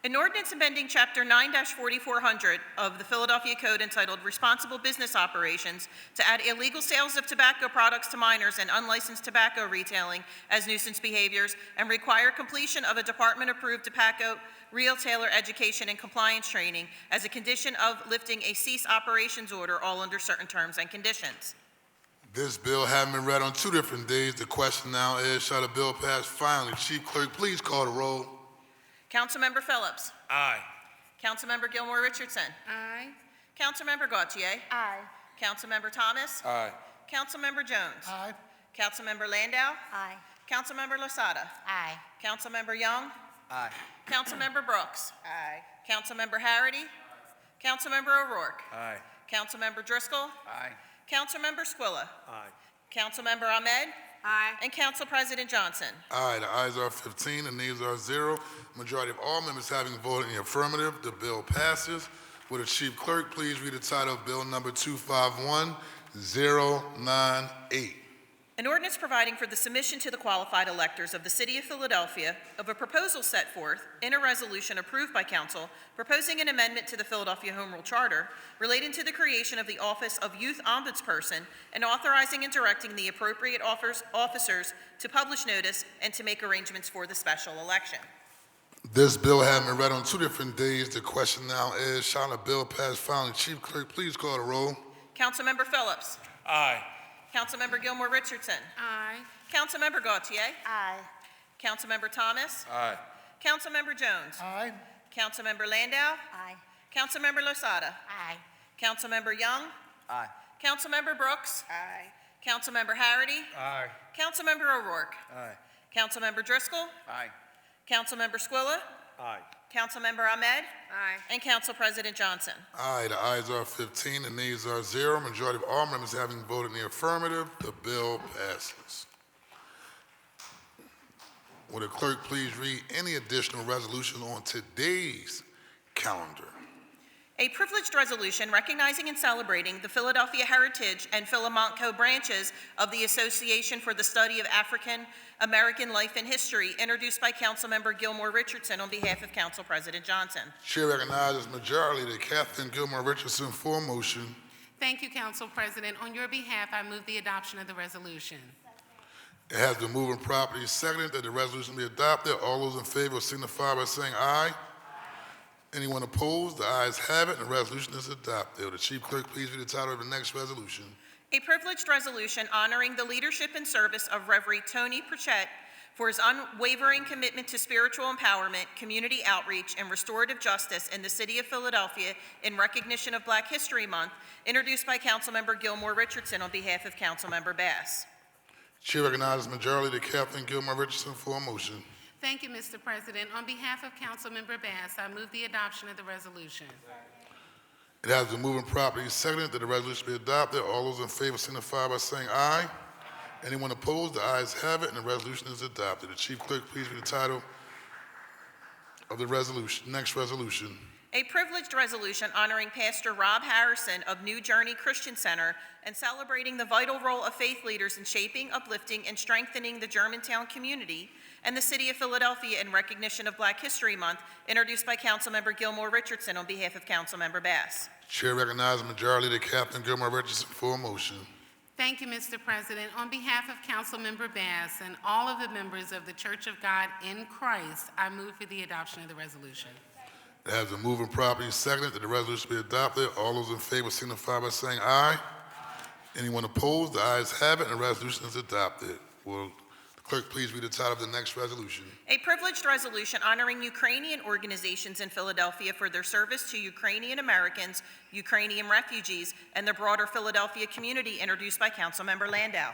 An ordinance amending Chapter 9-4400 of the Philadelphia Code entitled Responsible Business Operations to add illegal sales of tobacco products to minors and unlicensed tobacco retailing as nuisance behaviors and require completion of a department-approved tobacco retailer education and compliance training as a condition of lifting a cease operations order, all under certain terms and conditions. This bill having been read on 2 different days, the question now is, shall the bill pass finally? Chief Clerk, please call the roll. Councilmember Phillips. Aye. Councilmember Gilmore Richardson. Aye. Councilmember Gautier. Aye. Councilmember Thomas. Aye. Councilmember Jones. Aye. Councilmember Landau. Aye. Councilmember Losada. Aye. Councilmember Young. Aye. Councilmember Brooks. Aye. Councilmember Harity. Councilmember O'Rourke. Aye. Councilmember Driscoll. Aye. Councilmember Squilla. Aye. Councilmember Ahmed. Aye. And Council President Johnson. Aye, the ayes are 15 and nays are 0. Majority of all members having voted in the affirmative, the bill passes. Will the Chief Clerk please read the title of bill number 251098? An ordinance providing for the submission to the qualified electors of the City of Philadelphia of a proposal set forth in a resolution approved by council proposing an amendment to the Philadelphia Home Rule Charter relating to the creation of the Office of Youth Ombudsperson and authorizing and directing the appropriate officers to publish notice and to make arrangements for the special election. This bill having been read on 2 different days, the question now is, shall the bill pass finally? Chief Clerk, please call the roll. Councilmember Phillips. Aye. Councilmember Gilmore Richardson. Aye. Councilmember Gautier. Aye. Councilmember Thomas. Aye. Councilmember Jones. Aye. Councilmember Landau. Aye. Councilmember Losada. Aye. Councilmember Young. Aye. Councilmember Brooks. Aye. Councilmember Harity. Aye. Councilmember O'Rourke. Aye. Councilmember Driscoll. Aye. Councilmember Squilla. Aye. Councilmember Ahmed. Aye. And Council President Johnson. Aye, the ayes are 15 and nays are 0. Majority of all members having voted in the affirmative, the bill passes. Will the clerk please read any additional resolution on today's calendar? A privileged resolution recognizing and celebrating the Philadelphia heritage and Philomonco branches of the Association for the Study of African American Life and History, introduced by Councilmember Gilmore Richardson on behalf of Council President Johnson. Chair recognizes Majority Leader Kathleen Gilmore Richardson for a motion. Thank you, Council President. On your behalf, I move the adoption of the resolution. It has been moved and properly seconded that the resolution be adopted. All those in favor signify by saying aye. Anyone opposed? The ayes have it, and the resolution is adopted. Will the Chief Clerk please read the title of the next resolution? A privileged resolution honoring the leadership and service of Reverend Tony Pritchett for his unwavering commitment to spiritual empowerment, community outreach, and restorative justice in the City of Philadelphia in recognition of Black History Month, introduced by Councilmember Gilmore Richardson on behalf of Councilmember Bass. Chair recognizes Majority Leader Kathleen Gilmore Richardson for a motion. Thank you, Mr. President. On behalf of Councilmember Bass, I move the adoption of the resolution. It has been moved and properly seconded that the resolution be adopted. All those in favor signify by saying aye. Anyone opposed? The ayes have it, and the resolution is adopted. The Chief Clerk, please read the title of the resolution. Next resolution. A privileged resolution honoring Pastor Rob Harrison of New Journey Christian Center and celebrating the vital role of faith leaders in shaping, uplifting, and strengthening the Germantown community and the city of Philadelphia in recognition of Black History Month, introduced by Councilmember Gilmore Richardson on behalf of Councilmember Bass. Chair recognizes Majority Leader Captain Gilmore Richardson for a motion. Thank you, Mr. President. On behalf of Councilmember Bass and all of the members of the Church of God in Christ, I move for the adoption of the resolution. It has been moved and properly seconded that the resolution be adopted. All those in favor signify by saying aye. Anyone opposed? The ayes have it, and the resolution is adopted. Will the clerk please read the title of the next resolution? A privileged resolution honoring Ukrainian organizations in Philadelphia for their service to Ukrainian Americans, Ukrainian refugees, and the broader Philadelphia community, introduced by Councilmember Landau.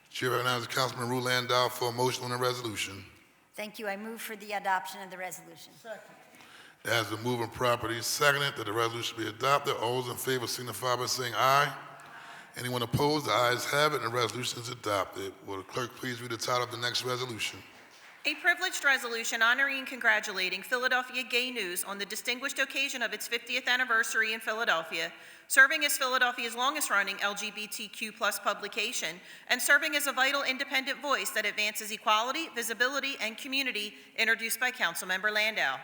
Chair recognizes Councilman Rue Landau for a motion on the resolution. Thank you. I move for the adoption of the resolution. It has been moved and properly seconded that the resolution be adopted. All those in favor signify by saying aye. Anyone opposed? The ayes have it, and the resolution is adopted. Will the clerk please read the title of the next resolution? A privileged resolution honoring and congratulating Philadelphia Gay News on the distinguished occasion of its 50th anniversary in Philadelphia, serving as Philadelphia's longest-running LGBTQ+ publication, and serving as a vital independent voice that advances equality, visibility, and community, introduced by Councilmember Landau.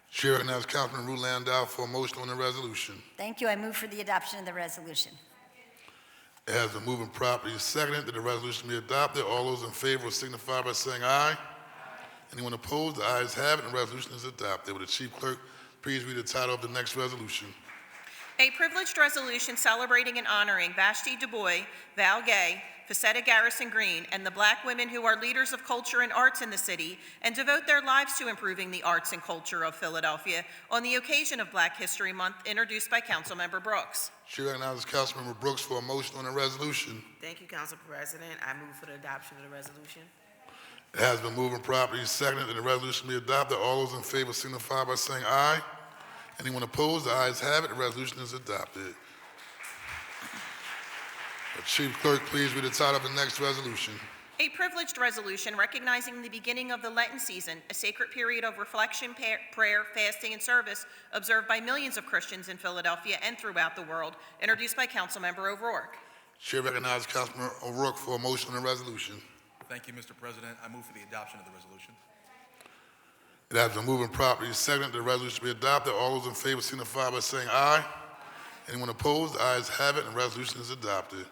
Chair recognizes Councilman Rue Landau for a motion on the resolution. Thank you. I move for the adoption of the resolution. It has been moved and properly seconded that the resolution be adopted. All those in favor will signify by saying aye. Anyone opposed? The ayes have it, and the resolution is adopted. Will the Chief Clerk please read the title of the next resolution? A privileged resolution celebrating and honoring Vashti Du Bois, Val Gay, Facetta Garrison Green, and the Black women who are leaders of culture and arts in the city and devote their lives to improving the arts and culture of Philadelphia on the occasion of Black History Month, introduced by Councilmember Brooks. Chair recognizes Councilmember Brooks for a motion on the resolution. Thank you, Council President. I move for the adoption of the resolution. It has been moved and properly seconded that the resolution be adopted. All those in favor signify by saying aye. Anyone opposed? The ayes have it. The resolution is adopted. The Chief Clerk, please read the title of the next resolution. A privileged resolution recognizing the beginning of the Lenten season, a sacred period of reflection, prayer, fasting, and service observed by millions of Christians in Philadelphia and throughout the world, introduced by Councilmember O'Rourke. Chair recognizes Councilman O'Rourke for a motion on the resolution. Thank you, Mr. President. I move for the adoption of the resolution. It has been moved and properly seconded that the resolution be adopted. All those in favor signify by saying aye. Anyone opposed? The ayes have it, and the resolution is adopted.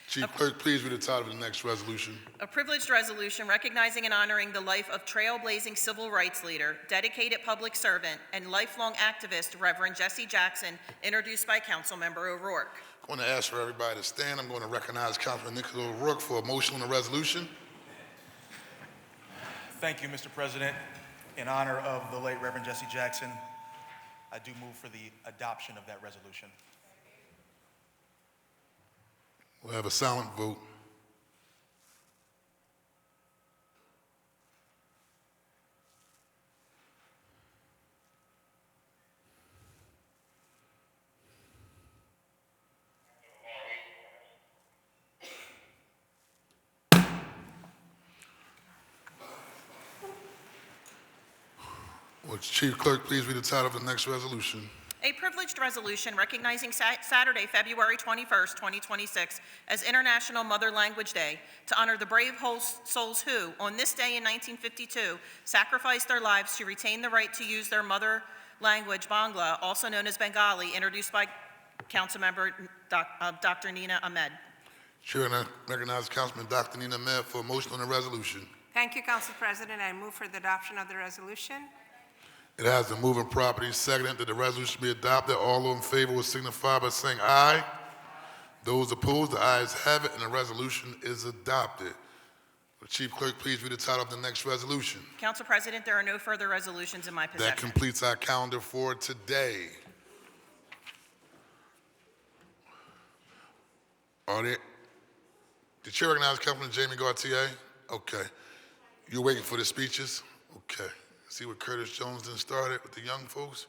Chief Clerk, please read the title of the next resolution. A privileged resolution recognizing and honoring the life of trailblazing civil rights leader, dedicated public servant, and lifelong activist, Reverend Jesse Jackson, introduced by Councilmember O'Rourke. I'm going to ask for everybody to stand. I'm going to recognize Councilman Nicholas O'Rourke for a motion on the resolution. Thank you, Mr. President. In honor of the late Reverend Jesse Jackson, I do move for the adoption of that resolution. We'll have a silent vote. Will Chief Clerk please read the title of the next resolution? A privileged resolution recognizing Saturday, February 21st, 2026 as International Mother Language Day to honor the brave souls who, on this day in 1952, sacrificed their lives to retain the right to use their mother language, Bangla, also known as Bengali, introduced by Councilmember Dr. Nina Ahmed. Chair recognizes Councilman Dr. Nina Ahmed for a motion on the resolution. Thank you, Council President. I move for the adoption of the resolution. It has been moved and properly seconded that the resolution be adopted. All those in favor will signify by saying aye. Those opposed, the ayes have it, and the resolution is adopted. Will Chief Clerk please read the title of the next resolution? Council President, there are no further resolutions in my possession. That completes our calendar for today. Did the chair recognize Councilman Jamie Gaultier? Okay. You're waiting for the speeches? Okay. See what Curtis Jones done started with the young folks.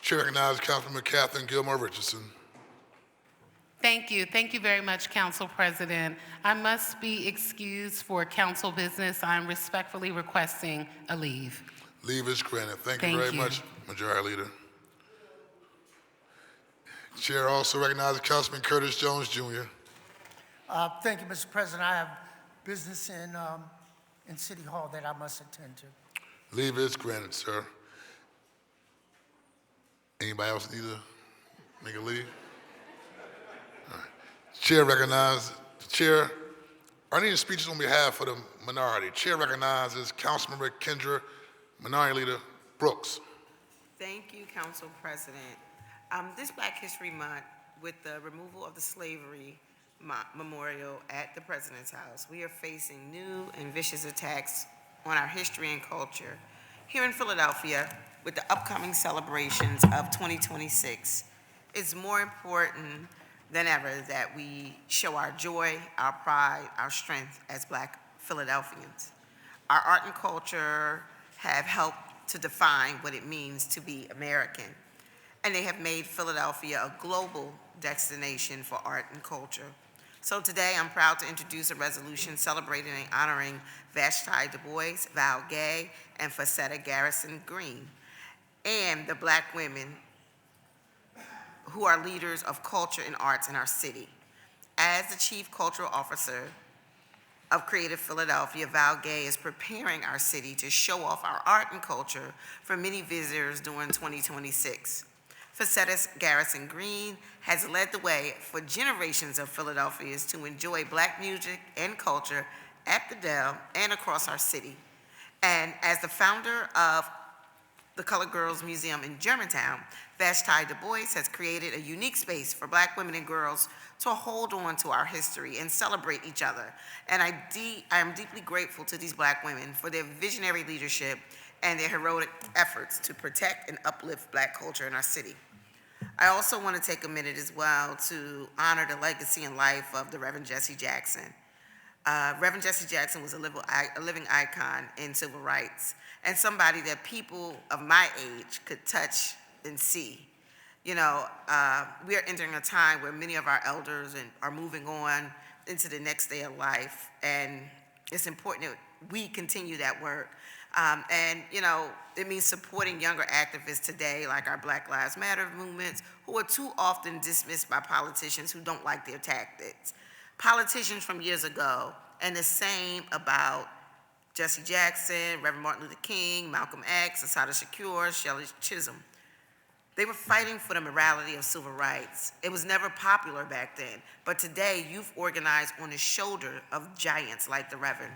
Chair recognizes Councilmember Catherine Gilmore Richardson. Thank you. Thank you very much, Council President. I must be excused for council business. I'm respectfully requesting a leave. Leave is granted. Thank you very much, Majority Leader. Chair also recognizes Councilman Curtis Jones, Jr. Thank you, Mr. President. I have business in City Hall that I must attend to. Leave is granted, sir. Anybody else need to make a leave? All right. Chair recognizes, Chair, I need speeches on behalf of the minority. Chair recognizes Councilmember Kendra, Minority Leader Brooks. Thank you, Council President. This Black History Month, with the removal of the slavery memorial at the President's house, we are facing new and vicious attacks on our history and culture. Here in Philadelphia, with the upcoming celebrations of 2026, it's more important than ever that we show our joy, our pride, our strength as Black Philadelphians. Our art and culture have helped to define what it means to be American, and they have made Philadelphia a global destination for art and culture. So today, I'm proud to introduce a resolution celebrating and honoring Vashti Du Bois, Val Gay, and Facetta Garrison Green, and the Black women who are leaders of culture and arts in our city. As the Chief Cultural Officer of Creative Philadelphia, Val Gay is preparing our city to show off our art and culture for many visitors during 2026. Facetta Garrison Green has led the way for generations of Philadelphians to enjoy Black music and culture at the Dell and across our city. And as the founder of the Colored Girls Museum in Germantown, Vashti Du Bois has created a unique space for Black women and girls to hold on to our history and celebrate each other. And I am deeply grateful to these Black women for their visionary leadership and their heroic efforts to protect and uplift Black culture in our city. I also want to take a minute as well to honor the legacy and life of the Reverend Jesse Jackson. Reverend Jesse Jackson was a living icon in civil rights and somebody that people of my age could touch and see. You know, we are entering a time where many of our elders are moving on into the next day of life, and it's important that we continue that work. And, you know, it means supporting younger activists today, like our Black Lives Matter movements, who are too often dismissed by politicians who don't like their tactics. Politicians from years ago, and the same about Jesse Jackson, Reverend Martin Luther King, Malcolm X, Assata Shakur, Shelley Chisholm. They were fighting for the morality of civil rights. It was never popular back then, but today you've organized on the shoulder of giants like the Reverend.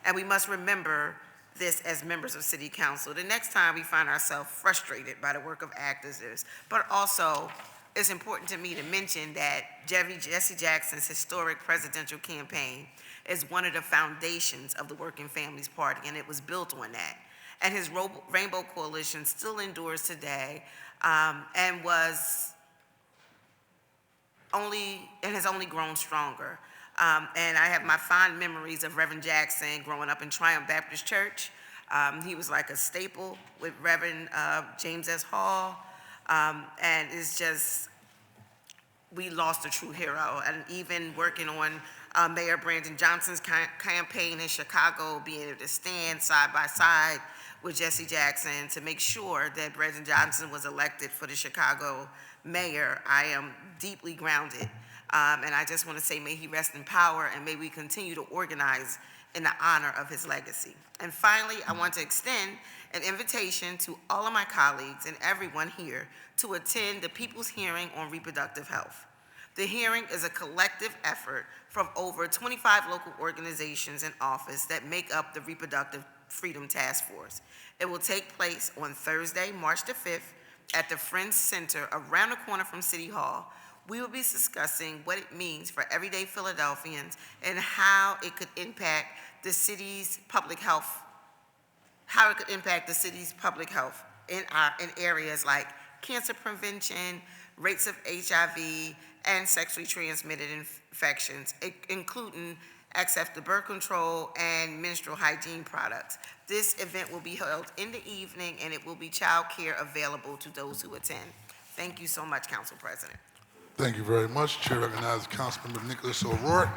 And we must remember this as members of City Council the next time we find ourselves frustrated by the work of activists. But also, it's important to me to mention that Jesse Jackson's historic presidential campaign is one of the foundations of the Working Families Party, and it was built on that. And his Rainbow Coalition still endures today, and has only grown stronger. And I have my fond memories of Reverend Jackson growing up in Triumph Baptist Church. He was like a staple with Reverend James S. Hall. And it's just, we lost a true hero. And even working on Mayor Brandon Johnson's campaign in Chicago, being able to stand side by side with Jesse Jackson to make sure that Brandon Johnson was elected for the Chicago mayor, I am deeply grounded. And I just want to say, may he rest in power, and may we continue to organize in the honor of his legacy. And finally, I want to extend an invitation to all of my colleagues and everyone here to attend the People's Hearing on Reproductive Health. The hearing is a collective effort from over 25 local organizations and offices that make up the Reproductive Freedom Task Force. It will take place on Thursday, March the 5th, at the Friends Center around the corner from City Hall. We will be discussing what it means for everyday Philadelphians and how it could impact the city's public health, in areas like cancer prevention, rates of HIV, and sexually transmitted infections, including accept the birth control and menstrual hygiene products. This event will be held in the evening, and it will be child care available to those who attend. Thank you so much, Council President. Thank you very much. Chair recognizes Councilmember Nicholas O'Rourke.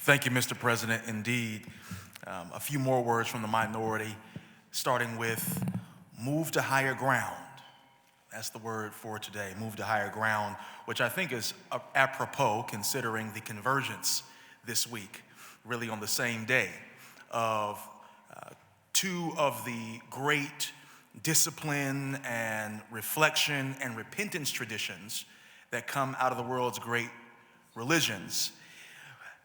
Thank you, Mr. President. Indeed, a few more words from the minority, starting with move to higher ground. That's the word for today, move to higher ground, which I think is apropos considering the convergence this week, really on the same day, of two of the great discipline and reflection and repentance traditions that come out of the world's great religions.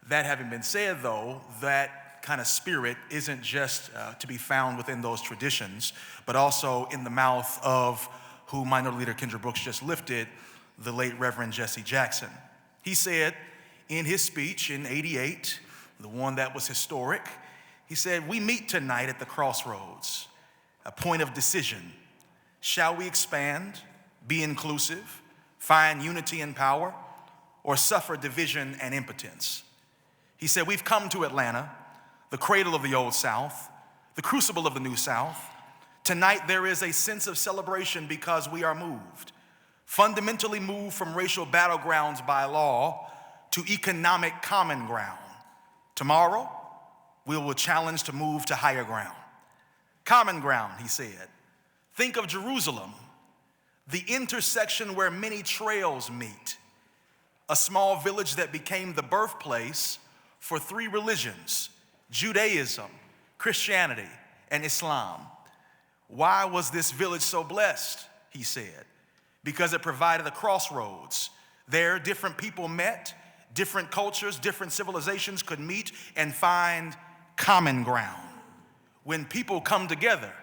That having been said, though, that kind of spirit isn't just to be found within those traditions, but also in the mouth of who Minority Leader Kendra Brooks just lifted, the late Reverend Jesse Jackson. He said in his speech in '88, the one that was historic, he said, "We meet tonight at the crossroads, a point of decision. Shall we expand, be inclusive, find unity and power, or suffer division and impotence?" He said, "We've come to Atlanta, the cradle of the Old South, the crucible of the New South. Tonight there is a sense of celebration because we are moved, fundamentally moved from racial battlegrounds by law to economic common ground. Tomorrow, we will challenge to move to higher ground. Common ground," he said. "Think of Jerusalem, the intersection where many trails meet, a small village that became the birthplace for three religions, Judaism, Christianity, and Islam. Why was this village so blessed?" he said. "Because it provided a crossroads. There, different people met, different cultures, different civilizations could meet and find common ground. When people come together,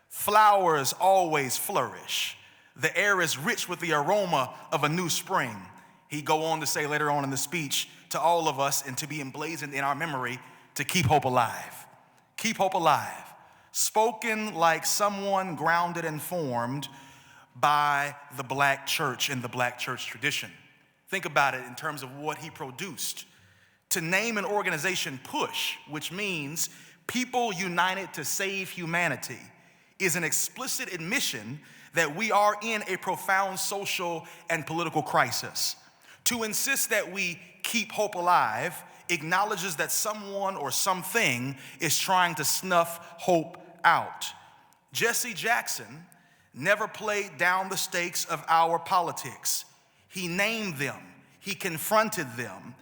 flowers always flourish. The air is rich with the aroma of a new spring." He go on to say later on in the speech to all of us and to be emblazoned in our memory to keep hope alive. Keep hope alive. Spoken like someone grounded and formed by the black church and the black church tradition. Think about it in terms of what he produced. To name an organization PUSH, which means People United to Save Humanity, is an explicit admission that we are in a profound social and political crisis. To insist that we keep hope alive acknowledges that someone or something is trying to snuff hope out. Jesse Jackson never played down the stakes of our politics. He named them, he confronted them.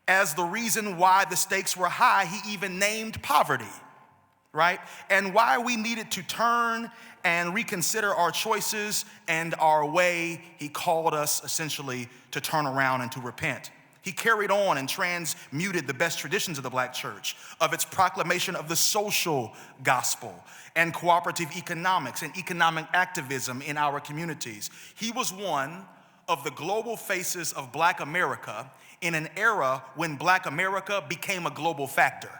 As the reason why the stakes were high, he even named poverty, right? And why we needed to turn and reconsider our choices and our way, he called us essentially to turn around and to repent. He carried on and transmuted the best traditions of the black church, of its proclamation of the social gospel and cooperative economics and economic activism in our communities. He was one of the global faces of black America in an era when black America became a global factor,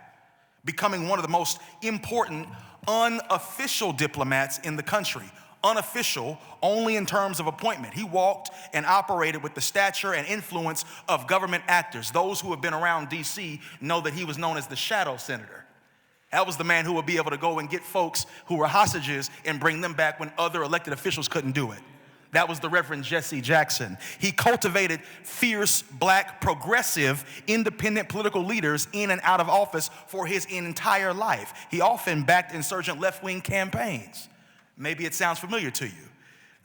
becoming one of the most important unofficial diplomats in the country. Unofficial only in terms of appointment. He walked and operated with the stature and influence of government actors. Those who have been around DC know that he was known as the shadow senator. That was the man who would be able to go and get folks who were hostages and bring them back when other elected officials couldn't do it. That was the Reverend Jesse Jackson. He cultivated fierce, black, progressive, independent political leaders in and out of office for his entire life. He often backed insurgent left-wing campaigns. Maybe it sounds familiar to you.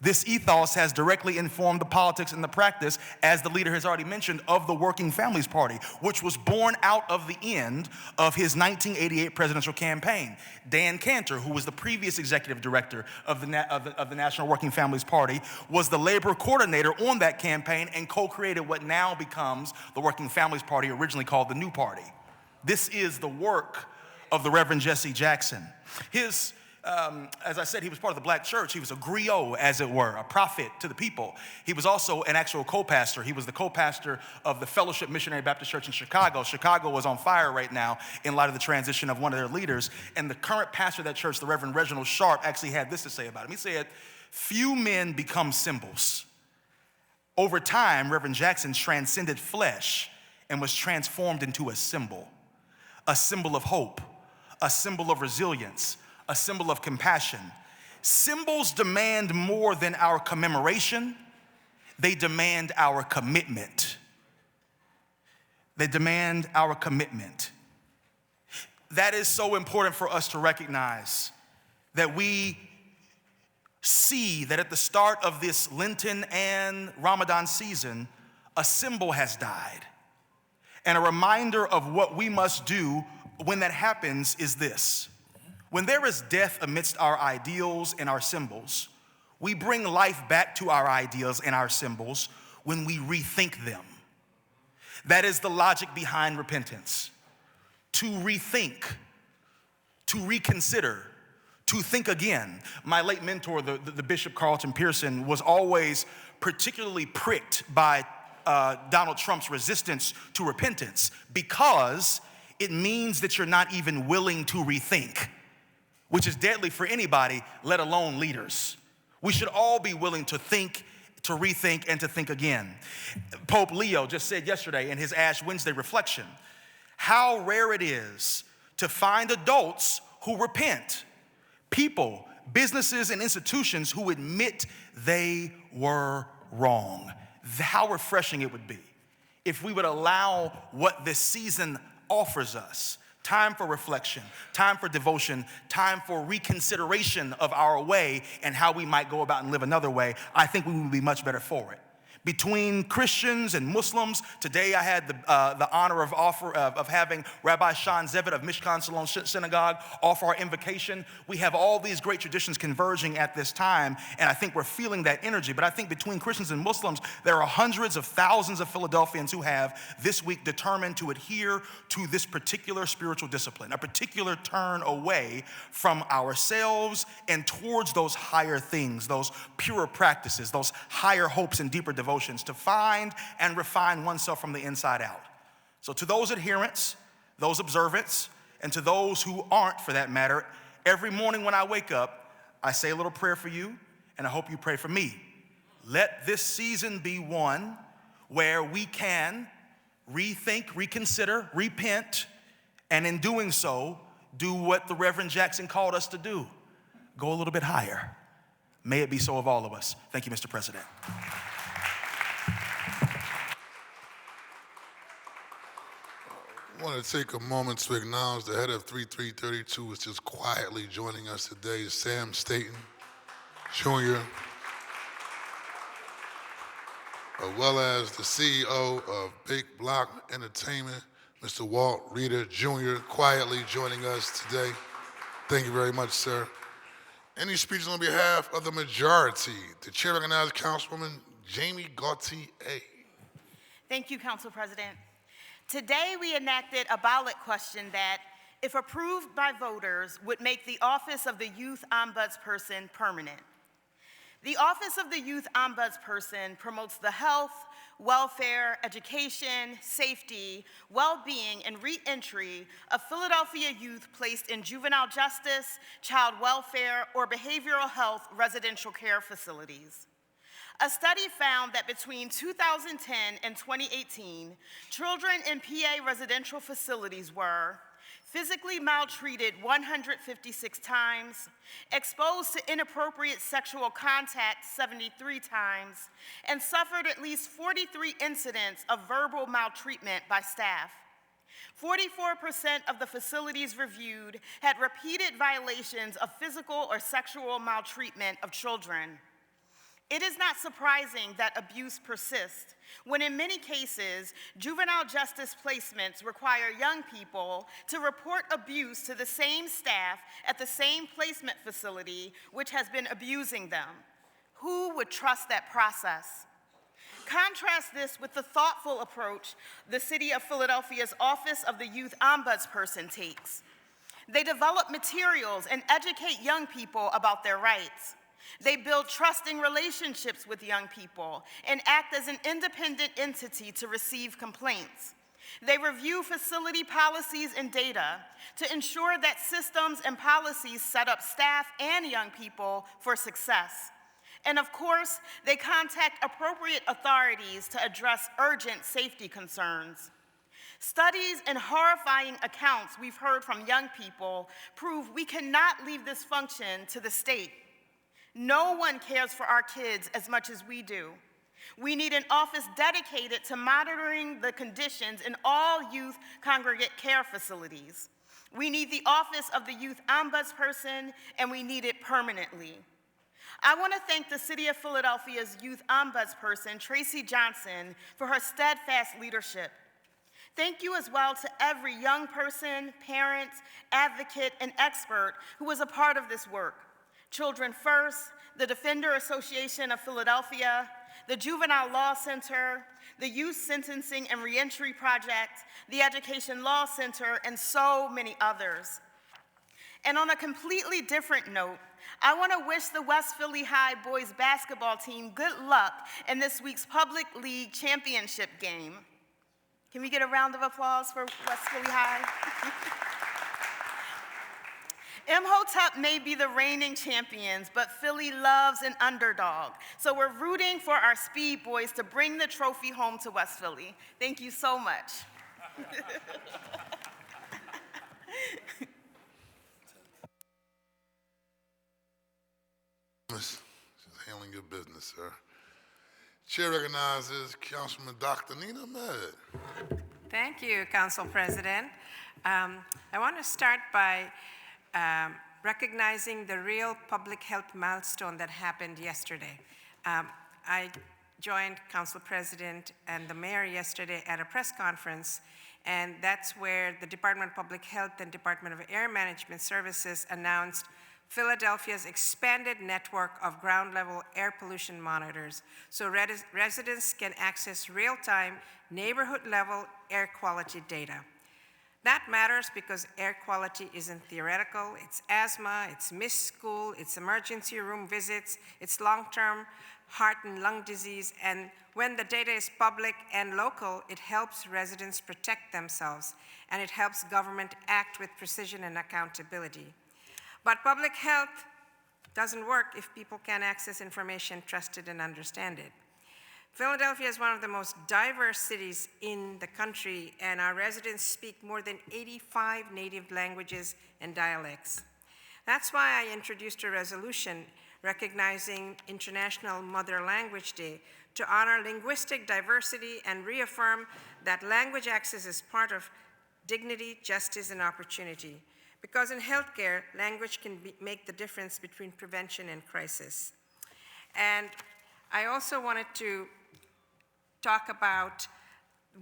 This ethos has directly informed the politics and the practice, as the leader has already mentioned, of the Working Families Party, which was born out of the end of his 1988 presidential campaign. Dan Cantor, who was the previous executive director of the National Working Families Party, was the labor coordinator on that campaign and co-created what now becomes the Working Families Party, originally called the New Party. This is the work of the Reverend Jesse Jackson. As I said, he was part of the black church. He was a griot, as it were, a prophet to the people. He was also an actual co-pastor. He was the co-pastor of the Fellowship Missionary Baptist Church in Chicago. Chicago was on fire right now in light of the transition of one of their leaders. And the current pastor of that church, the Reverend Reginald Sharp, actually had this to say about him. He said, "Few men become symbols. Over time, Reverend Jackson transcended flesh and was transformed into a symbol of hope, a symbol of resilience, a symbol of compassion. Symbols demand more than our commemoration. They demand our commitment. They demand our commitment. That is so important for us to recognize, that we see that at the start of this Lenten and Ramadan season, a symbol has died. And a reminder of what we must do when that happens is this. When there is death amidst our ideals and our symbols, we bring life back to our ideals and our symbols when we rethink them. That is the logic behind repentance. To rethink, to reconsider, to think again. My late mentor, the Bishop Carlton Pearson, was always particularly pricked by Donald Trump's resistance to repentance, because it means that you're not even willing to rethink, which is deadly for anybody, let alone leaders. We should all be willing to think, to rethink, and to think again. Pope Leo just said yesterday in his Ash Wednesday reflection, how rare it is to find adults who repent. People, businesses, and institutions who admit they were wrong. How refreshing it would be if we would allow what this season offers us. Time for reflection, time for devotion, time for reconsideration of our way and how we might go about and live another way. I think we would be much better for it. Between Christians and Muslims, today I had the honor of having Rabbi Sean Zevitt of Mishkan Shalom Synagogue offer our invocation. We have all these great traditions converging at this time, and I think we're feeling that energy. But I think between Christians and Muslims, there are hundreds of thousands of Philadelphians who have this week determined to adhere to this particular spiritual discipline, a particular turn away from ourselves and towards those higher things, those purer practices, those higher hopes and deeper devotions, to find and refine oneself from the inside out. So to those adherents, those observants, and to those who aren't, for that matter, every morning when I wake up, I say a little prayer for you, and I hope you pray for me. Let this season be one where we can rethink, reconsider, repent, and in doing so, do what the Reverend Jackson called us to do. Go a little bit higher. May it be so of all of us. Thank you, Mr. President. I want to take a moment to acknowledge the head of 3332, which is quietly joining us today, Sam Staten Jr., as well as the CEO of Big Block Entertainment, Mr. Walt Reeder Jr., quietly joining us today. Thank you very much, sir. Any speeches on behalf of the majority? The chair recognizes Councilwoman Jamie Gautier. Thank you, Council President. Today, we enacted a ballot question that, if approved by voters, would make the office of the Youth Ombudsperson permanent. The office of the Youth Ombudsperson promotes the health, welfare, education, safety, well-being, and re-entry of Philadelphia youth placed in juvenile justice, child welfare, or behavioral health residential care facilities. A study found that between 2010 and 2018, children in PA residential facilities were physically maltreated 156 times, exposed to inappropriate sexual contact 73 times, and suffered at least 43 incidents of verbal maltreatment by staff. 44% of the facilities reviewed had repeated violations of physical or sexual maltreatment of children. It is not surprising that abuse persists, when in many cases, juvenile justice placements require young people to report abuse to the same staff at the same placement facility which has been abusing them. Who would trust that process? Contrast this with the thoughtful approach the City of Philadelphia's Office of the Youth Ombudsperson takes. They develop materials and educate young people about their rights. They build trusting relationships with young people and act as an independent entity to receive complaints. They review facility policies and data to ensure that systems and policies set up staff and young people for success. And of course, they contact appropriate authorities to address urgent safety concerns. Studies and horrifying accounts we've heard from young people prove we cannot leave this function to the state. No one cares for our kids as much as we do. We need an office dedicated to monitoring the conditions in all youth congregate care facilities. We need the office of the youth ombudsperson, and we need it permanently. I want to thank the City of Philadelphia's youth ombudsperson, Tracy Johnson, for her steadfast leadership. Thank you as well to every young person, parent, advocate, and expert who was a part of this work. Children First, the Defender Association of Philadelphia, the Juvenile Law Center, the Youth Sentencing and Reentry Project, the Education Law Center, and so many others. And on a completely different note, I want to wish the West Philly High boys basketball team good luck in this week's Public League Championship game. Can we get a round of applause for West Philly High? Imhotep may be the reigning champions, but Philly loves an underdog. So we're rooting for our Speed Boys to bring the trophy home to West Philly. Thank you so much. Just handling your business, sir. Chair recognizes Councilman Dr. Nina Med. Thank you, Council President. I want to start by recognizing the real public health milestone that happened yesterday. I joined Council President and the Mayor yesterday at a press conference, and that's where the Department of Public Health and Department of Air Management Services announced Philadelphia's expanded network of ground-level air pollution monitors, so residents can access real-time, neighborhood-level air quality data. That matters because air quality isn't theoretical. It's asthma, it's missed school, it's emergency room visits, it's long-term heart and lung disease, and when the data is public and local, it helps residents protect themselves, and it helps government act with precision and accountability. But public health doesn't work if people can't access information, trust it, and understand it. Philadelphia is one of the most diverse cities in the country, and our residents speak more than 85 native languages and dialects. That's why I introduced a resolution recognizing International Mother Language Day to honor linguistic diversity and reaffirm that language access is part of dignity, justice, and opportunity. Because in healthcare, language can make the difference between prevention and crisis. And I also wanted to talk about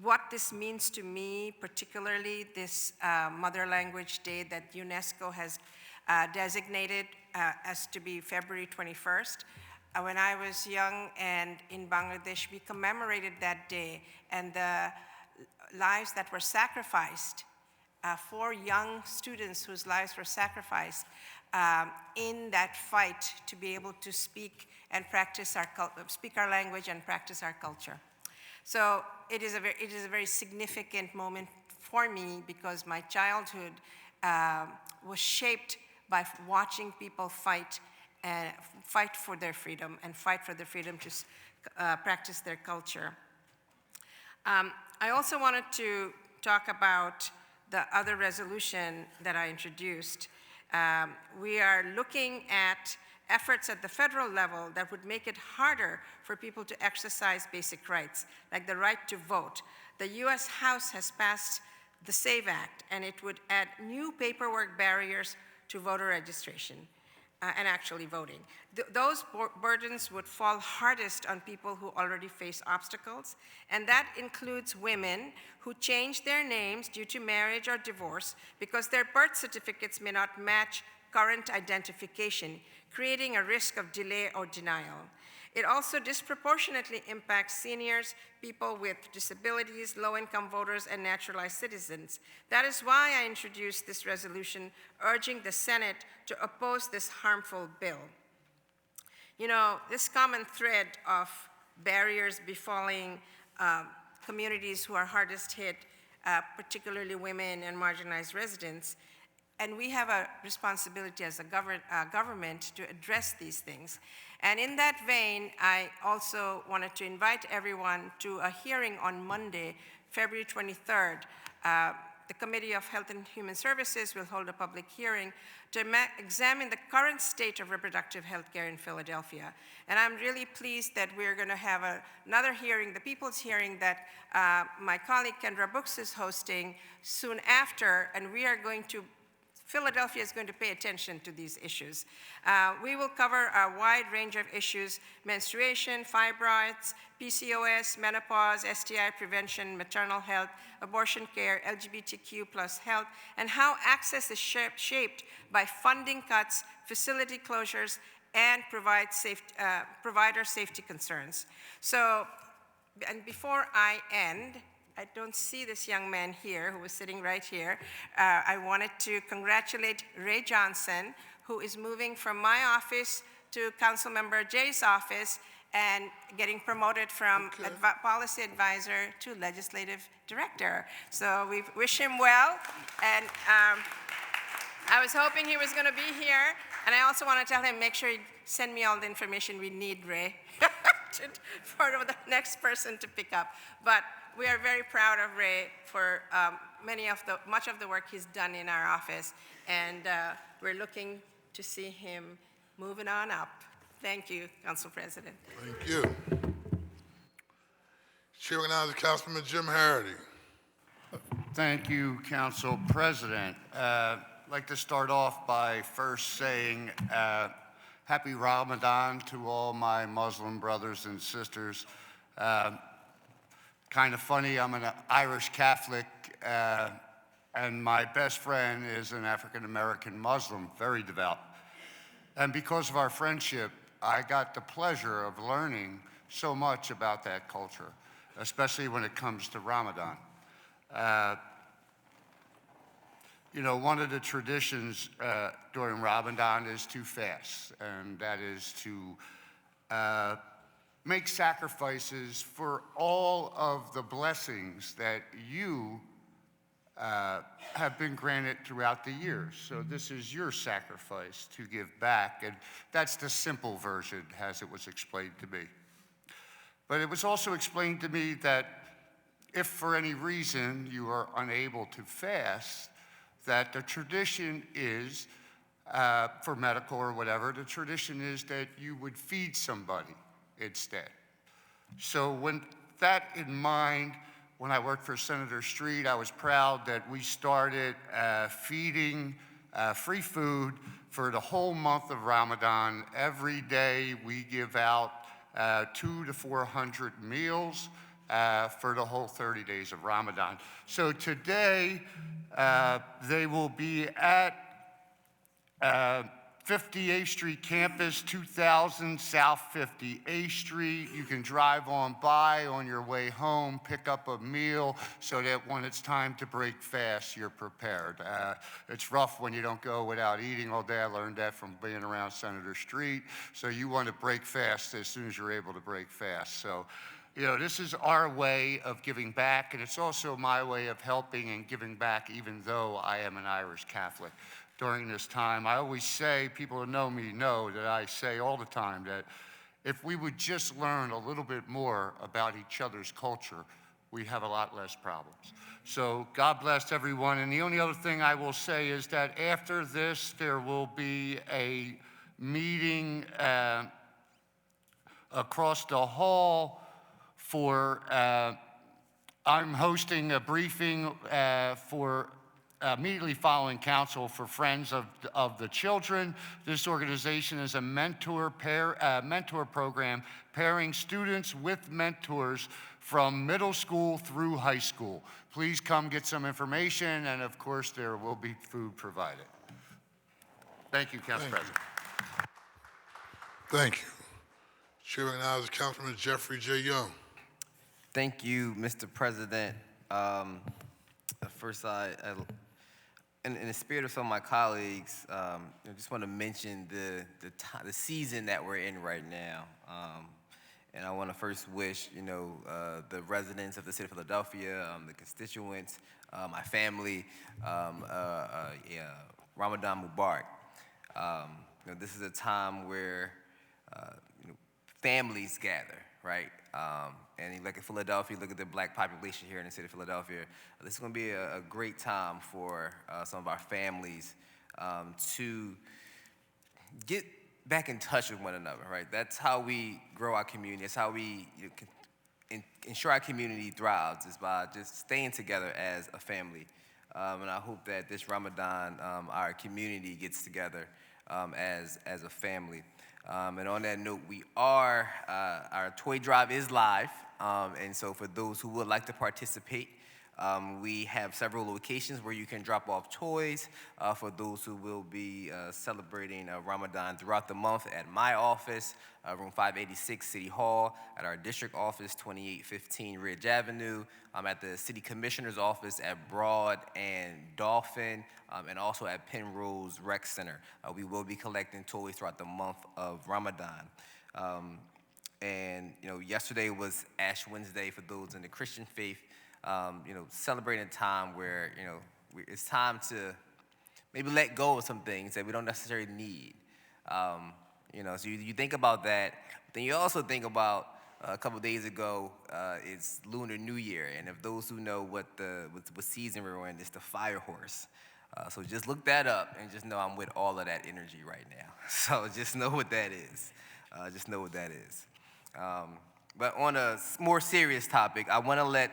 what this means to me, particularly this Mother Language Day that UNESCO has designated as to be February 21st. When I was young and in Bangladesh, we commemorated that day and the lives that were sacrificed, 4 young students whose lives were sacrificed in that fight to be able to speak and practice speak our language and practice our culture. So it is a very significant moment for me because my childhood was shaped by watching people fight for their freedom and fight for their freedom to practice their culture. I also wanted to talk about the other resolution that I introduced. We are looking at efforts at the federal level that would make it harder for people to exercise basic rights, like the right to vote. The US House has passed the SAVE Act, and it would add new paperwork barriers to voter registration and actually voting. Those burdens would fall hardest on people who already face obstacles, and that includes women who change their names due to marriage or divorce because their birth certificates may not match current identification, creating a risk of delay or denial. It also disproportionately impacts seniors, people with disabilities, low-income voters, and naturalized citizens. That is why I introduced this resolution urging the Senate to oppose this harmful bill. You know, this common thread of barriers befalling communities who are hardest hit, particularly women and marginalized residents, and we have a responsibility as a government to address these things. And in that vein, I also wanted to invite everyone to a hearing on Monday February 23rd, the Committee of Health and Human Services will hold a public hearing to examine the current state of reproductive health care in Philadelphia. And I'm really pleased that we're going to have another hearing, the people's hearing that my colleague Kendra Brooks is hosting soon after, and Philadelphia is going to pay attention to these issues. We will cover a wide range of issues: menstruation, fibroids, PCOS, menopause, STI prevention, maternal health, abortion care, LGBTQ plus health, and how access is shaped by funding cuts, facility closures, and provider safety concerns. So, and before I end, I don't see this young man here who was sitting right here. I wanted to congratulate Ray Johnson, who is moving from my office to Councilmember Jay's office and getting promoted from policy advisor to legislative director. So we wish him well. And I was hoping he was going to be here. And I also want to tell him, make sure you send me all the information we need, Ray, for the next person to pick up. But we are very proud of Ray for much of the work he's done in our office, and we're looking to see him moving on up. Thank you, Council President. Thank you. Chair recognizes Councilman Jim Harity. Thank you, Council President. I'd like to start off by first saying Happy Ramadan to all my Muslim brothers and sisters. Kind of funny, I'm an Irish Catholic, and my best friend is an African-American Muslim, very devout. And because of our friendship, I got the pleasure of learning so much about that culture, especially when it comes to Ramadan. You know, one of the traditions during Ramadan is to fast, and that is to make sacrifices for all of the blessings that you have been granted throughout the years. So this is your sacrifice to give back, and that's the simple version as it was explained to me. But it was also explained to me that if for any reason you are unable to fast, that the tradition is, for medical or whatever, the tradition is that you would feed somebody instead. So with that in mind, when I worked for Senator Street, I was proud that we started feeding free food for the whole month of Ramadan. Every day we give out 200 to 400 meals for the whole 30 days of Ramadan. So today they will be at 58th Street campus, 2000 South 58th Street. You can drive on by on your way home, pick up a meal so that when it's time to break fast, you're prepared. It's rough when you don't go without eating all day. I learned that from being around Senator Street. So you want to break fast as soon as you're able to break fast. So, you know, this is our way of giving back, and it's also my way of helping and giving back, even though I am an Irish Catholic. During this time, I always say, people who know me know that I say all the time that if we would just learn a little bit more about each other's culture, we'd have a lot less problems. So God bless everyone. And the only other thing I will say is that after this, there will be a meeting across the hall for, I'm hosting a briefing for immediately following council for Friends of the Children. This organization is a mentor program pairing students with mentors from middle school through high school. Please come get some information, and of course there will be food provided. Thank you, Council President. Thank you. Chair recognizes Councilman Jeffrey J. Young. Thank you, Mr. President. First, in the spirit of some of my colleagues, I just want to mention the season that we're in right now. And I want to first wish, the residents of the city of Philadelphia, the constituents, my family, Ramadan Mubarak. This is a time where families gather, right? And you look at Philadelphia, look at the black population here in the city of Philadelphia. This is going to be a great time for some of our families to get back in touch with one another, right? That's how we grow our community. That's how we ensure our community thrives, is by just staying together as a family. And I hope that this Ramadan, our community gets together as a family. And on that note, our toy drive is live. And so for those who would like to participate, we have several locations where you can drop off toys for those who will be celebrating Ramadan throughout the month at my office, room 586 City Hall, at our district office, 2815 Ridge Avenue, at the city commissioner's office at Broad and Dolphin, and also at Penrose Rec Center. We will be collecting toys throughout the month of Ramadan. And yesterday was Ash Wednesday for those in the Christian faith. Celebrating a time where, it's time to maybe let go of some things that we don't necessarily need. So you think about that, then you also think about a couple days ago, it's Lunar New Year, and if those who know what season we're in, it's the fire horse. So just look that up and just know I'm with all of that energy right now. So just know what that is. But on a more serious topic, I want to let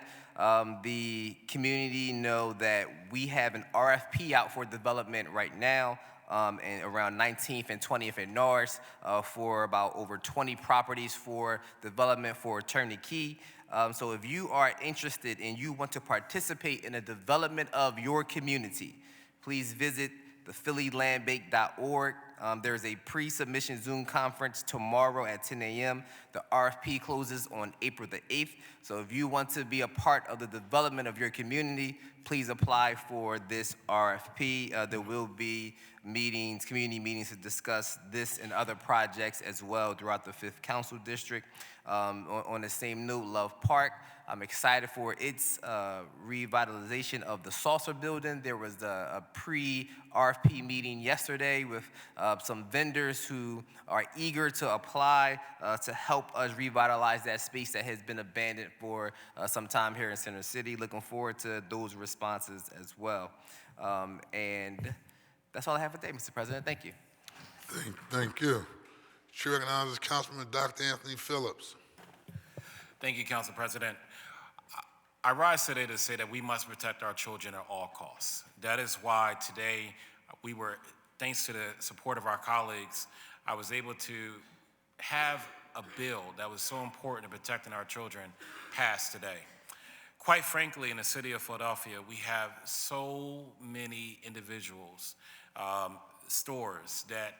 the community know that we have an RFP out for development right now, and around 19th and 20th in Norris, for about over 20 properties for development for turnkey. So if you are interested and you want to participate in the development of your community, please visit thephillylandbank.org. There's a pre-submission Zoom conference tomorrow at 10 a.m. The RFP closes on April the 8th. So if you want to be a part of the development of your community, please apply for this RFP. There will be community meetings to discuss this and other projects as well throughout the 5th Council District. On the same note, Love Park, I'm excited for its revitalization of the Saucer Building. There was a pre-RFP meeting yesterday with some vendors who are eager to apply to help us revitalize that space that has been abandoned for some time here in Center City. Looking forward to those responses as well. And that's all I have for today, Mr. President. Thank you. Thank you. Chair recognizes Councilman Dr. Anthony Phillips. Thank you, Council President. I rise today to say that we must protect our children at all costs. That is why today thanks to the support of our colleagues, I was able to have a bill that was so important in protecting our children passed today. Quite frankly, in the city of Philadelphia, we have so many individuals, stores that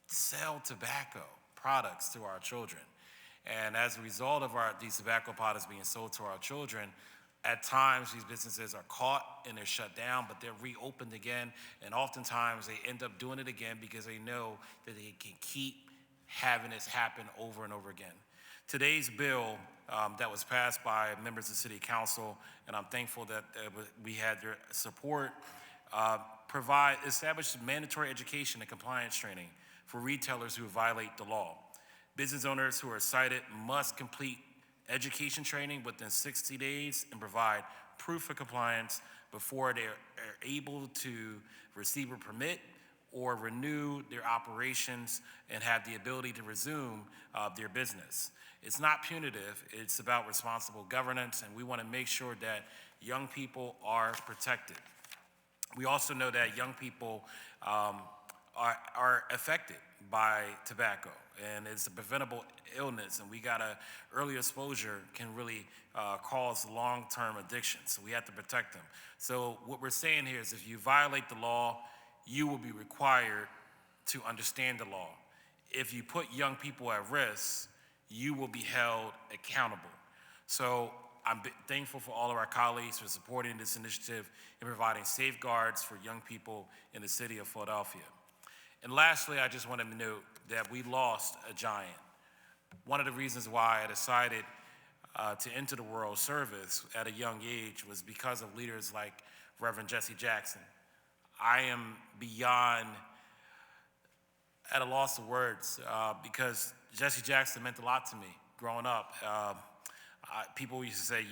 sell tobacco products to our children. And as a result of these tobacco products being sold to our children, at times these businesses are caught and they're shut down, but they're reopened again. And oftentimes they end up doing it again because they know that they can keep having this happen over and over again. Today's bill that was passed by members of the City Council, and I'm thankful that we had their support, establish mandatory education and compliance training for retailers who violate the law. Business owners who are cited must complete education training within 60 days and provide proof of compliance before they are able to receive a permit or renew their operations and have the ability to resume their business. It's not punitive, it's about responsible governance, and we want to make sure that young people are protected. We also know that young people are affected by tobacco, and it's a preventable illness, and early exposure can really cause long-term addiction, so we have to protect them. So what we're saying here is if you violate the law, you will be required to understand the law. If you put young people at risk, you will be held accountable. So I'm thankful for all of our colleagues for supporting this initiative and providing safeguards for young people in the city of Philadelphia. And lastly, I just want to note that we lost a giant. One of the reasons why I decided to enter the world service at a young age was because of leaders like Reverend Jesse Jackson. I am beyond at a loss of words because Jesse Jackson meant a lot to me. growing up. People used to say,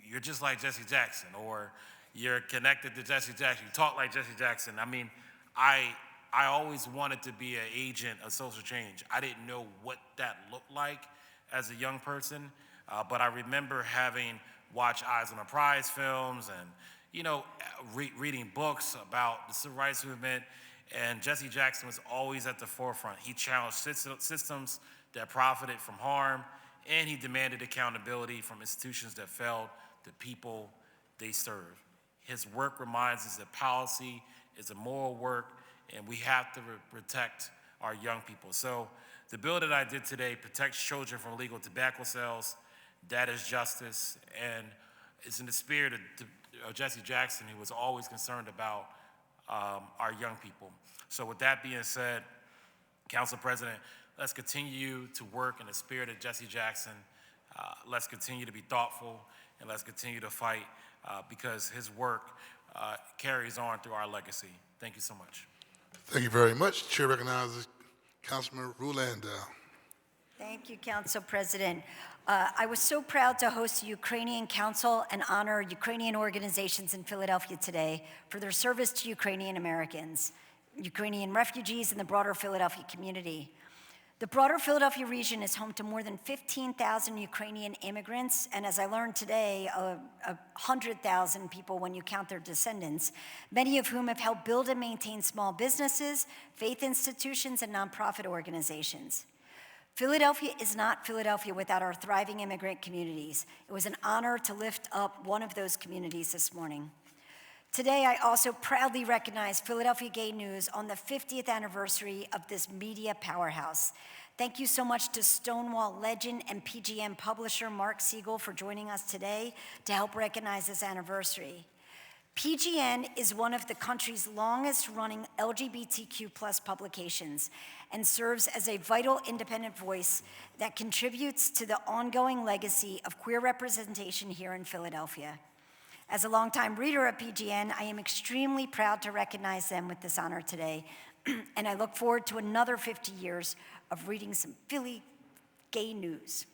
you're just like Jesse Jackson, or you're connected to Jesse Jackson, you talk like Jesse Jackson. I mean, I always wanted to be an agent of social change. I didn't know what that looked like as a young person, but I remember having watched Eyes on the Prize films and, you know, reading books about the civil rights movement, and Jesse Jackson was always at the forefront. He challenged systems that profited from harm, and he demanded accountability from institutions that failed the people they serve. His work reminds us that policy is a moral work, and we have to protect our young people. So the bill that I did today protects children from illegal tobacco sales. That is justice, and it's in the spirit of Jesse Jackson, who was always concerned about our young people. So with that being said, Council President, let's continue to work in the spirit of Jesse Jackson. Let's continue to be thoughtful, and let's continue to fight because his work carries on through our legacy. Thank you so much. Thank you very much. Chair recognizes Councilman Rulandau. Thank you, Council President. I was so proud to host the Ukrainian Council and honor Ukrainian organizations in Philadelphia today for their service to Ukrainian Americans, Ukrainian refugees, and the broader Philadelphia community. The broader Philadelphia region is home to more than 15,000 Ukrainian immigrants, and as I learned today, 100,000 people when you count their descendants, many of whom have helped build and maintain small businesses, faith institutions, and nonprofit organizations. Philadelphia is not Philadelphia without our thriving immigrant communities. It was an honor to lift up one of those communities this morning. Today, I also proudly recognize Philadelphia Gay News on the 50th anniversary of this media powerhouse. Thank you so much to Stonewall legend and PGN publisher Mark Siegel for joining us today to help recognize this anniversary. PGN is one of the country's longest running LGBTQ+ publications and serves as a vital independent voice that contributes to the ongoing legacy of queer representation here in Philadelphia. As a longtime reader of PGN, I am extremely proud to recognize them with this honor today, and I look forward to another 50 years of reading some Philly gay news.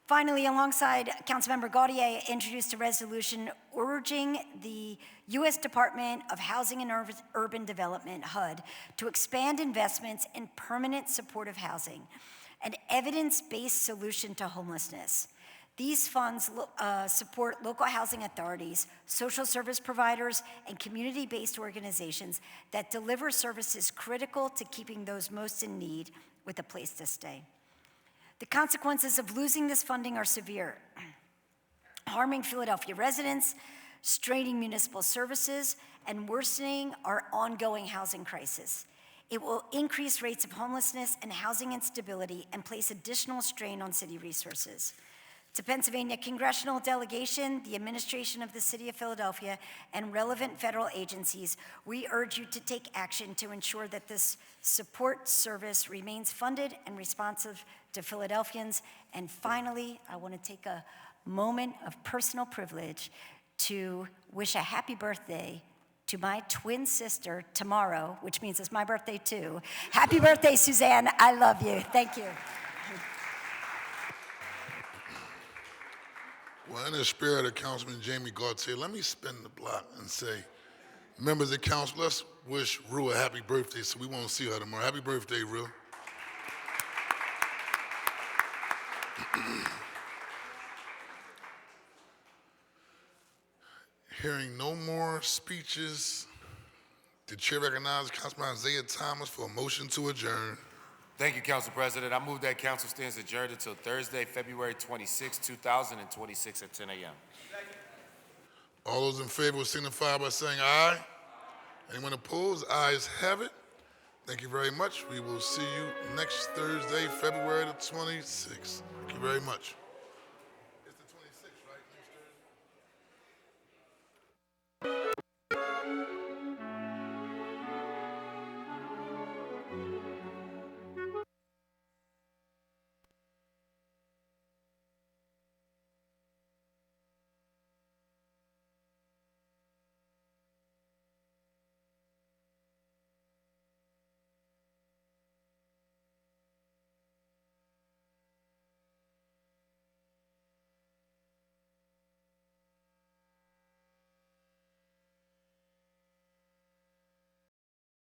Finally, alongside Councilmember Gaudier, I introduced a resolution urging the U.S. Department of Housing and Urban Development, HUD, to expand investments in permanent supportive housing, an evidence-based solution to homelessness. These funds support local housing authorities, social service providers, and community-based organizations that deliver services critical to keeping those most in need with a place to stay. The consequences of losing this funding are severe, harming Philadelphia residents, straining municipal services, and worsening our ongoing housing crisis. It will increase rates of homelessness and housing instability and place additional strain on city resources. To Pennsylvania congressional delegation, the administration of the City of Philadelphia, and relevant federal agencies, we urge you to take action to ensure that this support service remains funded and responsive to Philadelphians. And finally, I want to take a moment of personal privilege to wish a happy birthday to my twin sister tomorrow, which means it's my birthday too. Happy birthday, Suzanne. I love you. Thank you. Well, in the spirit of Councilman Jamie Gautier, let me spin the block and say, members of council, let's wish Rue a happy birthday so we won't see her tomorrow. Happy birthday, Rue. Hearing no more speeches, the chair recognizes Councilman Isaiah Thomas for a motion to adjourn. Thank you, Council President. I move that council stands adjourned until Thursday, February 26, 2026 at 10 a.m. All those in favor will signify by saying aye. Anyone opposed? Ayes have it. Thank you very much. We will see you next Thursday, February the 26th. Thank you very much.